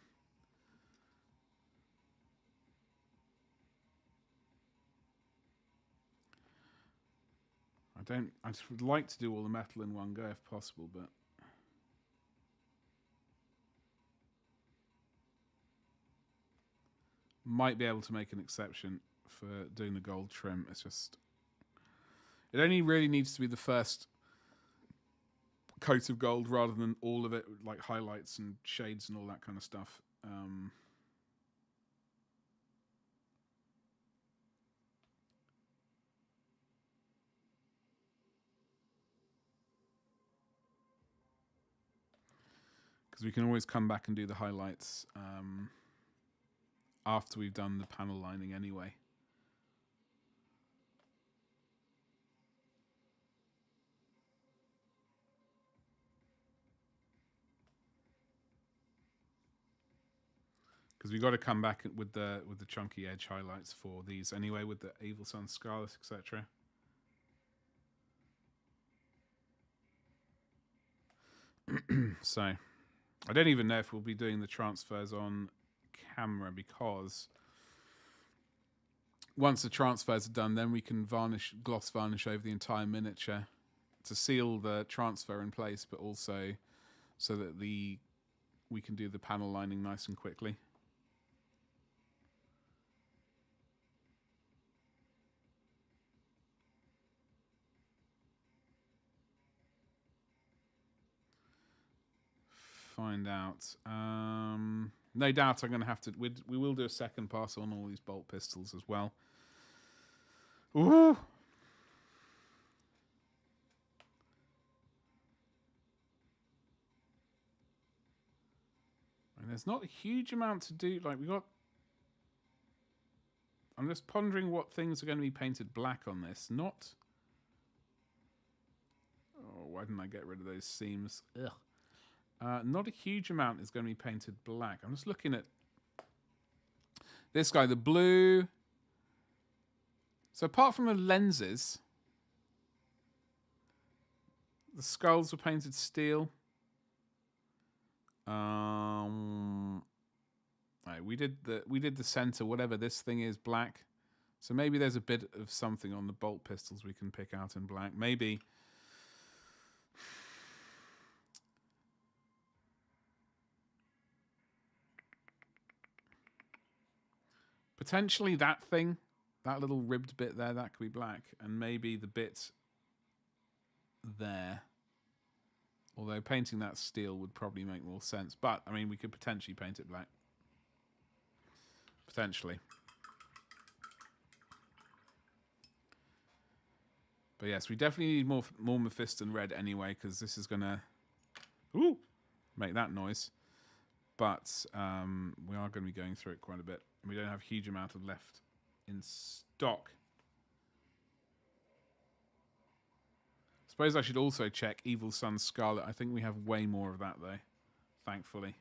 I just would like to do all the metal in one go if possible, but might be able to make an exception for doing the gold trim. It's just, it only really needs to be the first coat of gold rather than all of it, like highlights and shades and all that kind of stuff. Because we can always come back and do the highlights after we've done the panel lining anyway. Because we've got to come back with the chunky edge highlights for these anyway, with the Evil Sun Scarlet, etc. So, I don't even know if we'll be doing the transfers on camera, because once the transfers are done, then we can gloss varnish over the entire miniature to seal the transfer in place, but also so that we can do the panel lining nice and quickly. Find out. No doubt I'm going to have to... We will do a second pass on all these bolt pistols as well. Ooh! And there's not a huge amount to do. Like, we got... I'm just pondering what things are going to be painted black on this. Not... Oh, why didn't I get rid of those seams? Ugh. Not a huge amount is going to be painted black. I'm just looking at this guy, the blue. So apart from the lenses, the skulls were painted steel. Right, we did the center, whatever this thing is, black. So maybe there's a bit of something on the bolt pistols we can pick out in black. Maybe. Potentially that thing, that little ribbed bit there, that could be black. And maybe the bit there. Although painting that steel would probably make more sense. But, I mean, we could potentially paint it black. Potentially. But yes, we definitely need more Mephiston red anyway, because this is going to make that noise. But we are going to be going through it quite a bit. We don't have a huge amount of left in stock. Suppose I should also check Evil Sun Scarlet. I think we have way more of that, though, thankfully.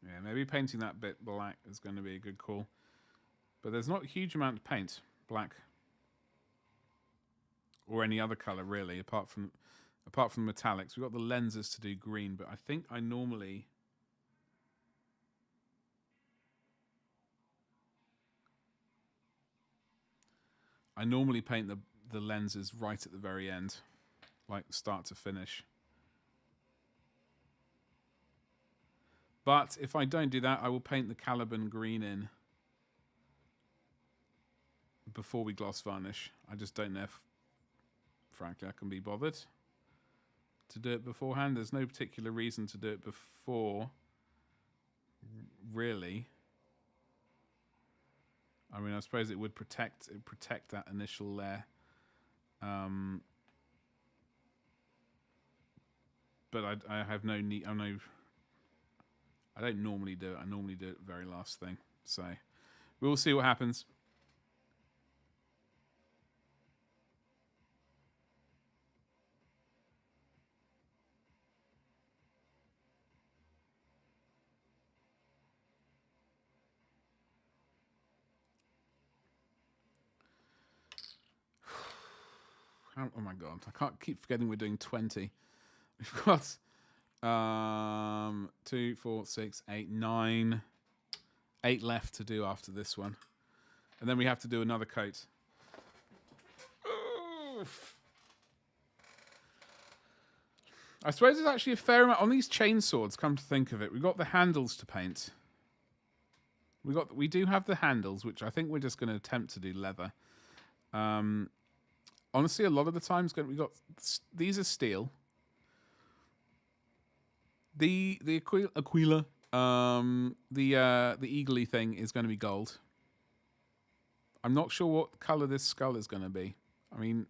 Yeah, maybe painting that bit black is going to be a good call. But there's not a huge amount to paint black. Or any other colour, really, apart from metallics. We've got the lenses to do green, but I think I normally... paint the lenses right at the very end. Like start to finish. But if I don't do that, I will paint the Caliban green in before we gloss varnish. I just don't know if, frankly, I can be bothered to do it beforehand. There's no particular reason to do it before, really. I mean, I suppose it would protect that initial layer. But I have no need. I don't normally do it. I normally do it very last thing. So we'll see what happens. Oh my god! I can't keep forgetting we're doing 20. We've got 2, 4, 6, 8, 9, 8 left to do after this one, and then we have to do another coat. Oof. I suppose there's actually a fair amount on these chainswords. Come to think of it, we've got the handles to paint. We do have the handles, which I think we're just going to attempt to do leather. Honestly, a lot of the times these are steel. The Aquila, the eagle-y thing is going to be gold. I'm not sure what color this skull is going to be. I mean,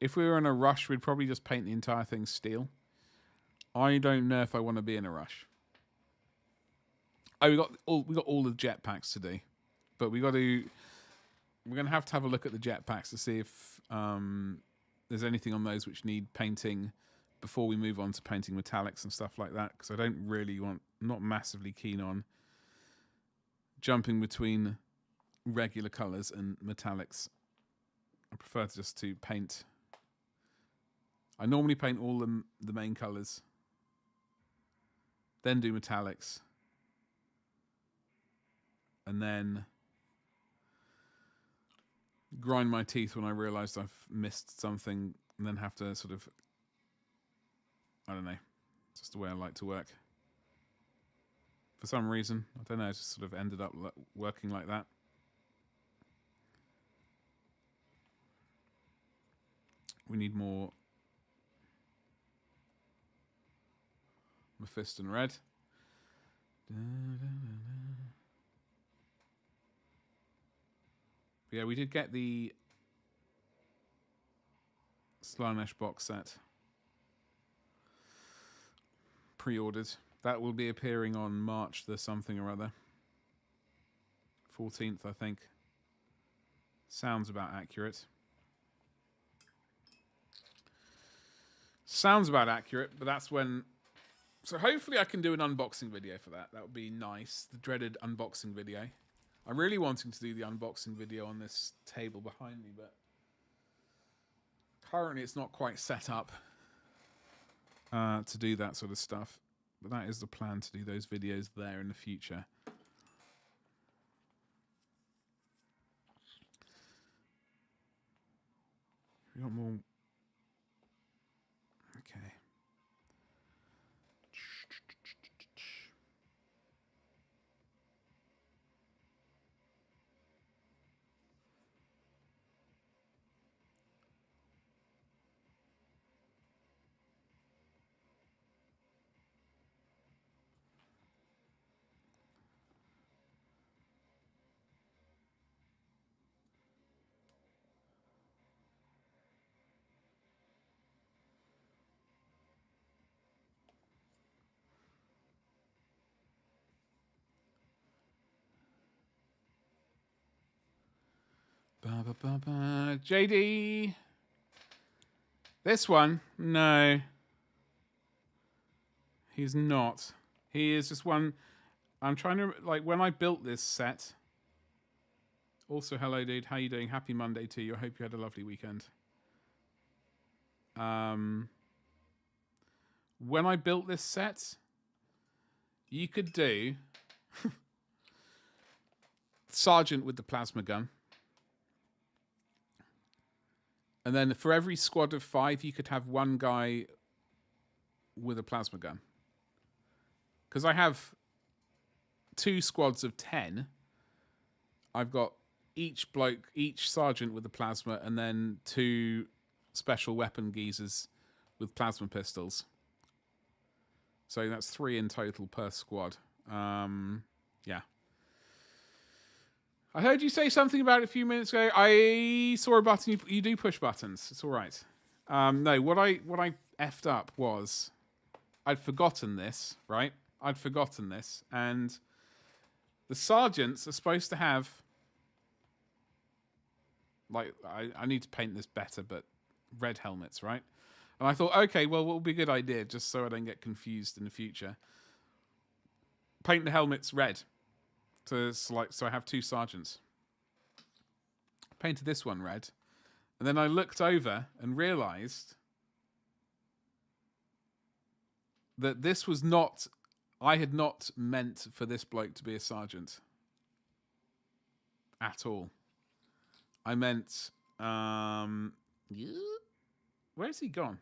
if we were in a rush, we'd probably just paint the entire thing steel. I don't know if I want to be in a rush. Oh, we got all the jetpacks to do, but we're going to have a look at the jetpacks to see if there's anything on those which need painting before we move on to painting metallics and stuff like that, because I don't really not massively keen on jumping between regular colours and metallics. I prefer just to paint. I normally paint all the main colours, then do metallics, and then grind my teeth when I realised I've missed something, and then have to sort of... I don't know. It's just the way I like to work. For some reason, I don't know, I just sort of ended up working like that. We need more Mephiston red. Yeah, we did get the Slaanesh box set pre-ordered. That will be appearing on March the something or other. 14th, I think. Sounds about accurate. Sounds about accurate, but that's when... So hopefully I can do an unboxing video for that. That would be nice. The dreaded unboxing video. I'm really wanting to do the unboxing video on this table behind me, but currently it's not quite set up to do that sort of stuff. But that is the plan, to do those videos there in the future. We got more. Okay. Ba, ba, ba, ba. JD. This one? No. He's not. He is just one... I'm trying to... Like, when I built this set... Also, hello, dude. How you doing? Happy Monday to you. I hope you had a lovely weekend. When I built this set, you could do... Sergeant with the plasma gun. And then for every squad of 5, you could have one guy with a plasma gun. Because I have 2 squads of 10. I've got each sergeant with a plasma, and then 2 special weapon geezers with plasma pistols. So that's 3 in total per squad. Yeah. I heard you say something about it a few minutes ago. I saw a button. You do push buttons. It's all right. No, what I effed up was I'd forgotten this, right? I'd forgotten this. And the sergeants are supposed to have... Like, I need to paint this better, but red helmets, right? And I thought, okay, well, what would be a good idea, just so I don't get confused in the future? Paint the helmets red. So I have 2 sergeants. Painted this one red. And then I looked over and realised that this was not... I had not meant for this bloke to be a sergeant. At all. I meant... where's he gone?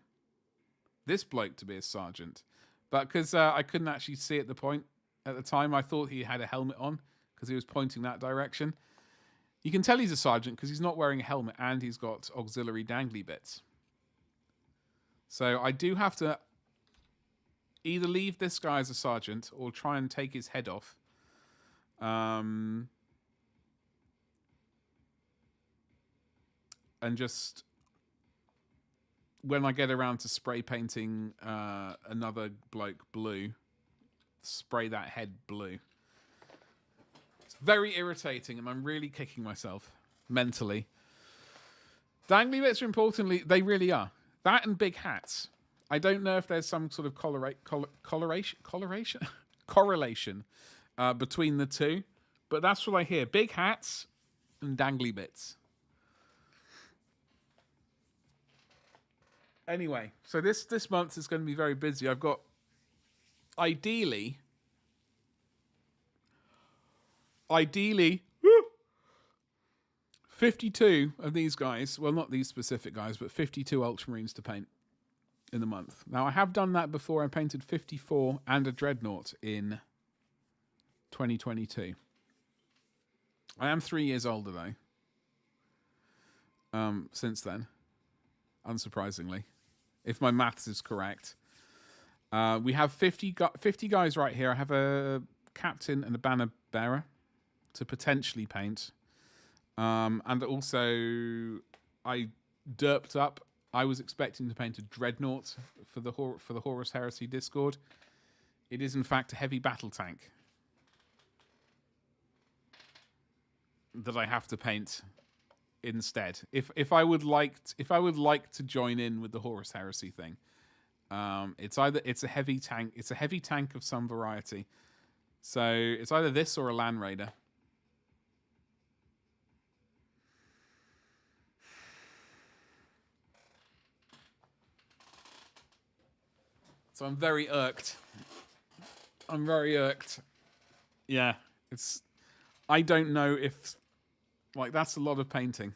This bloke to be a sergeant. But because I couldn't actually see at the time, I thought he had a helmet on because he was pointing that direction. You can tell he's a sergeant because he's not wearing a helmet and he's got auxiliary dangly bits. So I do have to either leave this guy as a sergeant or try and take his head off. And just, when I get around to spray painting another bloke blue, spray that head blue. It's very irritating and I'm really kicking myself mentally. Dangly bits are importantly, they really are. That and big hats. I don't know if there's some sort of correlation between the two, but that's what I hear. Big hats and dangly bits. Anyway, so this month is going to be very busy. I've got, ideally, 52 of these guys. Well, not these specific guys, but 52 Ultramarines to paint. in the month. Now, I have done that before. I painted 54 and a Dreadnought in 2022. I am 3 years older, though, since then, unsurprisingly, if my maths is correct. We have 50 guys right here. I have a captain and a banner bearer to potentially paint. And also, I derped up. I was expecting to paint a Dreadnought for the Horus Heresy Discord. It is, in fact, a heavy battle tank that I have to paint instead. If I would like to join in with the Horus Heresy thing, it's a heavy tank. It's a heavy tank of some variety. So it's either this or a Land Raider. So I'm very irked. Yeah, I don't know if, like, that's a lot of painting.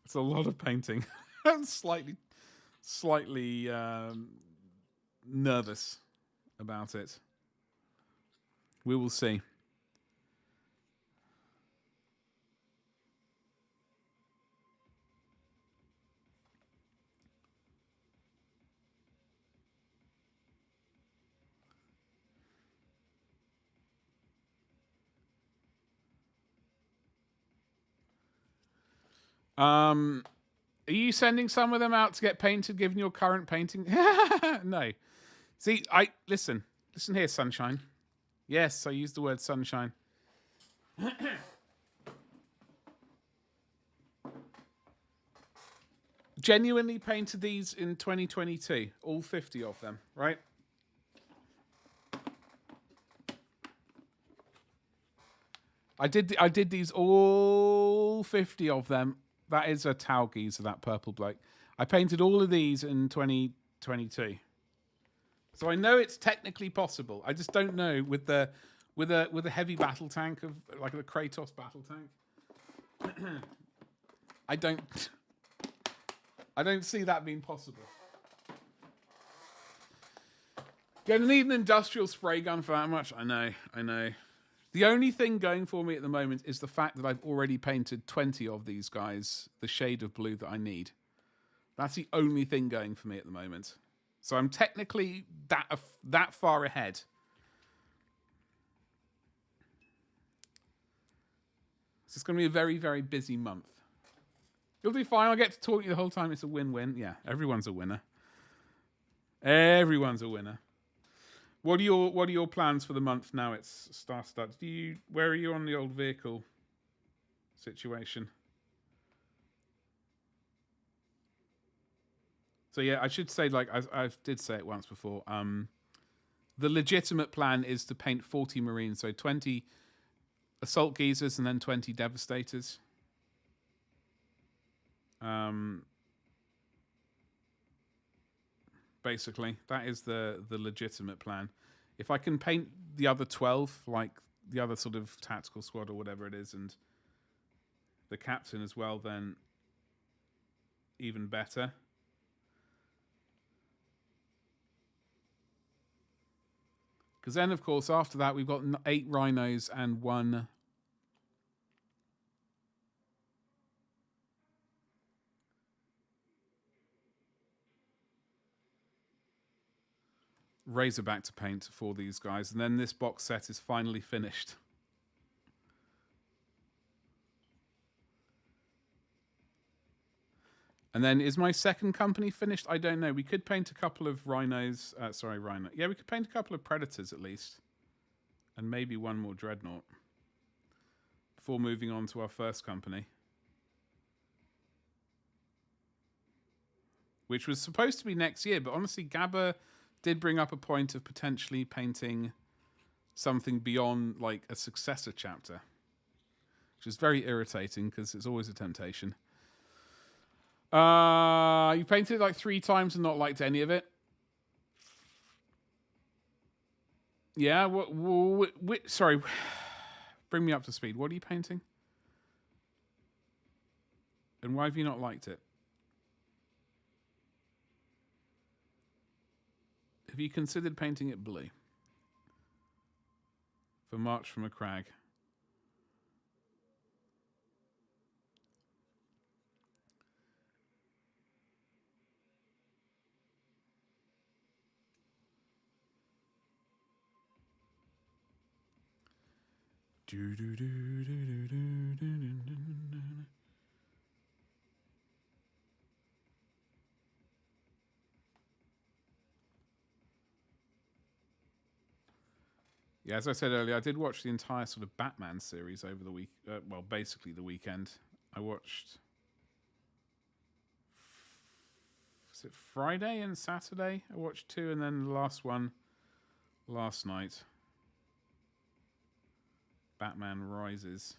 It's a lot of painting. I'm slightly nervous about it. We will see. Are you sending some of them out to get painted, given your current painting? No. See, listen here, sunshine. Yes, I used the word sunshine. Genuinely painted these in 2022, all 50 of them, right? I did these all 50 of them. That is a Taugeezer, that purple bloke. I painted all of these in 2022. So I know it's technically possible. I just don't know with a heavy battle tank of like the Kratos battle tank. I don't see that being possible. Gonna need an industrial spray gun for that much. I know. The only thing going for me at the moment is the fact that I've already painted 20 of these guys, the shade of blue that I need. That's the only thing going for me at the moment. So I'm technically that far ahead. It's going to be a very, very busy month. You'll do fine. I'll get to talk to you the whole time. It's a win-win. Yeah, everyone's a winner. Everyone's a winner. What are your plans for the month now? It's Star Studs. Where are you on the old vehicle situation? So yeah, I should say, like I did say it once before. The legitimate plan is to paint 40 Marines, so 20 Assault Geezers and then 20 Devastators. Basically, that is the legitimate plan. If I can paint the other 12, like the other sort of tactical squad or whatever it is, and the captain as well, then even better. Because then, of course, after that, we've got 8 rhinos and 1... Razorback to paint for these guys. And then this box set is finally finished. And then is my second company finished? I don't know. We could paint a couple of rhinos. Rhino. Yeah, we could paint a couple of predators at least. And maybe one more dreadnought. Before moving on to our first company. Which was supposed to be next year. But honestly, Gabba did bring up a point of potentially painting something beyond like a successor chapter. Which is very irritating because it's always a temptation. You painted it like 3 times and not liked any of it. Yeah, sorry. Bring me up to speed. What are you painting? And why have you not liked it? Have you considered painting it blue? For March from Macragge. Yeah, as I said earlier, I did watch the entire sort of Batman series over the week. Well, basically the weekend. I watched. Was it Friday and Saturday? I watched 2, and then the last one last night. Batman Rises.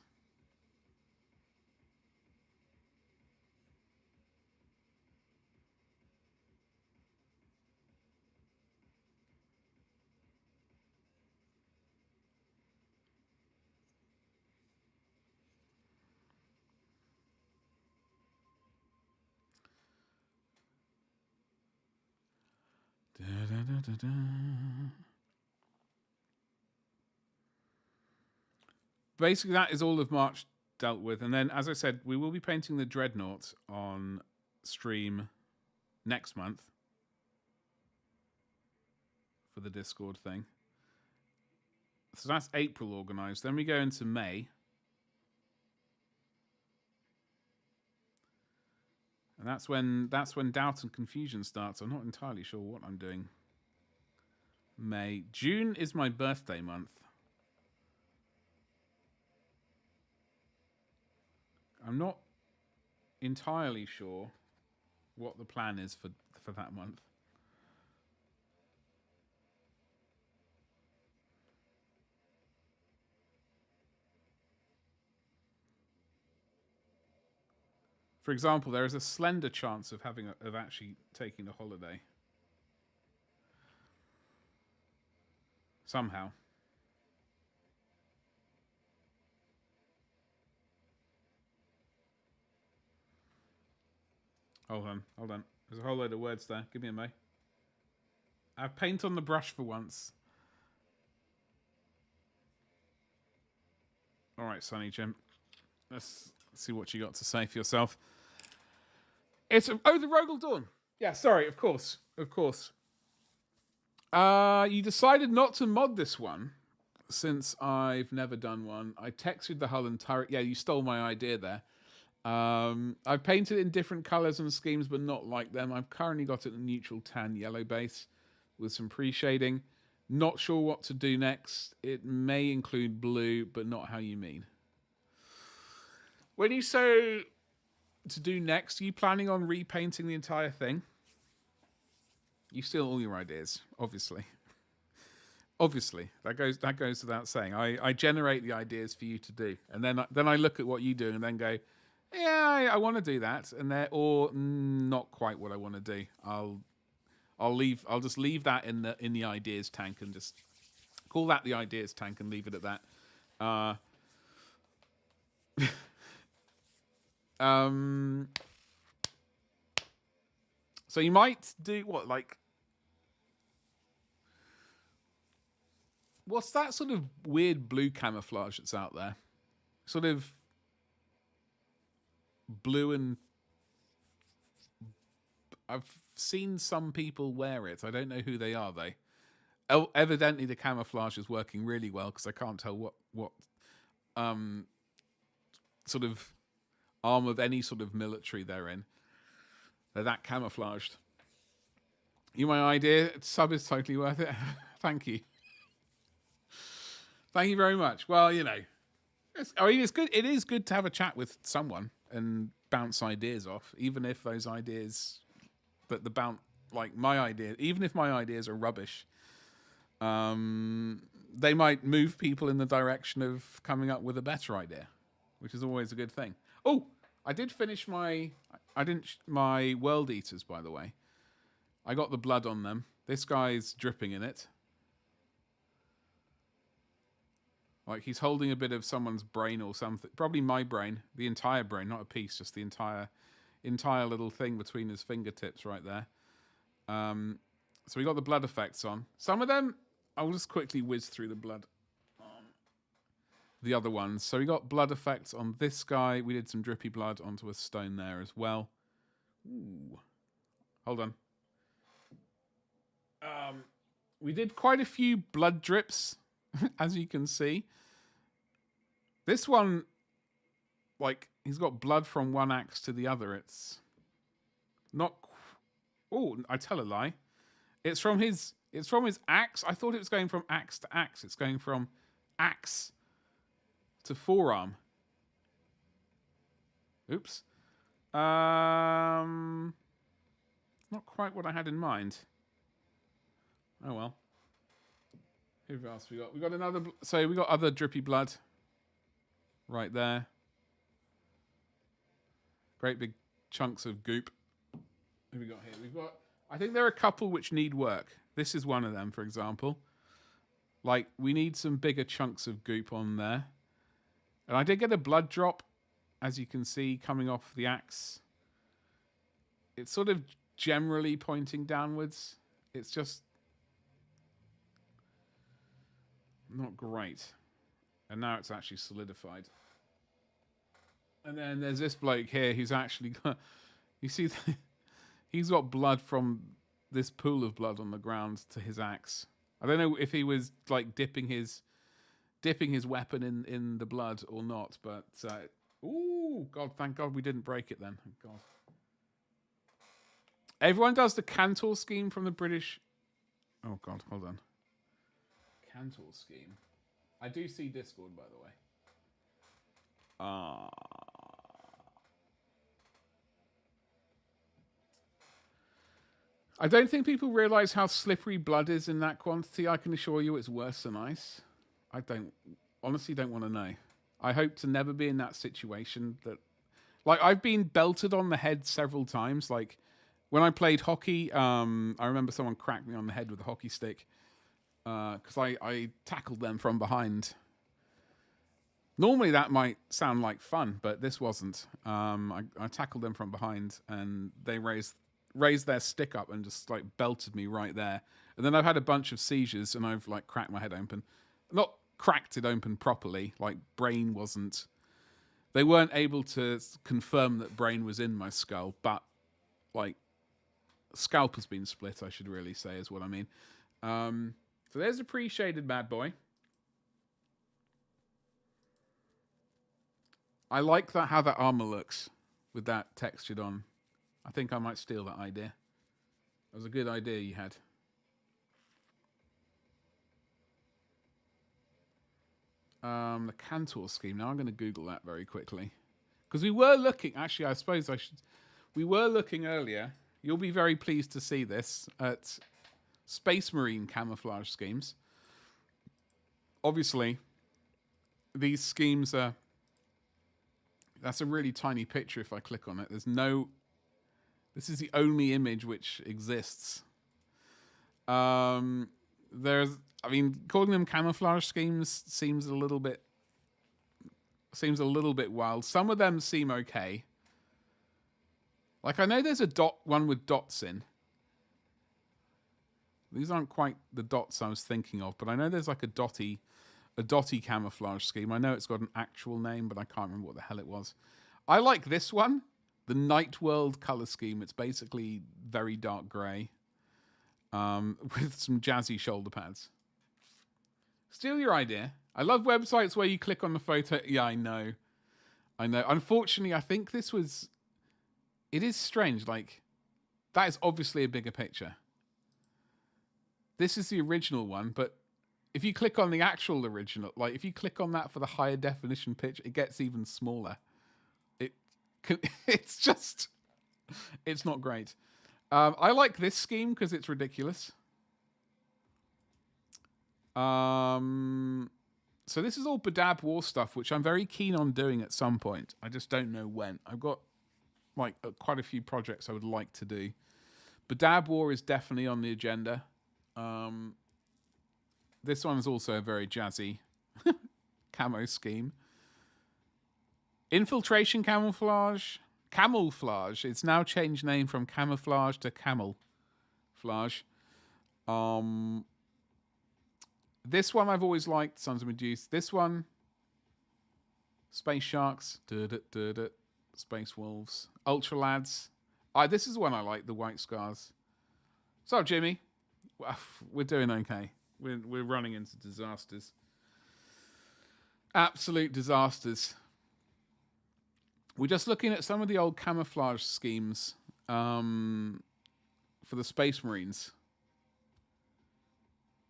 Da, da, da, da, da. Basically, that is all of March dealt with. And then, as I said, we will be painting the Dreadnought on stream next month for the Discord thing. So that's April organised. Then we go into May. And that's when doubt and confusion starts. I'm not entirely sure what I'm doing. May. June is my birthday month. I'm not entirely sure what the plan is for that month. For example, there is a slender chance of actually taking a holiday. Somehow. Hold on. There's a whole load of words there. Give me a mo. I have paint on the brush for once. All right, Sonny Jim. Let's see what you got to say for yourself. The Rogel Dawn. Yeah, sorry, of course. You decided not to mod this one since I've never done one. I textured the hull and turret. Yeah, you stole my idea there. I've painted it in different colours and schemes, but not like them. I've currently got it in neutral tan yellow base with some pre-shading. Not sure what to do next. It may include blue, but not how you mean. When you say to do next, are you planning on repainting the entire thing? You steal all your ideas, obviously. Obviously, that goes without saying. I generate the ideas for you to do, and then I look at what you do, and then go, yeah, I want to do that, and or not quite what I want to do. I'll just leave that in the ideas tank and just call that the ideas tank and leave it at that. So you might do what, like, what's that sort of weird blue camouflage that's out there? Sort of blue, and I've seen some people wear it. I don't know who they are, though. Evidently the camouflage is working really well, because I can't tell what sort of arm of any sort of military they're in. They're that camouflaged. My idea? Sub is totally worth it. Thank you. Thank you very much. Well, it's good. It is good to have a chat with someone and bounce ideas off, even if those ideas, like my idea, even if my ideas are rubbish, they might move people in the direction of coming up with a better idea, which is always a good thing. Oh, I did finish my World Eaters, by the way. I got the blood on them. This guy's dripping in it. Like, he's holding a bit of someone's brain or something. Probably my brain. The entire brain, not a piece, just the entire little thing between his fingertips right there. So we got the blood effects on. Some of them, I'll just quickly whiz through the blood on the other ones. So we got blood effects on this guy. We did some drippy blood onto a stone there as well. Ooh. Hold on. We did quite a few blood drips, as you can see. This one, like, he's got blood from one axe to the other. It's not... Oh, I tell a lie. It's from his axe. I thought it was going from axe to axe. It's going from axe to forearm. Oops. Not quite what I had in mind. Oh well. Who else we got? We got another. So we got other drippy blood. Right there. Great big chunks of goop. Who we got here? We've got. I think there are a couple which need work. This is one of them, for example. Like, we need some bigger chunks of goop on there. And I did get a blood drop, as you can see, coming off the axe. It's sort of generally pointing downwards. It's just not great. And now it's actually solidified. And then there's this bloke here who's actually got... You see... He's got blood from this pool of blood on the ground to his axe. I don't know if he was like dipping his weapon in the blood or not, but ooh, God, thank God we didn't break it then. Thank God. Everyone does the Cantor scheme from the British. Oh God, hold on. Cantor scheme. I do see Discord, by the way. I don't think people realise how slippery blood is in that quantity. I can assure you it's worse than ice. I honestly don't want to know. I hope to never be in that situation. That, like, I've been belted on the head several times. Like, when I played hockey, I remember someone cracked me on the head with a hockey stick because I tackled them from behind. Normally that might sound like fun, but this wasn't. I tackled them from behind and they raised their stick up and just like belted me right there. And then I've had a bunch of seizures and I've like cracked my head open. Not cracked it open properly, like brain wasn't... They weren't able to confirm that brain was in my skull, but like scalp has been split, I should really say, is what I mean. So there's a pre-shaded bad boy. I like that how that armor looks with that textured on. I think I might steal that idea. That was a good idea you had. The Cantor scheme. Now I'm going to Google that very quickly. Because we were looking... Actually, I suppose I should... We were looking earlier. You'll be very pleased to see this at Space Marine camouflage schemes. Obviously, these schemes are... That's a really tiny picture if I click on it. There's no... This is the only image which exists. Calling them camouflage schemes seems a little bit wild. Some of them seem okay. Like, I know there's one with dots in. These aren't quite the dots I was thinking of, but I know there's like a dotty camouflage scheme. I know it's got an actual name, but I can't remember what the hell it was. I like this one. The Night World color scheme. It's basically very dark grey with some jazzy shoulder pads. Steal your idea. I love websites where you click on the photo. Yeah, I know. Unfortunately, I think this was... It is strange. Like, that is obviously a bigger picture. This is the original one, but if you click on the actual original, like if you click on that for the higher definition picture, it gets even smaller. It's just, it's not great. I like this scheme because it's ridiculous. So this is all Badab War stuff, which I'm very keen on doing at some point. I just don't know when. I've got like quite a few projects I would like to do. Badab War is definitely on the agenda. This one is also a very jazzy camo scheme. Infiltration camouflage. Camouflage. It's now changed name from camouflage to camouflage. This one I've always liked, Sons of Medusa. This one, Space Sharks, Space Wolves, Ultra Lads. This is one I like, the White Scars. So, Jimmy, we're doing okay. We're running into disasters. Absolute disasters. We're just looking at some of the old camouflage schemes for the Space Marines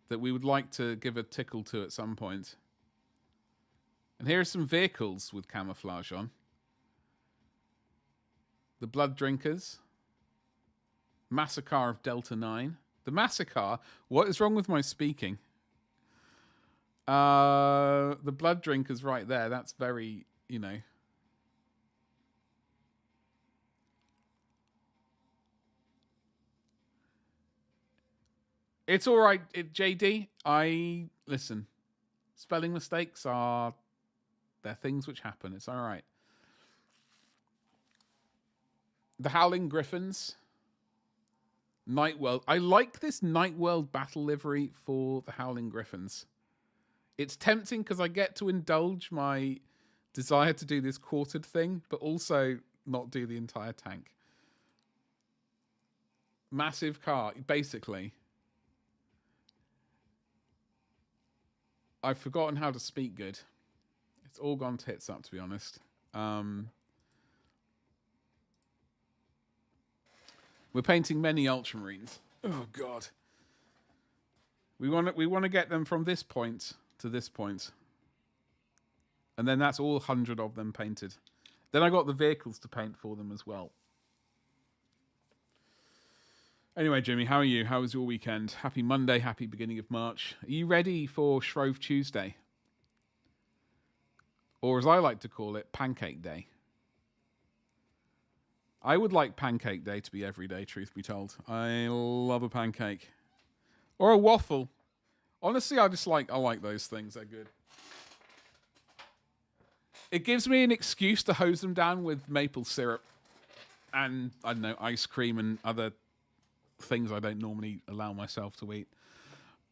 that we would like to give a tickle to at some point. And here are some vehicles with camouflage on. The Blood Drinkers. Massacre of Delta 9. The Massacre? What is wrong with my speaking? The Blood Drinkers right there. That's very, you know. It's all right, JD. Listen. Spelling mistakes they're things which happen. It's all right. The Howling Griffins. Nightworld. I like this Nightworld battle livery for the Howling Griffins. It's tempting because I get to indulge my desire to do this quartered thing, but also not do the entire tank. Massive car, basically. I've forgotten how to speak good. It's all gone tits up, to be honest. We're painting many Ultramarines. Oh God. We want to get them from this point to this point, and then that's all 100 of them painted. Then I got the vehicles to paint for them as well. Anyway, Jimmy, how are you? How was your weekend? Happy Monday, happy beginning of March. Are you ready for Shrove Tuesday? Or as I like to call it, Pancake Day. I would like Pancake Day to be every day, truth be told. I love a pancake. Or a waffle. Honestly, I like those things. They're good. It gives me an excuse to hose them down with maple syrup and, I don't know, ice cream and other things I don't normally allow myself to eat.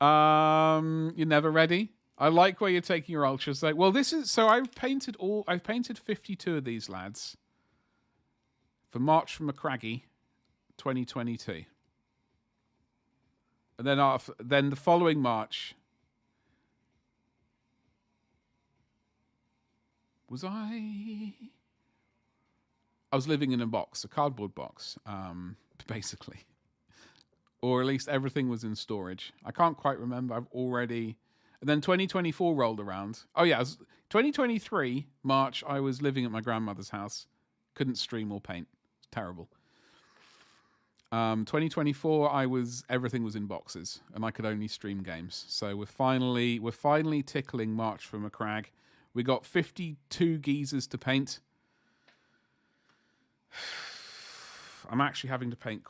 You're never ready? I like where you're taking your ultras. Like, well, this is... So I've painted 52 of these lads for March from Macragge 2022. And then the following March... I was living in a box, a cardboard box, basically. Or at least everything was in storage. I can't quite remember. I've already... And then 2024 rolled around. Oh, yeah. 2023, March, I was living at my grandmother's house. Couldn't stream or paint. Terrible. 2024, everything was in boxes, and I could only stream games. So we're finally tickling March for Macragge. We got 52 geezers to paint. I'm actually having to paint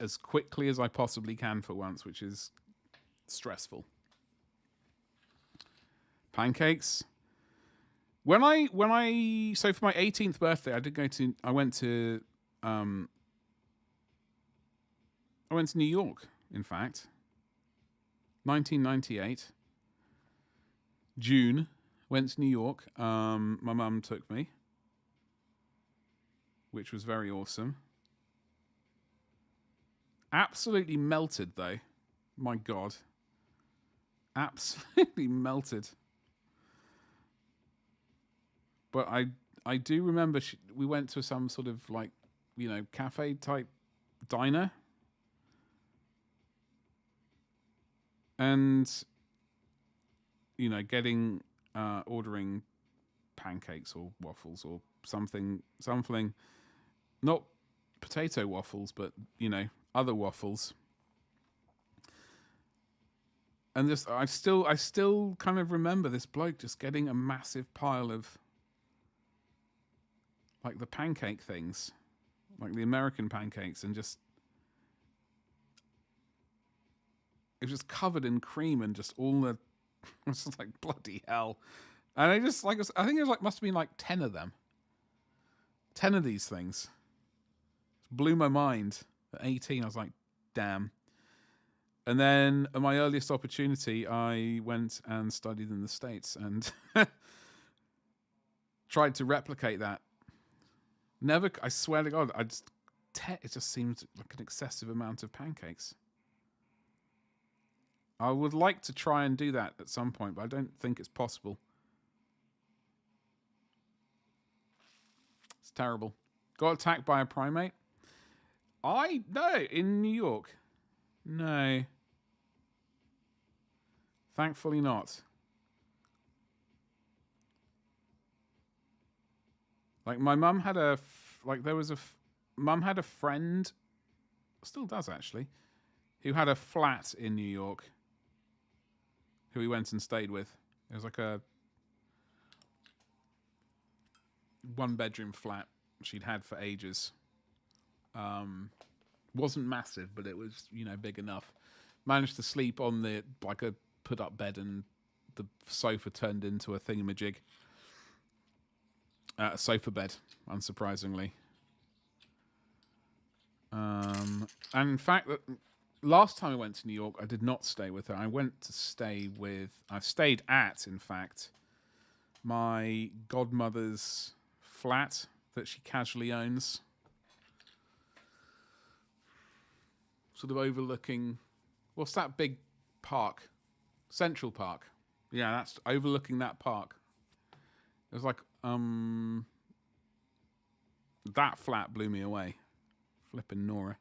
as quickly as I possibly can for once, which is stressful. Pancakes. So for my 18th birthday, I went to New York, in fact. 1998. June. Went to New York. My mum took me, which was very awesome. Absolutely melted, though. My God. Absolutely melted. But I do remember we went to some sort of cafe type diner. And, ordering pancakes or waffles or something, not potato waffles, but, other waffles. And I still kind of remember this bloke just getting a massive pile of the pancake things, like the American pancakes, and it was just covered in cream and just all the, it's just like bloody hell. And I just I think it must have been 10 of them. 10 of these things. It blew my mind. At 18, I was like, damn. And then at my earliest opportunity, I went and studied in the States and tried to replicate that. Never, I swear to God, it just seemed like an excessive amount of pancakes. I would like to try and do that at some point, but I don't think it's possible. It's terrible. Got attacked by a primate? No, in New York. No. Thankfully not. Like my mum had mum had a friend, still does actually, who had a flat in New York, who we went and stayed with. It was like a 1-bedroom flat she'd had for ages. Wasn't massive, but it was, big enough. Managed to sleep on a put up bed, and the sofa turned into a thingamajig. A sofa bed, unsurprisingly. And in fact, last time I went to New York, I did not stay with her. I stayed at, in fact, my godmother's flat that she casually owns. Sort of overlooking, what's that big park? Central Park. Yeah, that's overlooking that park. It was like, that flat blew me away. Flipping Nora.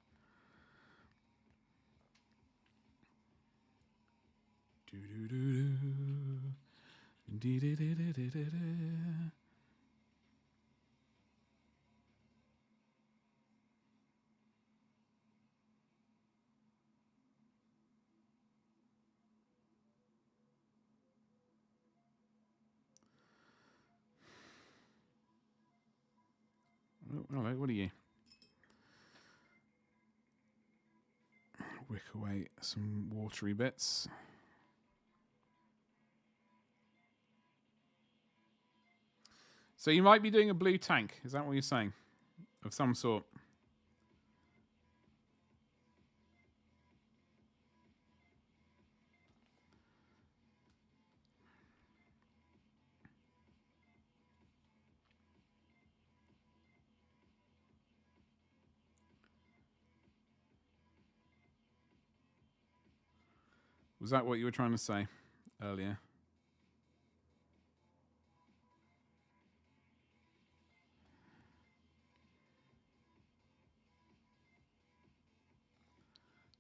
Hello, what are you? Wick away some watery bits. So you might be doing a blue tank. Is that what you're saying? Of some sort. Was that what you were trying to say earlier?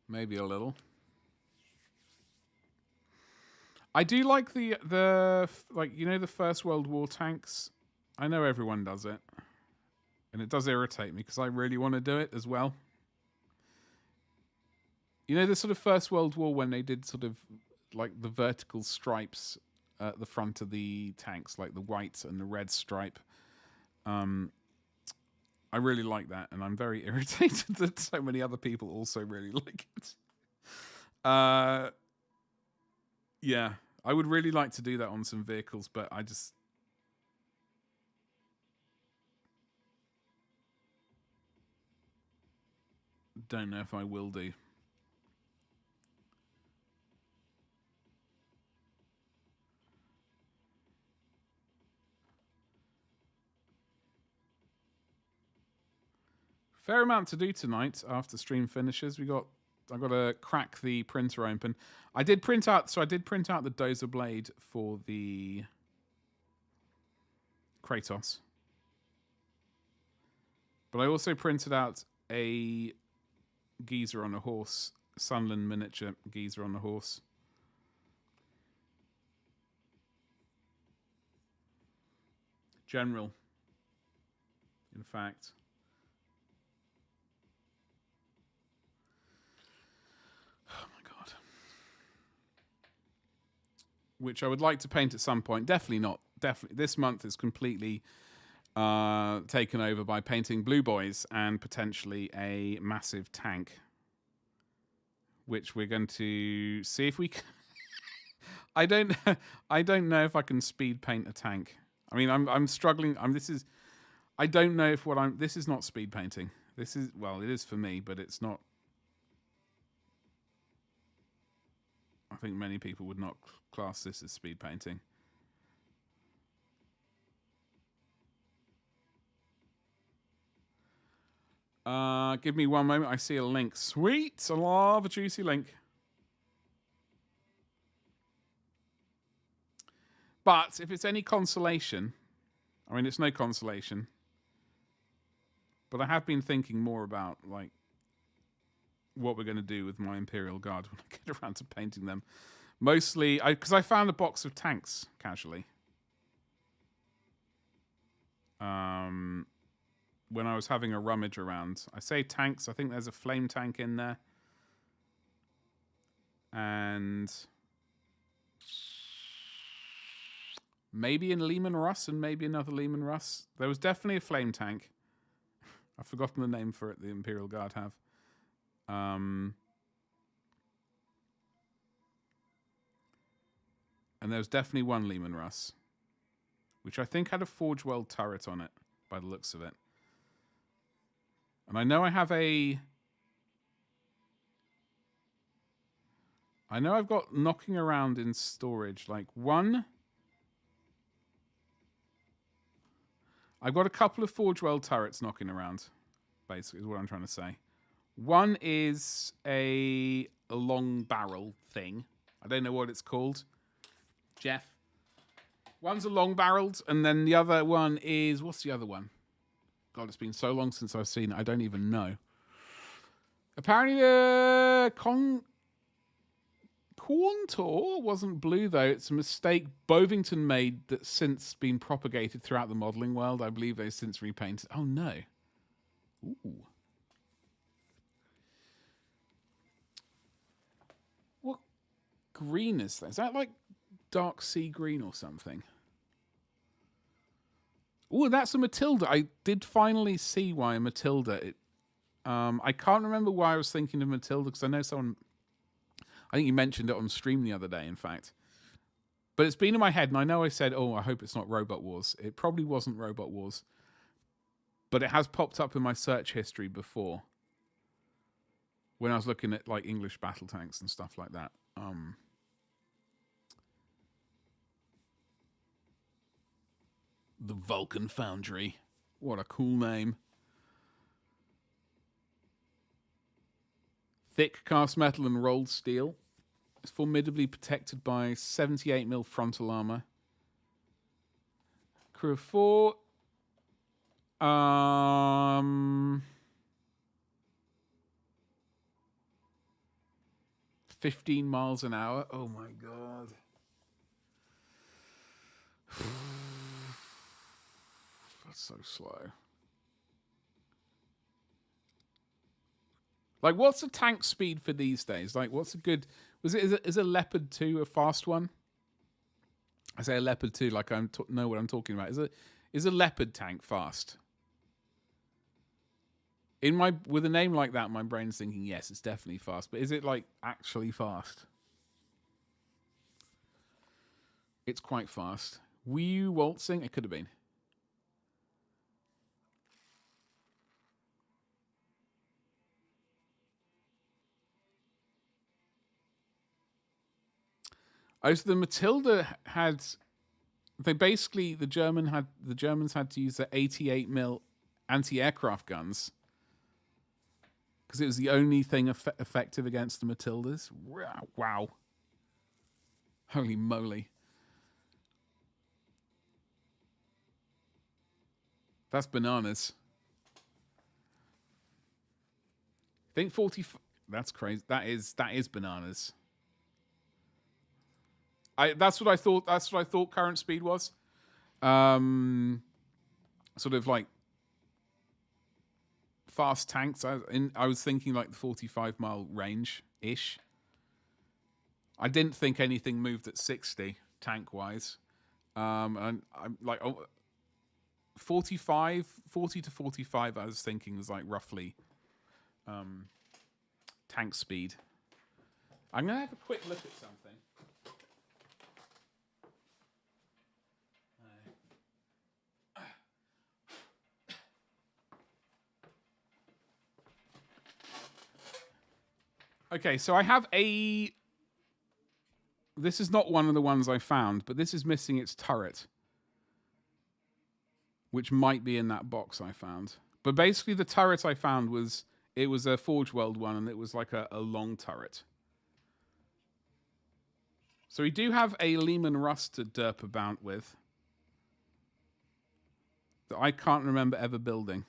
Maybe a little. I do like the First World War tanks. I know everyone does it, and it does irritate me because I really want to do it as well. You know the sort of First World War when they did sort of like the vertical stripes at the front of the tanks, like the white and the red stripe. I really like that, and I'm very irritated that so many other people also really like it. Yeah, I would really like to do that on some vehicles, but I just don't know if I will do. Fair amount to do tonight after stream finishes. I got to crack the printer open. I did print out the dozer blade for the Kratos. But I also printed out a geezer on a horse, Sunland miniature geezer on a horse. General, in fact. Which I would like to paint at some point. Definitely not. Definitely. This month is completely taken over by painting Blue Boys and potentially a massive tank. Which we're going to see if we can... I don't know if I can speed paint a tank. I mean, I'm struggling. I don't know if this is not speed painting. This is, well, it is for me, but it's not. think many people would not class this as speed painting. Give me one moment. I see a link. Sweet. I love a juicy link. But if it's any consolation, I mean, it's no consolation. But I have been thinking more about, like, what we're going to do with my Imperial Guard when I get around to painting them. Mostly, because I found a box of tanks casually. When I was having a rummage around. I say tanks, I think there's a flame tank in there. And maybe in Lehman Russ and maybe another Lehman Russ. There was definitely a flame tank. I've forgotten the name for it the Imperial Guard have. And there was definitely one Lehman Russ, which I think had a Forge World turret on it, by the looks of it. And I know I have a... I know I've got knocking around in storage, like one... I've got a couple of Forge World turrets knocking around, basically, is what I'm trying to say. One is a long barrel thing. I don't know what it's called. Jeff? One's a long barreled, and then the other one is... What's the other one? God, it's been so long since I've seen it, I don't even know. Apparently the contour wasn't blue, though. It's a mistake Bovington made that's since been propagated throughout the modelling world. I believe they've since repainted. Oh, no. Ooh. What green is that? Is that like dark sea green or something? Oh, that's a Matilda. I did finally see why a Matilda. I can't remember why I was thinking of Matilda, because I know someone... I think you mentioned it on stream the other day, in fact. But it's been in my head, and I know I said, oh, I hope it's not Robot Wars. It probably wasn't Robot Wars. But it has popped up in my search history before. When I was looking at, like, English battle tanks and stuff like that. The Vulcan Foundry. What a cool name. Thick cast metal and rolled steel. It's formidably protected by 78mm frontal armor. Crew of 4. 15 miles an hour. Oh my god. That's so slow. Like, what's the tank speed for these days? Like, what's a good... Is a Leopard 2 a fast one? I say a Leopard 2 like I know what I'm talking about. Is a Leopard tank fast? With a name like that, my brain's thinking, yes, it's definitely fast. But is it, like, actually fast? It's quite fast. Were you waltzing? It could have been. Oh, so the Matilda had... The Germans had to use the 88mm anti-aircraft guns. Because it was the only thing effective against the Matildas. Wow. Holy moly. That's bananas. I think 40... That's crazy. That is bananas. That's what I thought. That's what I thought current speed was. Sort of like fast tanks. I was thinking like the 45-mile range ish. I didn't think anything moved at 60 tank wise. And I'm like 40 to 45. I was thinking was like roughly tank speed. I'm gonna have a quick look at something. Okay, so I have a This is not one of the ones I found, but this is missing its turret, which might be in that box I found. But basically the turret I found was a Forge World one, and it was like a long turret. So we do have a Lehman Russ to derp about with that I can't remember ever building,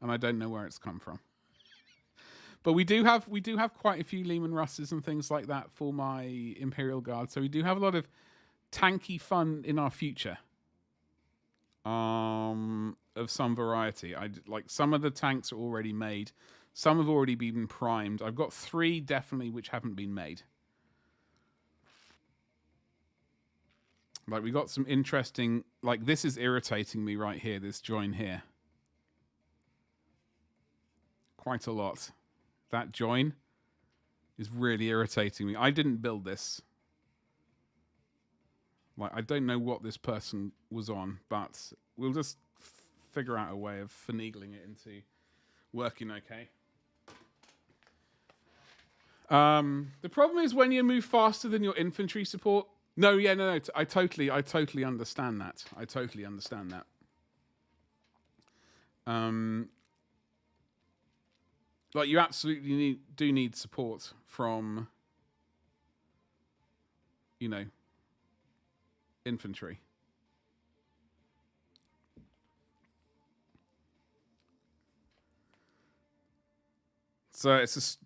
and I don't know where it's come from. But we do have quite a few Lehman Russes and things like that for my Imperial Guard. So we do have a lot of tanky fun in our future. Of some variety. Like some of the tanks are already made. Some have already been primed. I've got 3 definitely which haven't been made. Like we got some interesting, like this is irritating me right here, this join here. Quite a lot. That join is really irritating me. I didn't build this. Like, I don't know what this person was on, but we'll just figure out a way of finagling it into working okay. The problem is when you move faster than your infantry support. No, I totally understand that. I totally understand that. Like you absolutely do need support from, infantry. So it's just,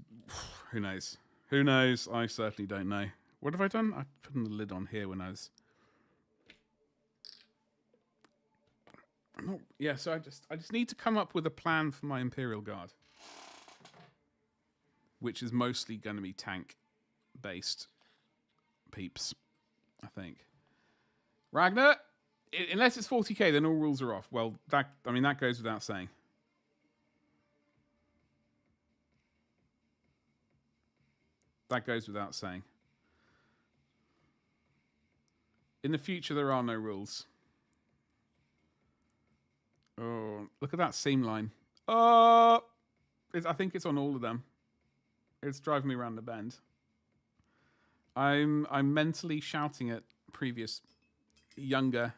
who knows? Who knows? I certainly don't know. What have I done? I put the lid on here when I was. So I just need to come up with a plan for my Imperial Guard, which is mostly going to be tank-based peeps, I think. Ragnar, unless it's 40k, then all rules are off. Well, that goes without saying. That goes without saying. In the future, there are no rules. Oh, look at that seam line. I think it's on all of them. It's driving me around the bend. I'm mentally shouting at previous younger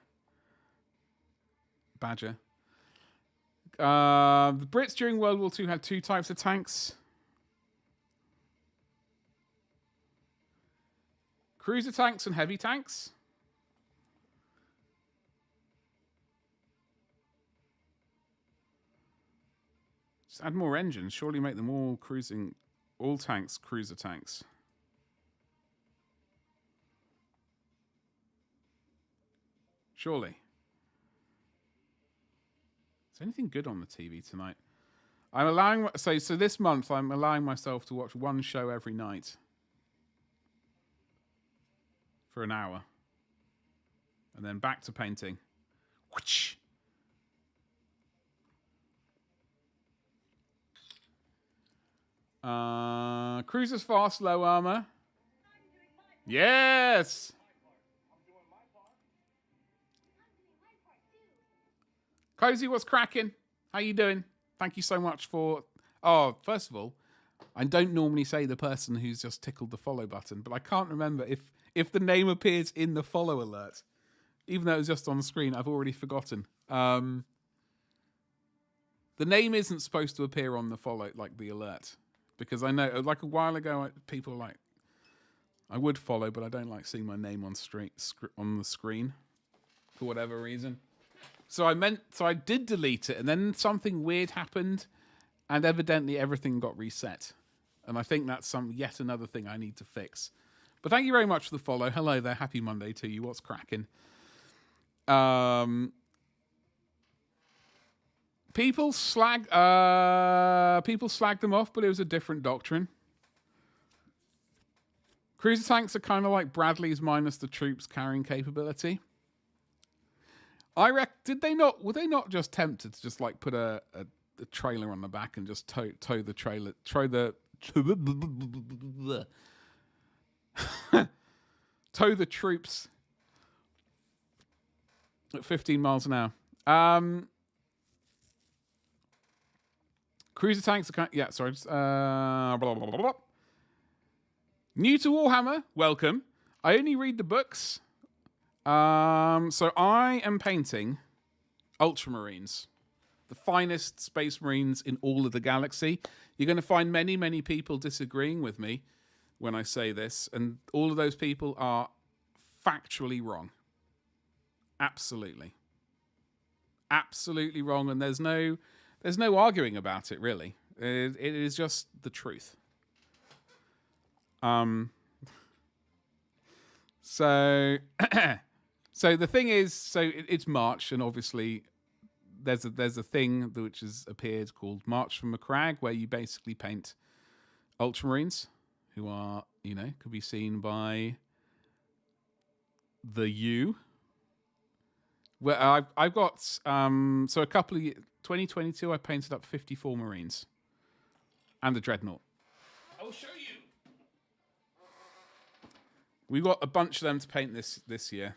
Badger. The Brits during World War II had 2 types of tanks. Cruiser tanks and heavy tanks. Just add more engines. Surely make them all tanks cruiser tanks. Surely. Is there anything good on the TV tonight? So this month I'm allowing myself to watch one show every night. For an hour. And then back to painting. Whoosh. Cruisers fast, low armor. Yes! Cozy, what's cracking? How you doing? Thank you so much for... Oh, first of all, I don't normally say the person who's just tickled the follow button, but I can't remember if the name appears in the follow alert. Even though it was just on the screen, I've already forgotten. The name isn't supposed to appear on the follow, like the alert. Because I know, like a while ago, people like, I would follow, but I don't like seeing my name on the screen for whatever reason. So I did delete it, and then something weird happened, and evidently everything got reset. And I think that's yet another thing I need to fix. But thank you very much for the follow. Hello there. Happy Monday to you. What's cracking? People slagged them off, but it was a different doctrine. Cruiser tanks are kind of like Bradleys minus the troops carrying capability. Were they not just tempted to just like put a trailer on the back and just tow the trailer, tow the troops at 15 miles an hour? Cruiser tanks are sorry. New to Warhammer, welcome. I only read the books. So I am painting Ultramarines, the finest Space Marines in all of the galaxy. You're going to find many, many people disagreeing with me when I say this, and all of those people are factually wrong. Absolutely wrong, and there's no arguing about it, really. It is just the truth. So so the thing is, so it's March, and obviously there's a thing which has appeared called March from Macragge, where you basically paint Ultramarines, who are, could be seen by the U. Well, I've got so a couple of 2022 I painted up 54 Marines and the Dreadnought. I'll show you. We've got a bunch of them to paint this year.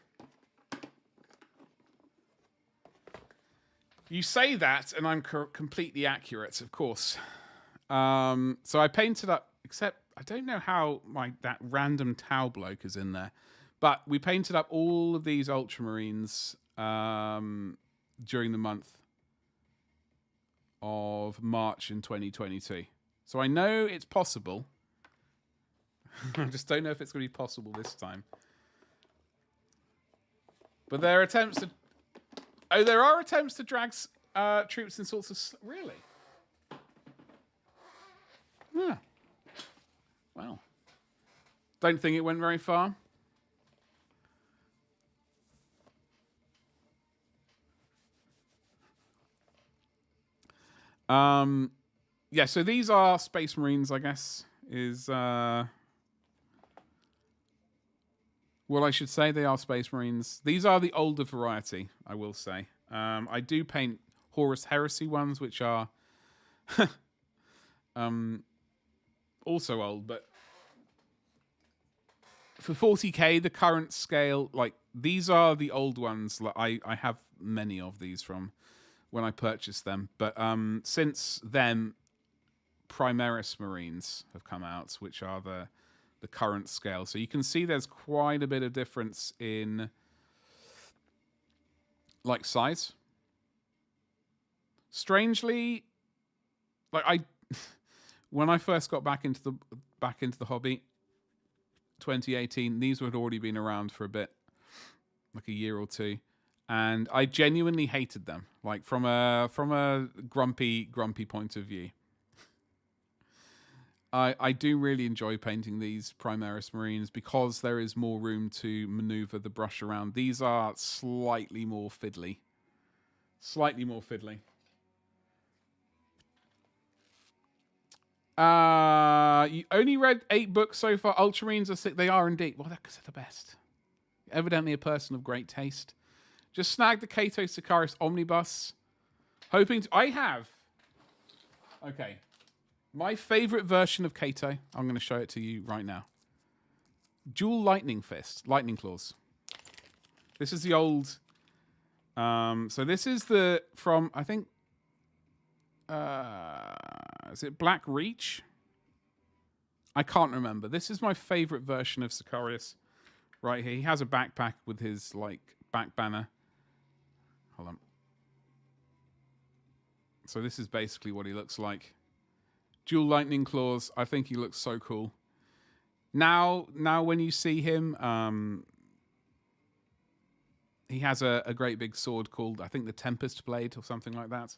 You say that, and I'm completely accurate, of course. So I painted up, except I don't know how that random Tau bloke is in there, but we painted up all of these Ultramarines during the month of March in 2022. So I know it's possible. I just don't know if it's going to be possible this time. But there are attempts to... Oh, there are attempts to drag troops in sorts of... Really? Yeah. Well. Don't think it went very far. Yeah, so these are Space Marines, I guess, is... Well, I should say they are Space Marines. These are the older variety, I will say. I do paint Horus Heresy ones, which are also old, but for 40k, the current scale, like, these are the old ones. Like, I have many of these from when I purchased them. But since then, Primaris Marines have come out, which are the current scale. So you can see there's quite a bit of difference in like size. Strangely, like when I first got back into the hobby, 2018, these would have already been around for a bit, like a year or two, and I genuinely hated them, like from a grumpy point of view. I do really enjoy painting these Primaris Marines because there is more room to maneuver the brush around. These are slightly more fiddly. You only read 8 books so far. Ultramarines are sick. They are indeed. Well, because they're the best. Evidently a person of great taste. Just snagged the Cato Sicaris Omnibus. Hoping to... I have... Okay. My favorite version of Cato, I'm going to show it to you right now. Dual Lightning Claws. This is the old... so this is the... From, I think... is it Black Reach? I can't remember. This is my favorite version of Sicarius. Right here. He has a backpack with his, like, back banner. Hold on. So this is basically what he looks like. Dual lightning claws. I think he looks so cool. Now when you see him, he has a great big sword called, I think, the Tempest Blade or something like that.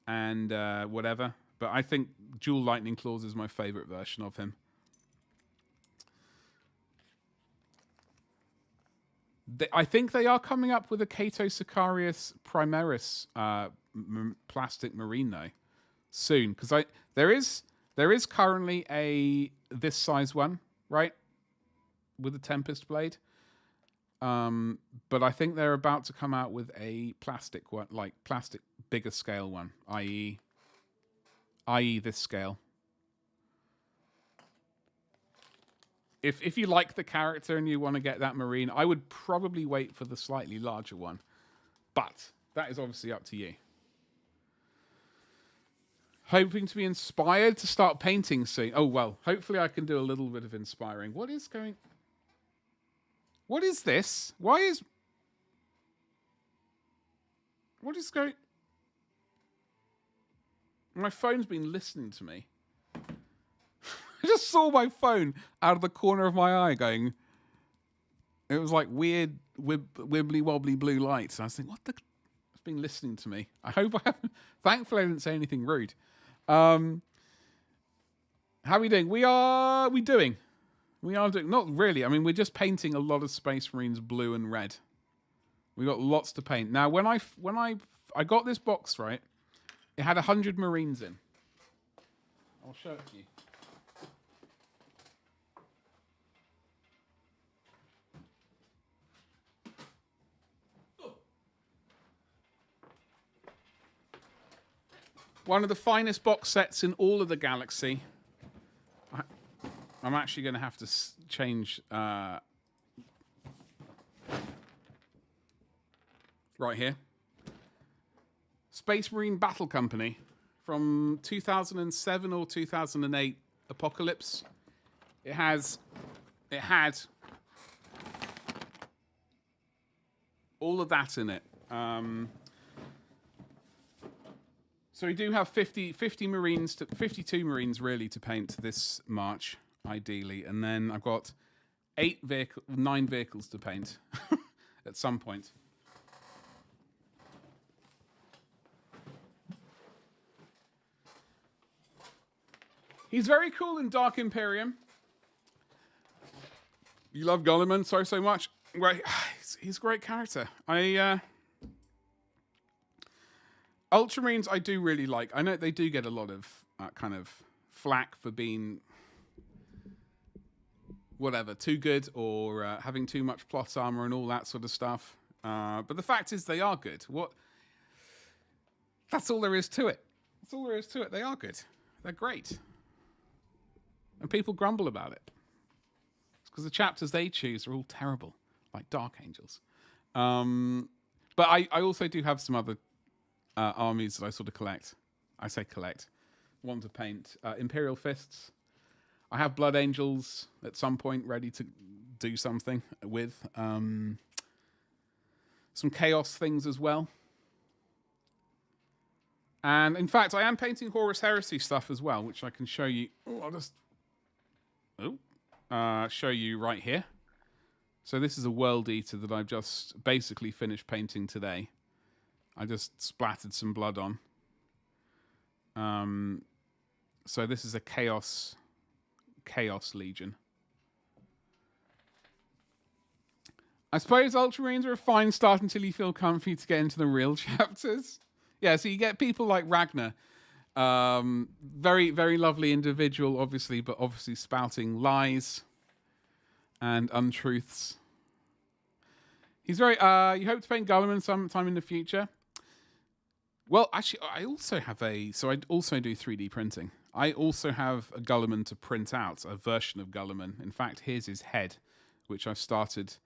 And whatever. But I think dual lightning claws is my favorite version of him. I think they are coming up with a Cato Sicarius Primaris plastic marine though soon, because there is currently a this size one, right, with a Tempest Blade, but I think they're about to come out with a plastic one, like plastic bigger scale one, i.e. this scale. If you like the character and you want to get that marine, I would probably wait for the slightly larger one. But that is obviously up to you. Hoping to be inspired to start painting soon. Oh, well, hopefully I can do a little bit of inspiring. What is going... What is this? What is going... My phone's been listening to me. I just saw my phone out of the corner of my eye going... It was like weird, wibbly wobbly blue lights. And I was thinking, what the... It's been listening to me. I hope I haven't... Thankfully, I didn't say anything rude. How are we doing? We are doing... Not really. I mean, we're just painting a lot of Space Marines blue and red. We got lots to paint. Now, when I got this box, right, it had 100 Marines in. I'll show it to you. One of the finest box sets in all of the galaxy. I'm actually going to have to change right here. Space Marine Battle Company from 2007 or 2008 Apocalypse. It had all of that in it. So we do have 52 Marines really to paint this March, ideally, and then I've got 9 vehicles to paint at some point. He's very cool in Dark Imperium. You love Gulliman so much. Right, he's a great character. Ultramarines I do really like. I know they do get a lot of kind of flack for being whatever, too good or having too much plot armor and all that sort of stuff. But the fact is they are good. That's all there is to it. That's all there is to it. They are good. They're great. And people grumble about it. It's because the chapters they choose are all terrible, like Dark Angels. But I also do have some other armies that I sort of collect. I say collect. Want to paint Imperial Fists. I have Blood Angels at some point ready to do something with. Some Chaos things as well. And in fact, I am painting Horus Heresy stuff as well, which I can show you. I'll just show you right here. So this is a World Eater that I've just basically finished painting today. I just splattered some blood on. So this is a Chaos Legion. I suppose Ultramarines are a fine start until you feel comfy to get into the real chapters. Yeah, so you get people like Ragnar. Very, very lovely individual, obviously, but obviously spouting lies and untruths. He's very... you hope to paint Gulliman sometime in the future? Well, actually, I also have So I also do 3D printing. I also have a Gulliman to print out, a version of Gulliman. In fact, here's his head, which I've started...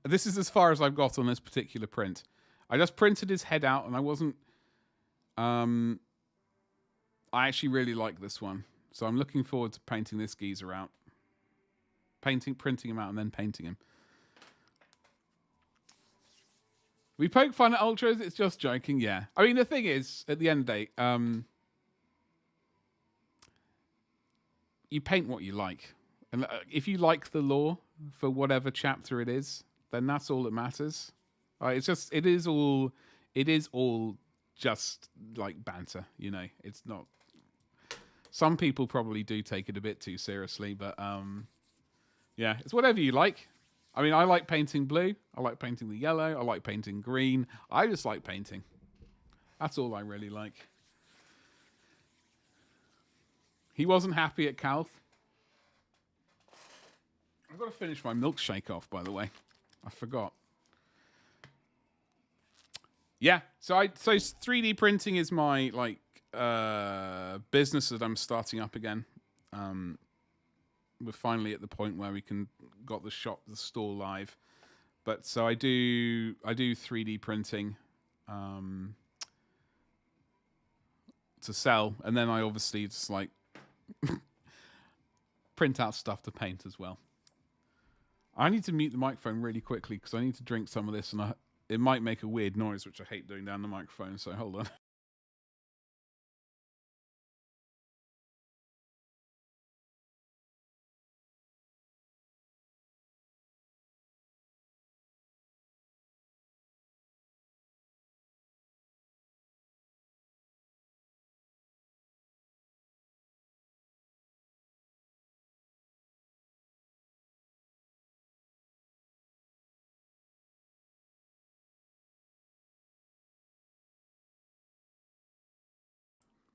This is as far as I've got on this particular print. I just printed his head out, and I wasn't... I actually really like this one. So I'm looking forward to painting this geezer out. Printing him out, and then painting him. We poke fun at Ultras, it's just joking, yeah. I mean, the thing is, at the end of the day, you paint what you like. And if you like the lore for whatever chapter it is, then that's all that matters. It is all just like banter, you know. It's not... Some people probably do take it a bit too seriously, but yeah, it's whatever you like. I mean, I like painting blue. I like painting the yellow. I like painting green. I just like painting. That's all I really like. He wasn't happy at Calth. I've got to finish my milkshake off, by the way. I forgot. Yeah, so 3D printing is my business that I'm starting up again. We're finally at the point where we got the store live. But so I do 3D printing to sell, and then I obviously just like print out stuff to paint as well. I need to mute the microphone really quickly because I need to drink some of this, and it might make a weird noise, which I hate doing down the microphone. So hold on.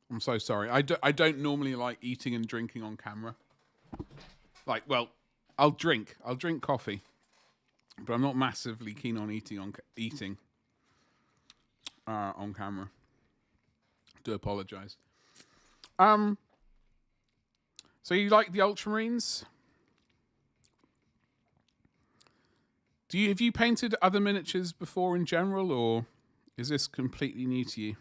I'm so sorry. I don't normally like eating and drinking on camera. Like, well, I'll drink coffee, but I'm not massively keen on eating on camera. Do apologize. So you like the Ultramarines? Have you painted other miniatures before in general, or is this completely new to you?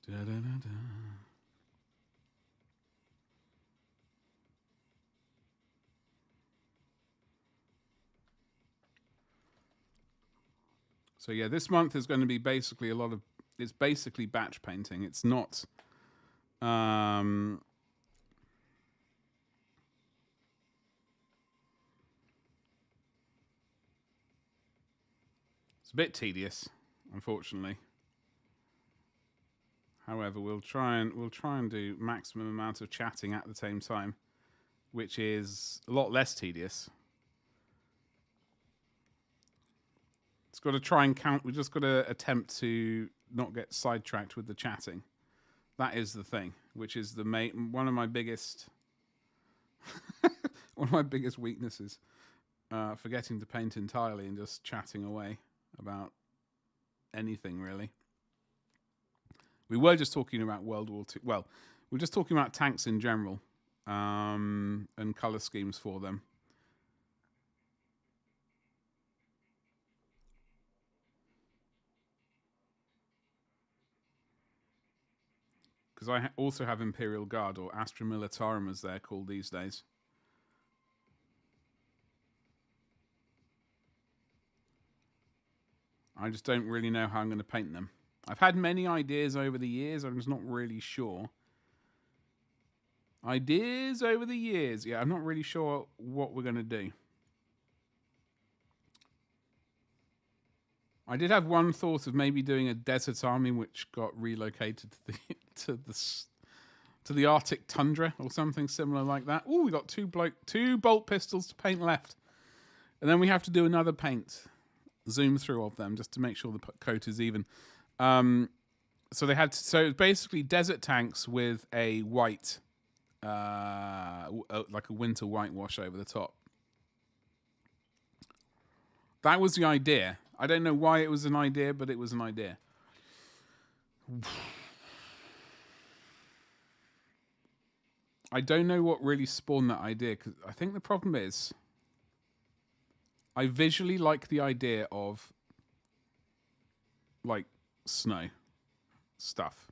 Da-da-da-da. So yeah, this month is going to be basically it's basically batch painting. It's not it's a bit tedious, unfortunately. However, we'll try and do maximum amount of chatting at the same time, which is a lot less tedious. It's got to try and count. We just got to attempt to not get sidetracked with the chatting. That is the thing, which is one of my biggest weaknesses. Forgetting to paint entirely and just chatting away about anything really. We were just talking about World War II. Well, we're just talking about tanks in general, and color schemes for them. Because I also have Imperial Guard, or Astra Militarum as they're called these days. I just don't really know how I'm going to paint them. I've had many ideas over the years. I'm just not really sure. Ideas over the years. Yeah, I'm not really sure what we're going to do. I did have one thought of maybe doing a desert army, which got relocated to the Arctic tundra or something similar like that. Oh, we got two bolt pistols to paint left, and then we have to do another paint zoom through of them just to make sure the coat is even. So they had so basically desert tanks with a white, like a winter whitewash over the top. That was the idea. I don't know why it was an idea, but it was an idea. I don't know what really spawned that idea, because I think the problem is I visually like the idea of like snow stuff,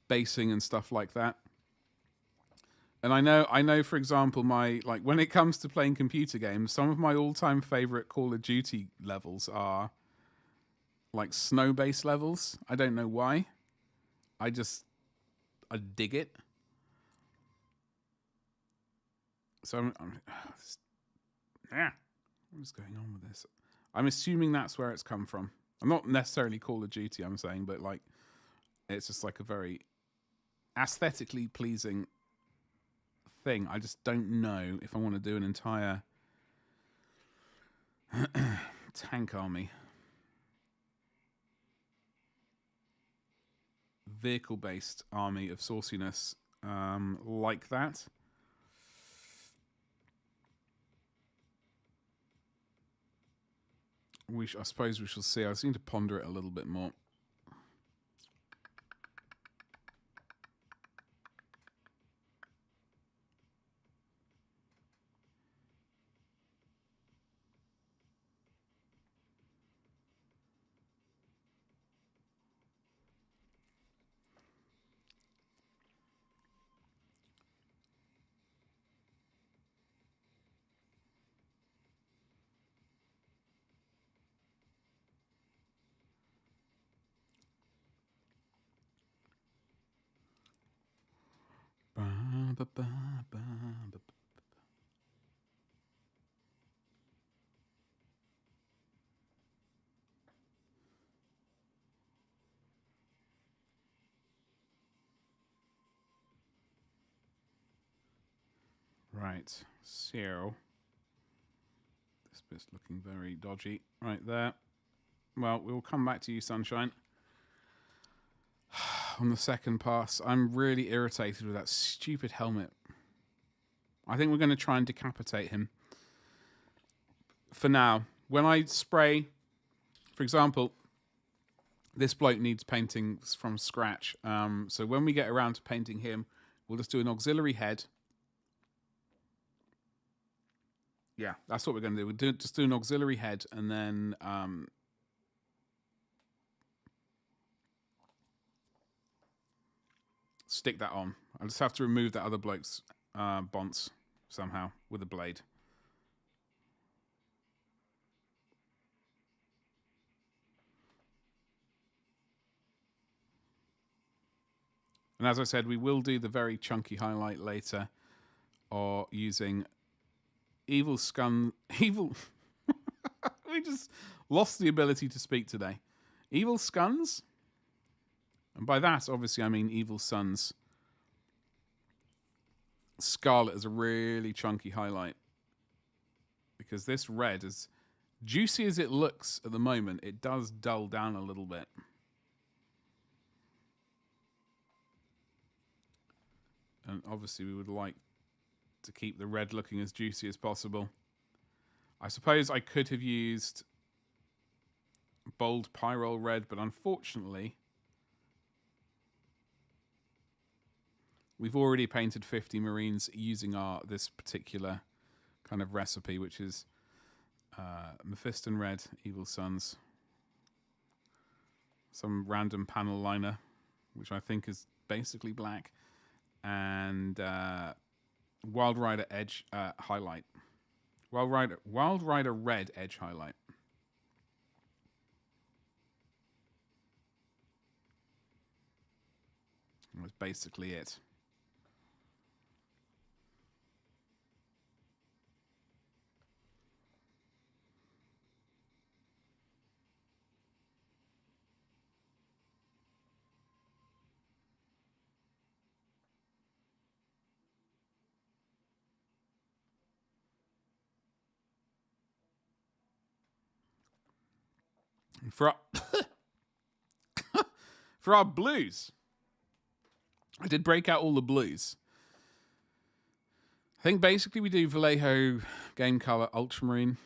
basing and stuff like that. And I know, for example, when it comes to playing computer games, some of my all-time favorite Call of Duty levels are like snow-based levels. I don't know why. I dig it. So what is going on with this? I'm assuming that's where it's come from. I'm not necessarily Call of Duty, I'm saying, but like it's just like a very aesthetically pleasing thing. I just don't know if I want to do an entire tank army, vehicle-based army of sauciness like that. I suppose we shall see. I just need to ponder it a little bit more. Right, so this bit's looking very dodgy right there. Well, we'll come back to you, Sunshine. On the second pass, I'm really irritated with that stupid helmet. I think we're going to try and decapitate him. For now, when I spray, for example, this bloke needs painting from scratch. So when we get around to painting him, we'll just do an auxiliary head. Yeah, that's what we're going to do. We'll just do an auxiliary head and then stick that on. I just have to remove that other bloke's bonce somehow with a blade. And as I said, we will do the very chunky highlight later, or using evil scum. Evil. We just lost the ability to speak today. Evil scuns, and by that, obviously, I mean evil sons. Scarlet is a really chunky highlight because this red, as juicy as it looks at the moment, it does dull down a little bit. And obviously we would like to keep the red looking as juicy as possible. I suppose I could have used bold pyrrole red, but unfortunately we've already painted 50 Marines using this particular kind of recipe, which is Mephiston red, Evil Sons, some random panel liner, which I think is basically black, and Wild Rider edge highlight. Wild Rider red edge highlight. That's basically it. For our blues, I did break out all the blues. I think basically we do Vallejo Game Color Ultramarine,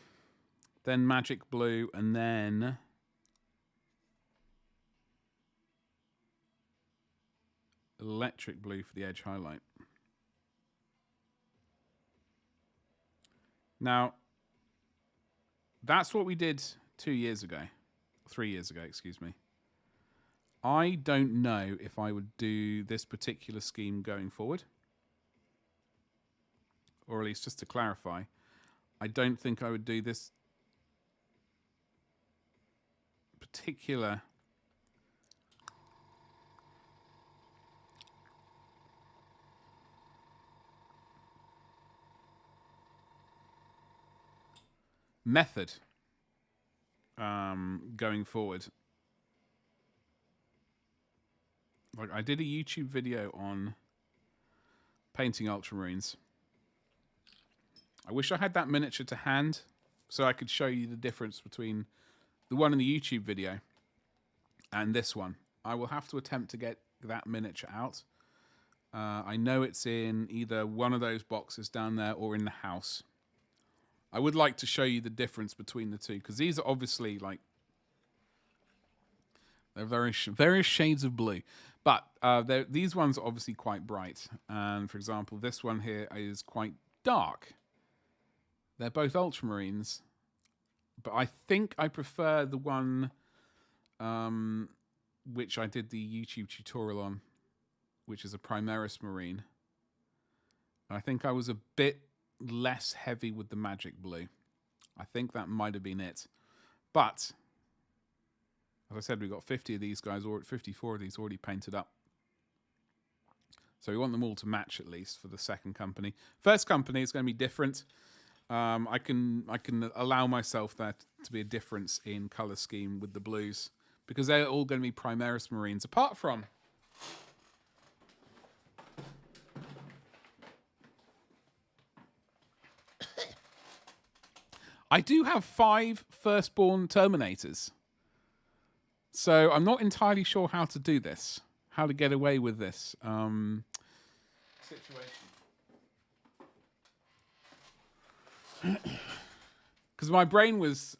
then Magic Blue, and then Electric Blue for the edge highlight. Now, that's what we did 3 years ago, excuse me. I don't know if I would do this particular scheme going forward. Or at least just to clarify, I don't think I would do this particular method going forward. Like, I did a YouTube video on painting Ultramarines. I wish I had that miniature to hand so I could show you the difference between the one in the YouTube video and this one. I will have to attempt to get that miniature out. I know it's in either one of those boxes down there or in the house. I would like to show you the difference between the two, because these are obviously like, they're various shades of blue, but these ones are obviously quite bright. And for example, this one here is quite dark. They're both Ultramarines, but I think I prefer the one which I did the YouTube tutorial on, which is a Primaris Marine. I think I was a bit less heavy with the Magic Blue. I think that might have been it. But as I said, we've got 50 of these guys, or 54 of these already painted up. So we want them all to match at least for the second company. First company is going to be different. I can allow myself there to be a difference in color scheme with the blues because they're all going to be Primaris Marines. Apart from I do have 5 Firstborn Terminators. So I'm not entirely sure how to do this, how to get away with this situation. Because my brain was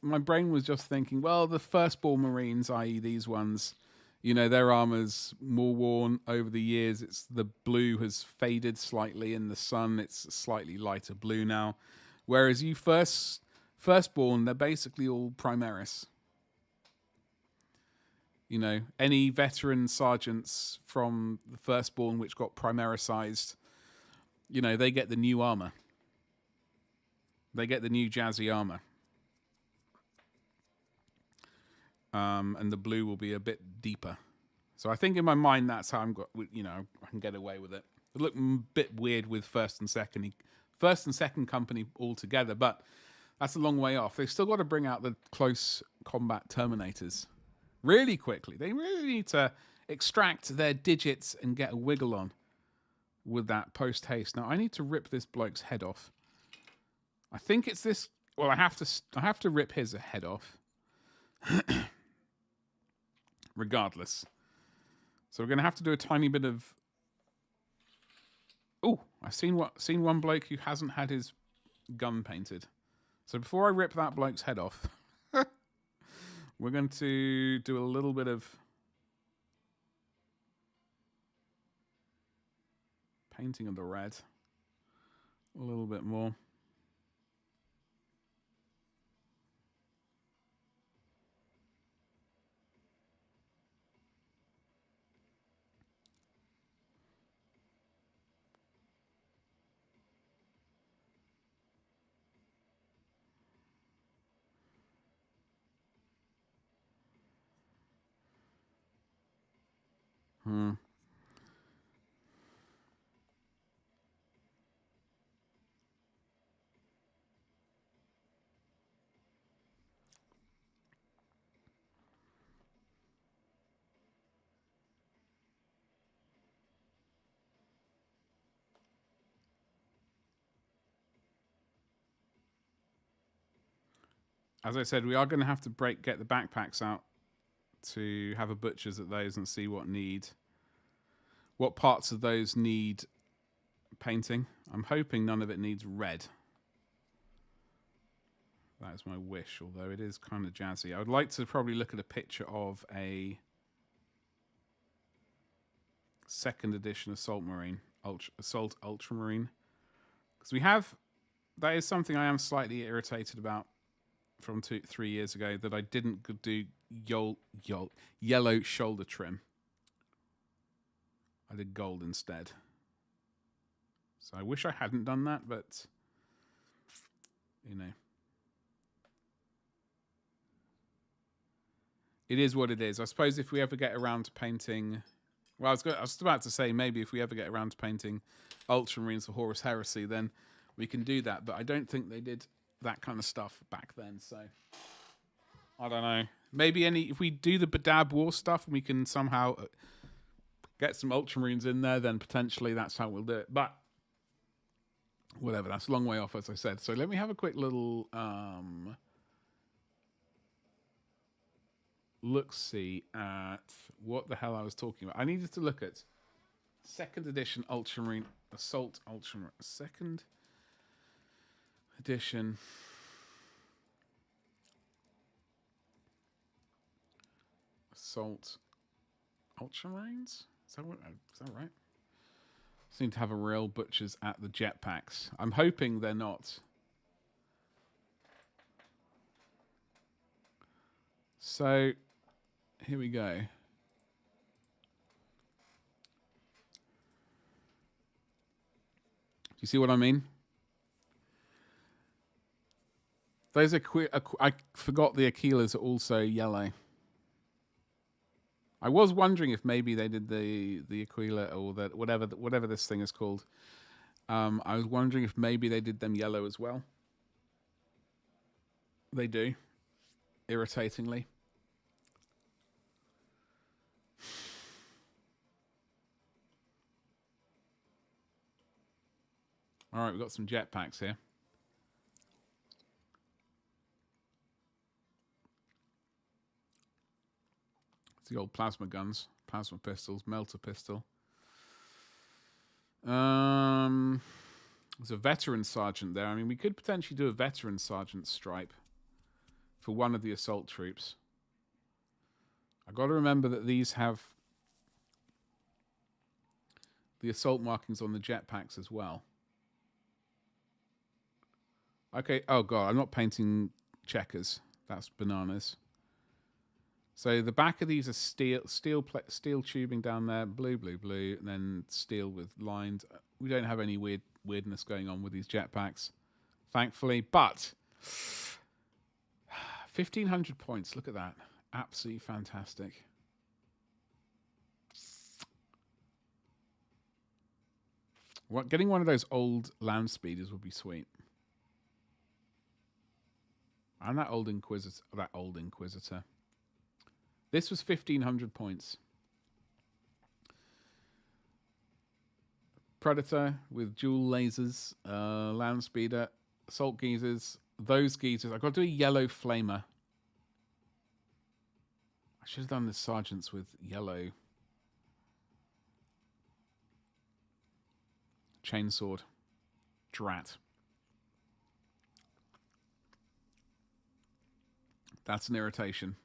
just thinking, well, the Firstborn Marines, i.e. these ones, you know, their armor's more worn over the years. It's the blue has faded slightly in the sun. It's a slightly lighter blue now. Whereas you Firstborn, they're basically all Primaris. You know, any veteran sergeants from the Firstborn which got Primarisized, you know, they get the new armor. They get the new jazzy armor. And the blue will be a bit deeper. So I think in my mind that's how I can get away with it. It looked a bit weird with first and second company all together, but that's a long way off. They've still got to bring out the close combat Terminators really quickly. They really need to extract their digits and get a wiggle on with that post haste. Now I need to rip this bloke's head off. I think it's this. Well, I have to rip his head off. Regardless. So we're going to have to do a tiny bit of... Oh, I've seen one bloke who hasn't had his gun painted. So before I rip that bloke's head off, we're going to do a little bit of painting of the red. A little bit more. As I said, we are going to have to get the backpacks out to have a butcher's at those and see what parts of those need painting. I'm hoping none of it needs red. That is my wish, although it is kind of jazzy. I would like to probably look at a picture of a second edition Assault Ultramarine. Because that is something I am slightly irritated about from 2-3 years ago, that I didn't do yellow shoulder trim. I did gold instead. So I wish I hadn't done that, but you know, it is what it is. I suppose if we ever get around to painting, well, I was about to say maybe if we ever get around to painting Ultramarines for Horus Heresy, then we can do that. But I don't think they did that kind of stuff back then, so I don't know. Maybe if we do the Badab War stuff and we can somehow get some Ultramarines in there, then potentially that's how we'll do it. But whatever, that's a long way off, as I said. So let me have a quick little look-see at what the hell I was talking about. I needed to look at second edition Ultramarine Assault Ultramarine. Second edition Assault Ultramarines? Is that right? Seem to have a real butchers at the jetpacks. I'm hoping they're not. So here we go. Do you see what I mean? Those are I forgot the Aquilas are also yellow. I was wondering if maybe they did the Aquila or the whatever this thing is called. I was wondering if maybe they did them yellow as well. They do, irritatingly. All right, we've got some jetpacks here. It's the old plasma guns, plasma pistols, melter pistol. There's a veteran sergeant there. I mean, we could potentially do a veteran sergeant stripe for one of the assault troops. I got to remember that these have the assault markings on the jetpacks as well. Okay. Oh god, I'm not painting checkers. That's bananas. So the back of these are steel tubing down there, blue, and then steel with lines. We don't have any weirdness going on with these jetpacks, thankfully. But 1,500 points. Look at that. Absolutely fantastic. Getting one of those old land speeders would be sweet. And that old Inquisitor. This was 1,500 points. Predator with dual lasers, land speeder, assault geezers. Those geezers. I've got to do a yellow flamer. I should have done the sergeants with yellow. Chainsword. Drat. That's an irritation.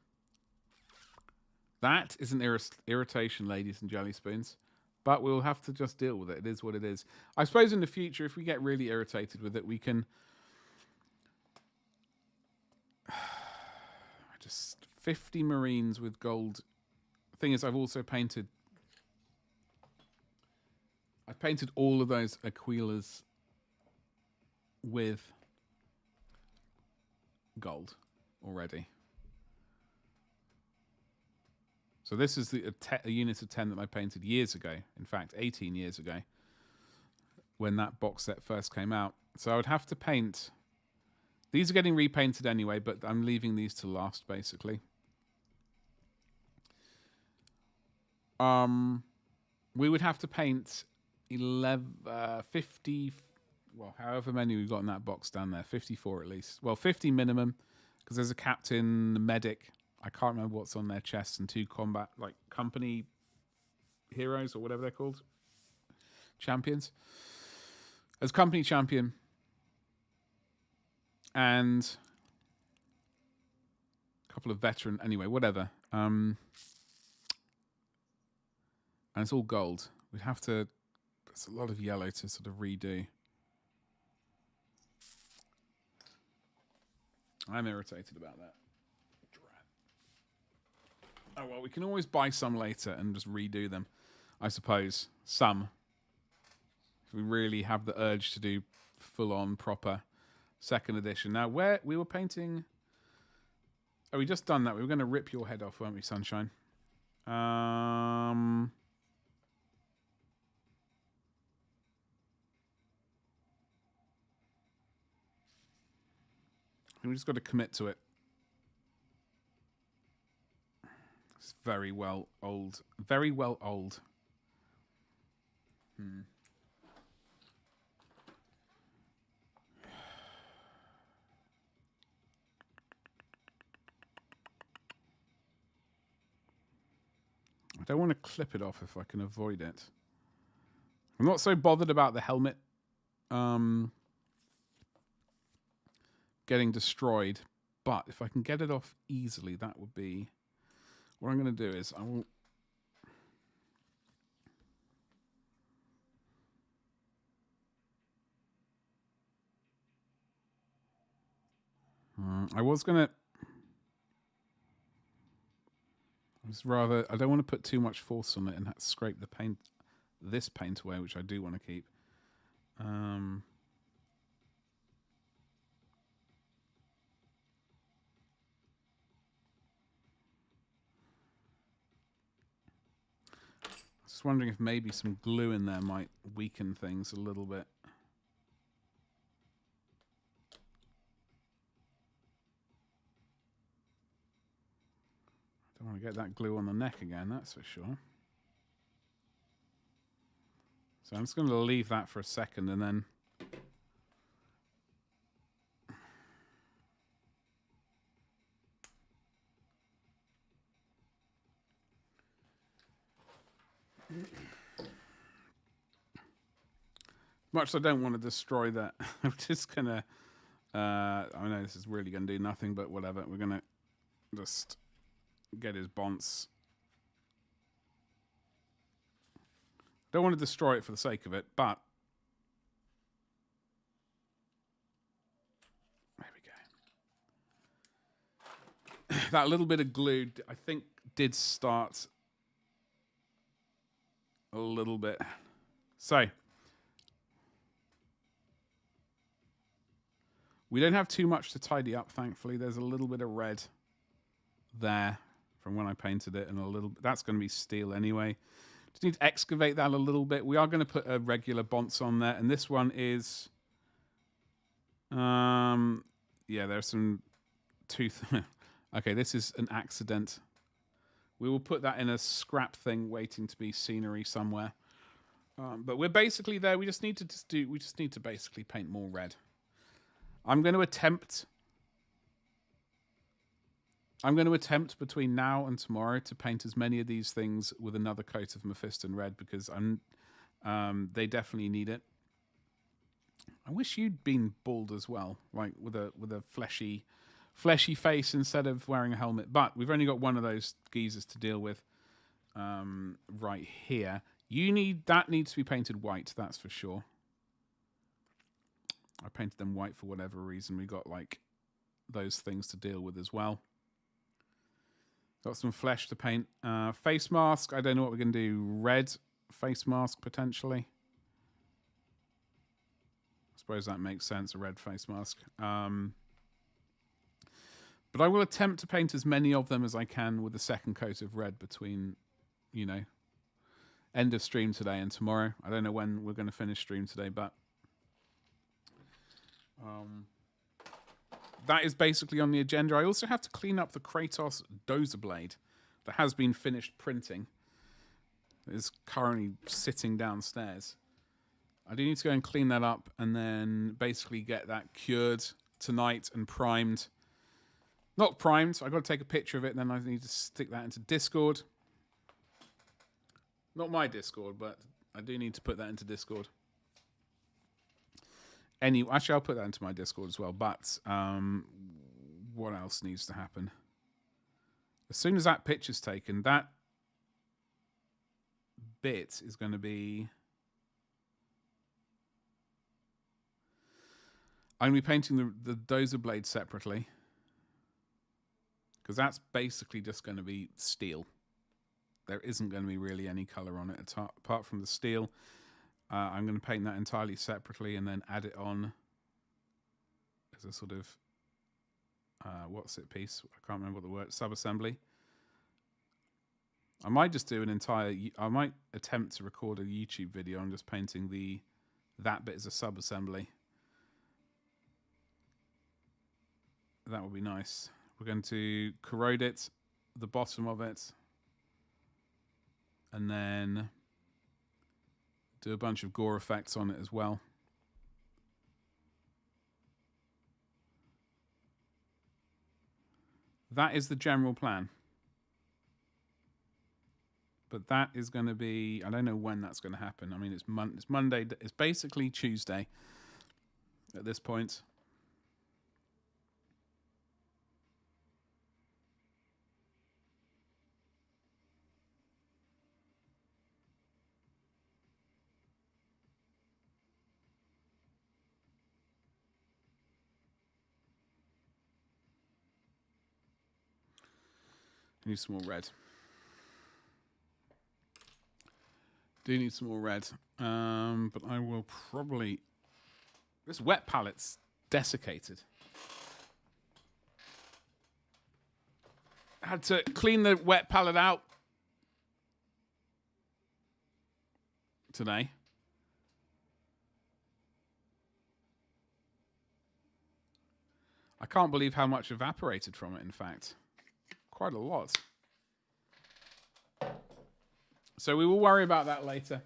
That is an irritation, ladies and jelly spoons. But we'll have to just deal with it. It is what it is. I suppose in the future, if we get really irritated with it, we can... Just 50 Marines with gold. The thing is, I've also painted... I've painted all of those Aquilas with gold already. So this is a unit of 10 that I painted years ago. In fact, 18 years ago, when that box set first came out. So I would have to paint... These are getting repainted anyway, but I'm leaving these to last, basically. We would have to paint 50... Well, however many we've got in that box down there. 54 at least. Well, 50 minimum, because there's a captain, a medic... I can't remember what's on their chests, and 2 combat, like, company heroes or whatever they're called. Champions. As company champion. And a couple of veteran, anyway, whatever. And it's all gold. We'd have to, there's a lot of yellow to sort of redo. I'm irritated about that. Oh, well, we can always buy some later and just redo them, I suppose. Some. If we really have the urge to do full-on, proper second edition. Now, where we were painting... Oh, we just done that. We were going to rip your head off, weren't we, Sunshine? We just got to commit to it. It's very well old. Very well old. I don't want to clip it off if I can avoid it. I'm not so bothered about the helmet getting destroyed, but if I can get it off easily, that would be... What I'm going to do is I will... I was going to... I don't want to put too much force on it and scrape the paint, this paint away, which I do want to keep. Just wondering if maybe some glue in there might weaken things a little bit. Don't want to get that glue on the neck again, that's for sure. So I'm just going to leave that for a second and then... Much as I don't want to destroy that, I'm just going to... I know this is really going to do nothing, but whatever. We're going to just get his bonce. Don't want to destroy it for the sake of it, but... There we go. That little bit of glue, I think, did start a little bit. So... We don't have too much to tidy up, thankfully. There's a little bit of red there from when I painted it, and a little bit. That's going to be steel anyway. Just need to excavate that a little bit. We are going to put a regular bonce on there, and this one is... yeah, there's some tooth... Okay, this is an accident. We will put that in a scrap thing waiting to be scenery somewhere. But we're basically there. We just need to basically paint more red. I'm going to attempt between now and tomorrow to paint as many of these things with another coat of Mephiston red because they definitely need it. I wish you'd been bald as well, like with a fleshy face instead of wearing a helmet. But we've only got one of those geezers to deal with right here. That needs to be painted white, that's for sure. I painted them white for whatever reason. We got like those things to deal with as well. Got some flesh to paint. Face mask. I don't know what we're going to do. Red face mask potentially. I suppose that makes sense. A red face mask. But I will attempt to paint as many of them as I can with a second coat of red between, end of stream today and tomorrow. I don't know when we're going to finish stream today, but that is basically on the agenda. I also have to clean up the Kratos dozer blade that has been finished printing. It is currently sitting downstairs. I do need to go and clean that up and then basically get that cured tonight and primed. Not primed, so I've got to take a picture of it and then I need to stick that into Discord. Not my Discord, but I do need to put that into Discord. Actually, I'll put that into my Discord as well. But what else needs to happen? As soon as that picture's taken, that bit is going to be... I'm going to be painting the dozer blade separately. Because that's basically just going to be steel. There isn't going to be really any colour on it apart from the steel. I'm going to paint that entirely separately and then add it on as a sort of, what's it piece? I can't remember what the word, sub-assembly. I might just do I might attempt to record a YouTube video on just painting that bit as a sub-assembly. That would be nice. We're going to corrode it, the bottom of it, and then do a bunch of gore effects on it as well. That is the general plan. But that is going to be... I don't know when that's going to happen. I mean, it's Monday. It's basically Tuesday at this point. Need some more red. Do need some more red. But I will probably... This wet palette's desiccated. I had to clean the wet palette out. today. I can't believe how much evaporated from it, in fact. Quite a lot. So we will worry about that later.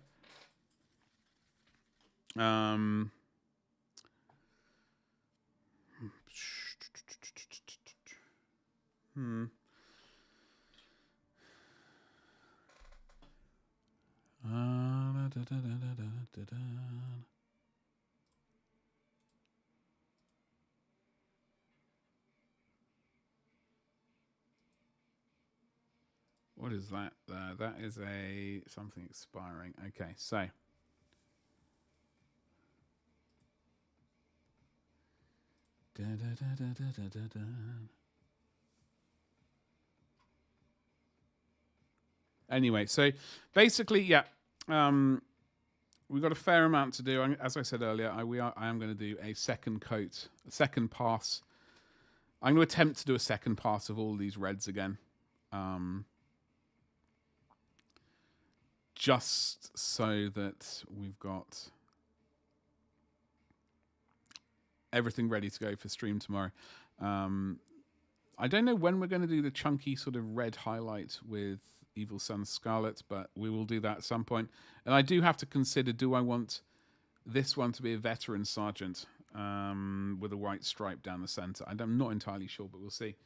What is that? That is something expiring. Okay, so anyway, so basically, yeah, we've got a fair amount to do. As I said earlier, I am going to do a second coat, a second pass. I'm going to attempt to do a second pass of all these reds again. Just so that we've got everything ready to go for stream tomorrow. I don't know when we're going to do the chunky sort of red highlight with Evil Sunz Scarlet, but we will do that at some point. And I do have to consider, do I want this one to be a veteran sergeant with a white stripe down the center? I'm not entirely sure, but we'll see.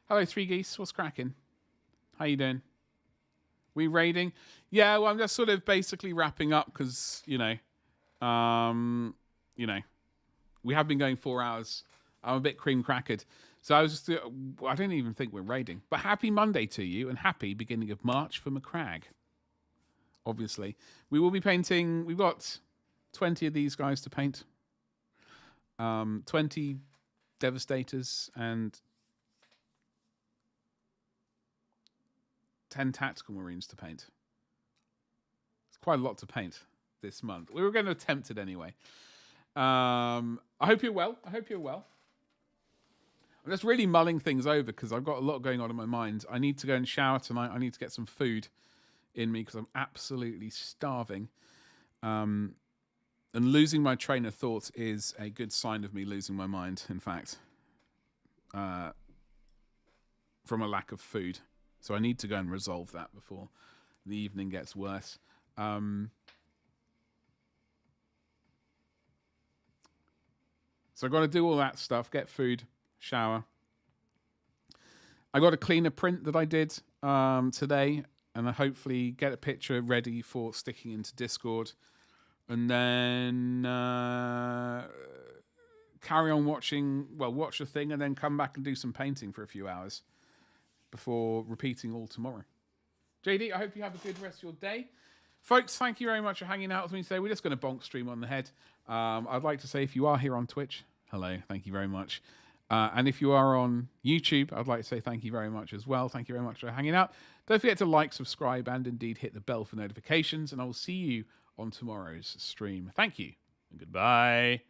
Hello, Three Geese. What's cracking? How you doing? We raiding? Yeah, well, I'm just sort of basically wrapping up because, we have been going 4 hours. I'm a bit cream crackered. So I don't even think we're raiding. But happy Monday to you and happy beginning of March for Macragge. Obviously. We will be painting, we've got 20 of these guys to paint. 20 Devastators and 10 Tactical Marines to paint. It's quite a lot to paint this month. We were going to attempt it anyway. I hope you're well. I'm just really mulling things over because I've got a lot going on in my mind. I need to go and shower tonight. I need to get some food in me because I'm absolutely starving. And losing my train of thought is a good sign of me losing my mind, in fact, from a lack of food. So I need to go and resolve that before the evening gets worse. So I've got to do all that stuff, get food, shower. I got a cleaner print that I did today, and I hopefully get a picture ready for sticking into Discord. And then carry on watch the thing, and then come back and do some painting for a few hours before repeating all tomorrow. JD, I hope you have a good rest of your day. Folks, thank you very much for hanging out with me today. We're just going to bonk stream on the head. I'd like to say, if you are here on Twitch, hello, thank you very much. And if you are on YouTube, I'd like to say thank you very much as well. Thank you very much for hanging out. Don't forget to like, subscribe, and indeed hit the bell for notifications. And I will see you on tomorrow's stream. Thank you, and goodbye.